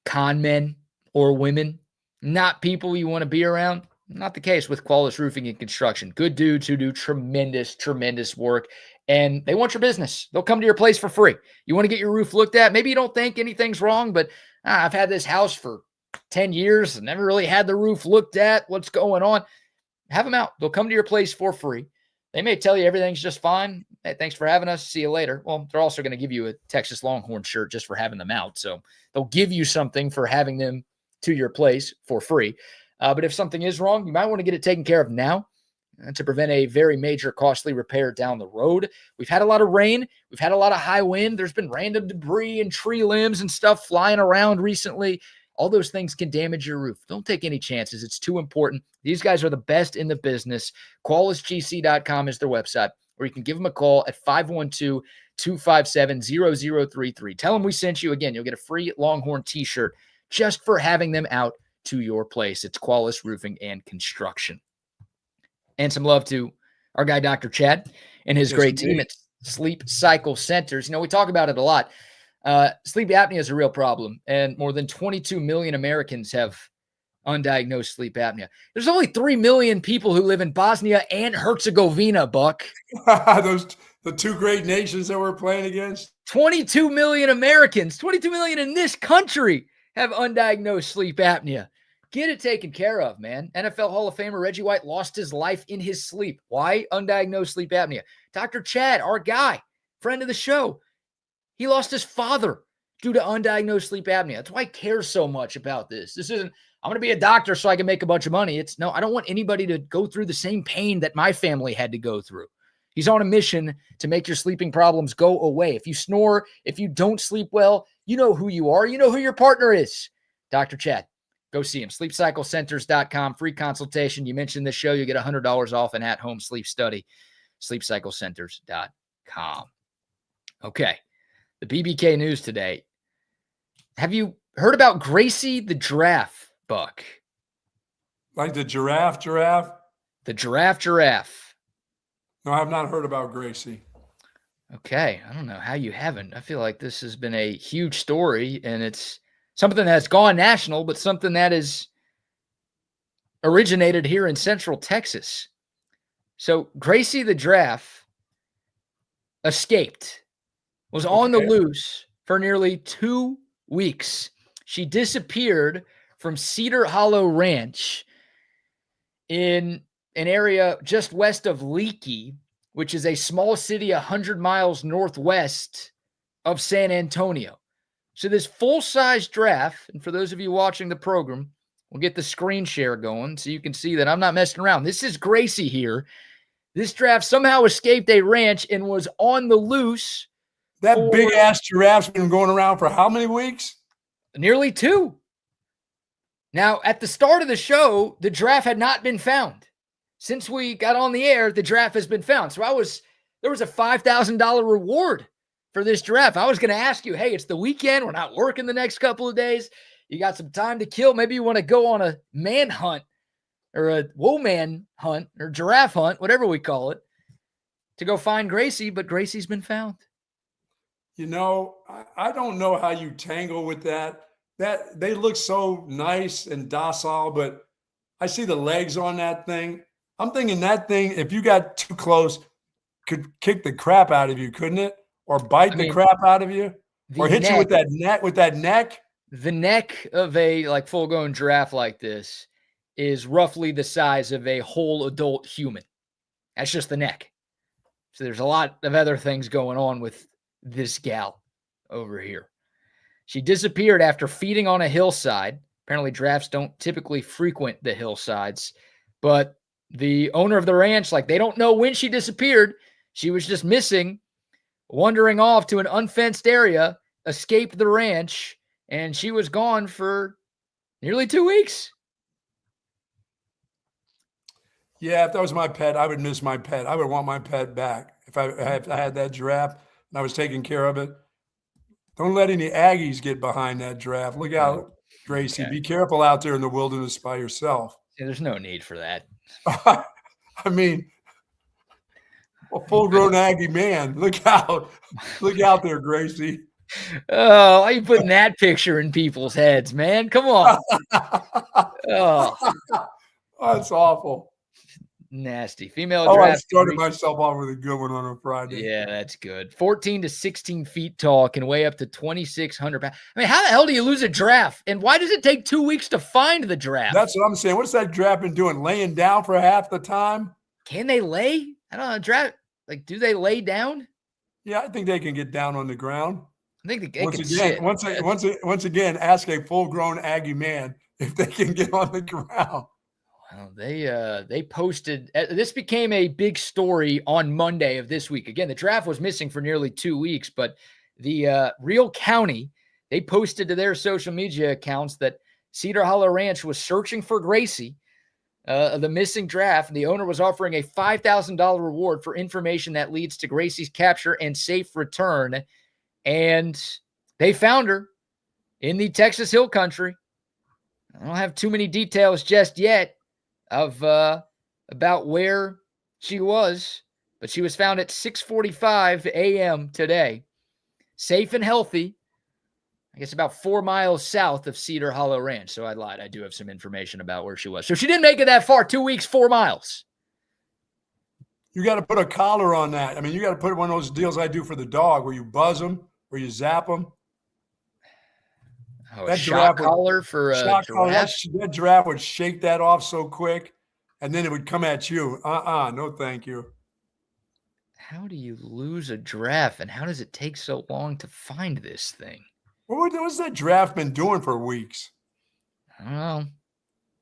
con men, or women. Not people you want to be around. Not the case with Qualis Roofing and Construction. Good dudes who do tremendous, tremendous work, and they want your business. They'll come to your place for free. You want to get your roof looked at? Maybe you don't think anything's wrong, but I've had this house for 10 years and never really had the roof looked at. What's going on? Have them out. They'll come to your place for free. They may tell you everything's just fine. Hey, thanks for having us. See you later. Well, they're also going to give you a Texas Longhorns shirt just for having them out. So they'll give you something for having them to your place for free. But if something is wrong, you might want to get it taken care of now to prevent a very major costly repair down the road. We've had a lot of rain. We've had a lot of high wind. There's been random debris and tree limbs and stuff flying around recently. All those things can damage your roof. Don't take any chances. It's too important. These guys are the best in the business. QualisGC.com is their website, or you can give them a call at 512-257-0033. Tell them we sent you. Again, you'll get a free Longhorn t-shirt just for having them out to your place. It's Qualis Roofing and Construction. And some love to our guy, Dr. Chad, and his great team at Sleep Cycle Centers. You know, we talk about it a lot. Sleep apnea is a real problem, and more than 22 million Americans have undiagnosed sleep apnea. There's only 3 million people who live in Bosnia and Herzegovina, Buck. The two great nations that we're playing against. 22 million Americans, 22 million in this country have undiagnosed sleep apnea. Get it taken care of, man. NFL Hall of Famer Reggie White lost his life in his sleep. Why? Undiagnosed sleep apnea. Dr. Chad, our guy, friend of the show, he lost his father due to undiagnosed sleep apnea. That's why I care so much about this. This isn't, I'm going to be a doctor so I can make a bunch of money. It's no, I don't want anybody to go through the same pain that my family had to go through. He's on a mission to make your sleeping problems go away. If you snore, if you don't sleep well, you know who you are. You know who your partner is. Dr. Chad, go see him. SleepCycleCenters.com, free consultation. You mentioned this show, you get $100 off an at-home sleep study. SleepCycleCenters.com. Okay, the BBK news today. Have you heard about Gracie the giraffe, Buck? Like the giraffe? The giraffe. No, I have not heard about Gracie. Okay, I don't know how you haven't. I feel like this has been a huge story, and it's something that's gone national, but something that is originated here in Central Texas. So Gracie the giraffe escaped, was on the loose for nearly 2 weeks. She disappeared from Cedar Hollow Ranch in an area just west of Leakey which is a small city 100 miles northwest of San Antonio. So this full-size giraffe, and for those of you watching the program, we'll get the screen share going so you can see that I'm not messing around. This is Gracie here. This giraffe somehow escaped a ranch and was on the loose. That big-ass giraffe's been going around for how many weeks? Nearly 2. Now, at the start of the show, the giraffe had not been found. Since we got on the air, the giraffe has been found. So there was a $5,000 reward for this giraffe. I was going to ask you, hey, it's the weekend. We're not working the next couple of days. You got some time to kill. Maybe you want to go on a manhunt or a woman hunt or giraffe hunt, whatever we call it, to go find Gracie, but Gracie's been found. You know, I don't know how you tangle with that. That they look so nice and docile, but I see the legs on that thing. I'm thinking that thing, if you got too close, could kick the crap out of you, couldn't it? Or bite the crap out of you? Or hit you with that neck? The neck of a like full-grown giraffe like this is roughly the size of a whole adult human. That's just the neck. So there's a lot of other things going on with this gal over here. She disappeared after feeding on a hillside. Apparently, giraffes don't typically frequent the hillsides, but the owner of the ranch, like, they don't know when she disappeared. She was just missing, wandering off to an unfenced area, escaped the ranch, and she was gone for nearly 2 weeks. Yeah, if that was my pet, I would miss my pet. I would want my pet back. If I had that giraffe and I was taking care of it. Don't let any Aggies get behind that giraffe. Look out, Gracie. Okay. Be careful out there in the wilderness by yourself. Yeah, there's no need for that. I mean, a full-grown Aggie man. Look out. Look out there, Gracie. Oh, why are you putting that picture in people's heads, man? Come on. Oh, that's awful. Nasty. Female giraffe. I started myself off with a good one on a Friday. Yeah, that's good. 14 to 16 feet tall, can weigh up to 2,600 pounds. I mean, how the hell do you lose a giraffe? And why does it take 2 weeks to find the giraffe? That's what I'm saying. What's that giraffe been doing? Laying down for half the time? Can they lay? I don't know. Giraffe, like, do they lay down? Yeah, I think they can get down on the ground. I think they can sit. Once again, ask a full-grown Aggie man if they can get on the ground. Well, they posted, this became a big story on Monday of this week. Again, the giraffe was missing for nearly 2 weeks, but the Real County, they posted to their social media accounts that Cedar Hollow Ranch was searching for Gracie, the missing giraffe, and the owner was offering a $5,000 reward for information that leads to Gracie's capture and safe return. And they found her in the Texas Hill Country. I don't have too many details just yet of about where she was, but she was found at 6:45 a.m. today, safe and healthy. I guess about 4 miles south of Cedar Hollow Ranch. So I lied. I do have some information about where she was. So she didn't make it that far. 2 weeks, 4 miles. You got to put a collar on that. I mean, you got to put one of those deals I do for the dog where you buzz them, where you zap them. Oh, that shock collar for a giraffe? That giraffe would shake that off so quick, and then it would come at you. No thank you. How do you lose a giraffe, and how does it take so long to find this thing? What's that giraffe been doing for weeks? I don't know.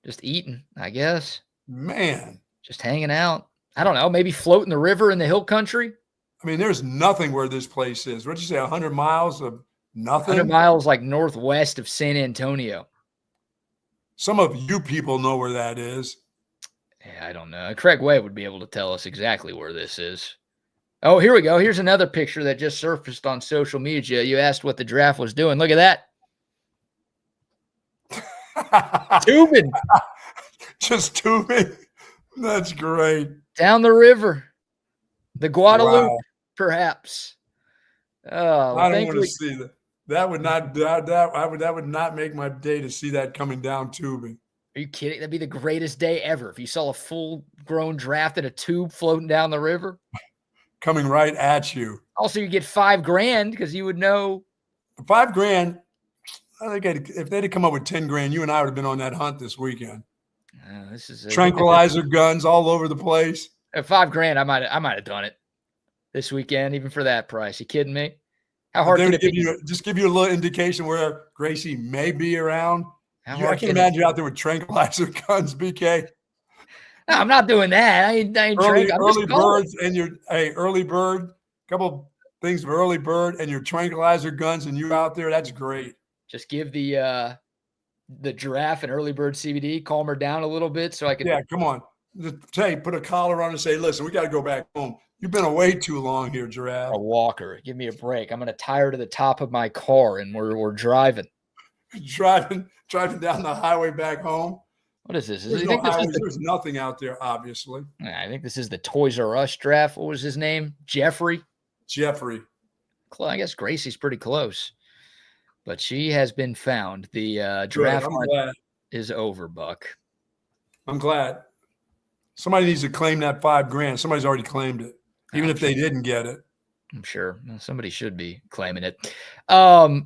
Just eating, I guess. Man. Just hanging out. I don't know. Maybe floating the river in the hill country. I mean, there's nothing where this place is. What'd you say, 100 miles of nothing? 100 miles like northwest of San Antonio. Some of you people know where that is. Yeah, I don't know. Craig Way would be able to tell us exactly where this is. Oh, here we go. Here's another picture that just surfaced on social media. You asked what the giraffe was doing. Look at that. Tubing. Just tubing. That's great. Down the river. The Guadalupe, perhaps. Oh, I don't want to see that. That would not make my day to see that coming down tubing. Are you kidding? That'd be the greatest day ever if you saw a full-grown giraffe in a tube floating down the river. Coming right at you. Also, you get $5,000 because you would know. $5,000. I think if they'd have come up with $10,000, you and I would have been on that hunt this weekend. This is tranquilizer guns all over the place. At $5,000, I might have done it. this weekend, even for that price. You kidding me? How hard could it be? Just give you a little indication where Gracie may be around. I can imagine you out there with tranquilizer guns, BK. No, I'm not doing that. I ain't early birds and your early bird. Couple things for early bird and your tranquilizer guns, and you out there. That's great. Just give the giraffe and early bird CBD, calm her down a little bit so I can. Yeah, come on. Put a collar on and say, listen, we got to go back home. You've been away too long here, giraffe. A walker. Give me a break. I'm going to tie her to the top of my car, and we're driving. Driving down the highway back home. What is this? There's nothing out there, obviously. I think this is the Toys R Us draft. What was his name? Jeffrey. I guess Gracie's pretty close, but she has been found. The draft hunt is over, Buck. I'm glad. Somebody needs to claim that $5,000. Somebody's already claimed it, even if they didn't get it. I'm sure somebody should be claiming it. A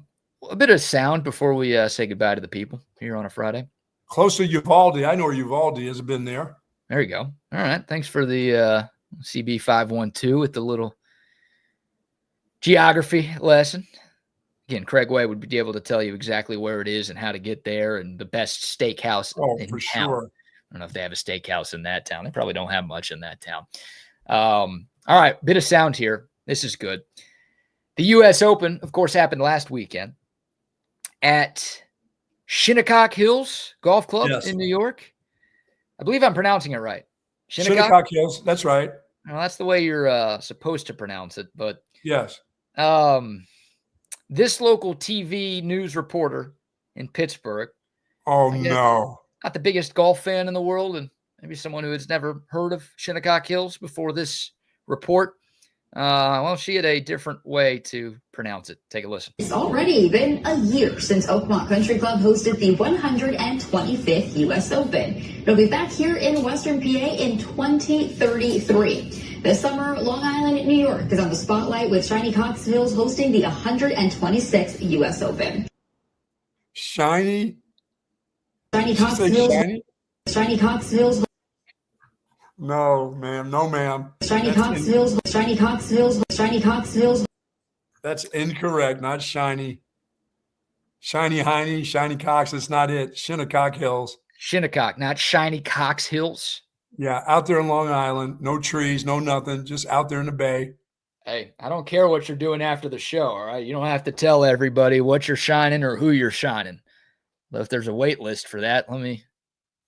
bit of sound before we say goodbye to the people here on a Friday. Close to Uvalde. I know where Uvalde is. I've been there. There you go. All right. Thanks for the CB512 with the little geography lesson. Again, Craig Way would be able to tell you exactly where it is and how to get there and the best steakhouse in town. Sure. I don't know if they have a steakhouse in that town. They probably don't have much in that town. All right. Bit of sound here. This is good. The U.S. Open, of course, happened last weekend at Shinnecock Hills Golf Club in New York. I believe I'm pronouncing it right. Shinnecock Hills. That's right. Well, that's the way you're supposed to pronounce it. But yes. This local TV news reporter in Pittsburgh. Oh, no. Not the biggest golf fan in the world, and maybe someone who has never heard of Shinnecock Hills before this report. Well, she had a different way to pronounce it. Take a listen. It's already been a year since Oakmont Country Club hosted the 125th U.S. Open. It'll be back here in Western PA in 2033. This summer, Long Island, New York is on the spotlight with Shiny Cox Hills hosting the 126th U.S. Open. Shiny Cox Hills. Shiny Cox Hills. No, ma'am. No, ma'am. Shiny Cox Hills. Shiny Cox Hills. Shiny Cox Hills. That's incorrect. Not shiny. Shiny Heine, Shiny Cox. That's not it. Shinnecock Hills. Shinnecock, not Shiny Cox Hills. Yeah, out there in Long Island. No trees, no nothing. Just out there in the bay. Hey, I don't care what you're doing after the show, all right? You don't have to tell everybody what you're shining or who you're shining. But if there's a wait list for that, let me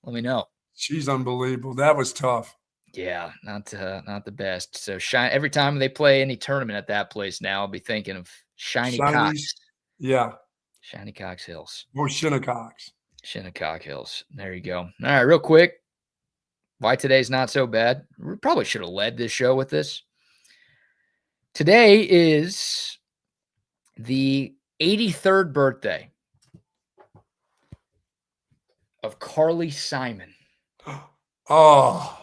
know. She's unbelievable. That was tough. Yeah, not the best. So every time they play any tournament at that place now, I'll be thinking of Shiny Cox. Yeah. Shiny Cox Hills. Or Shinnecock. Shinnecock Hills. There you go. All right, real quick. Why today's not so bad. We probably should have led this show with this. Today is the 83rd birthday of Carly Simon. Oh.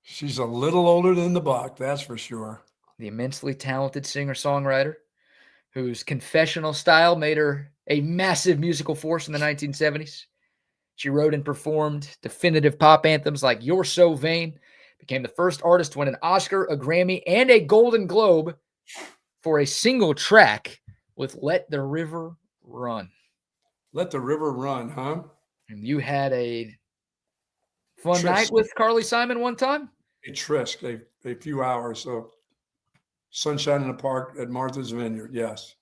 She's a little older than the Buck, that's for sure. The immensely talented singer-songwriter whose confessional style made her a massive musical force in the 1970s. She wrote and performed definitive pop anthems like You're So Vain, became the first artist to win an Oscar, a Grammy, and a Golden Globe for a single track with Let the River Run. Let the River Run, huh? And you had a fun night with Carly Simon one time? A tryst, a few hours of sunshine in the park at Martha's Vineyard, yes.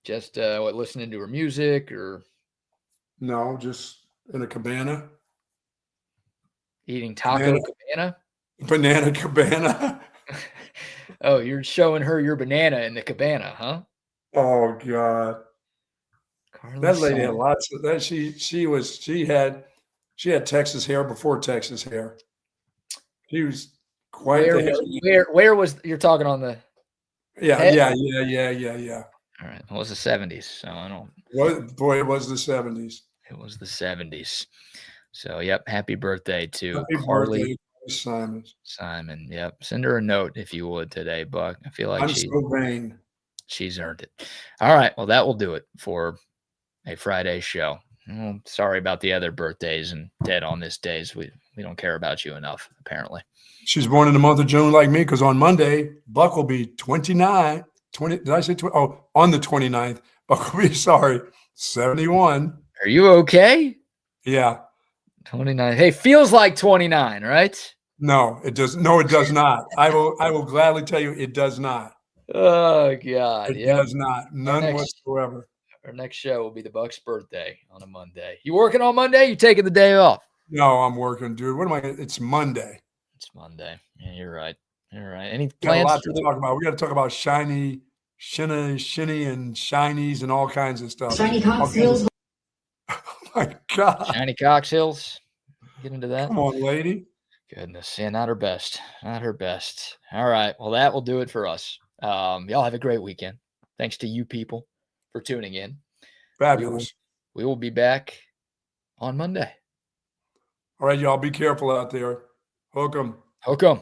Just listening to her music or? No, just in a cabana. Eating taco cabana? Banana cabana. Oh, you're showing her your banana in the cabana, huh? Oh, God. Carly that lady Simon. had lots of that. She had Texas hair before Texas hair. She was quite where was you're talking on the yeah. All right. It was the 70s, so I don't it was the 70s. It was the 70s. So yep, happy birthday to happy Carly birthday, Simon. Yep. Send her a note if you would today, Buck. I feel like I'm so vain. She's earned it. All right. Well, that will do it for a Friday show. Well, sorry about the other birthdays and dead on this days. We don't care about you enough, apparently. She's born in the month of June like me, because on Monday, Buck will be 29. 20, did I say 20? Oh, on the 29th, Buck will be, 71. Are you okay? Yeah. 29. Hey, feels like 29, right? No, it does. No, it does not. I will gladly tell you it does not. Oh, God. It does not. None whatsoever. Our next show will be the Bucks' birthday on a Monday. You working on Monday? You taking the day off? No, I'm working, dude. What am I? It's Monday. It's Monday. Yeah, you're right. You're right. Any We got a plans lot for to talk about. We got to talk about shinny, and shinies and all kinds of stuff. Shiny Cox Hills. Oh my God. Shiny Cox Hills? Get into that? Come on, lady. Goodness. Yeah, not her best. Not her best. All right. Well, that will do it for us. Y'all have a great weekend. Thanks to you people for tuning in. Fabulous. We will be back on Monday. All right, y'all. Be careful out there. Hook 'em. Hook 'em.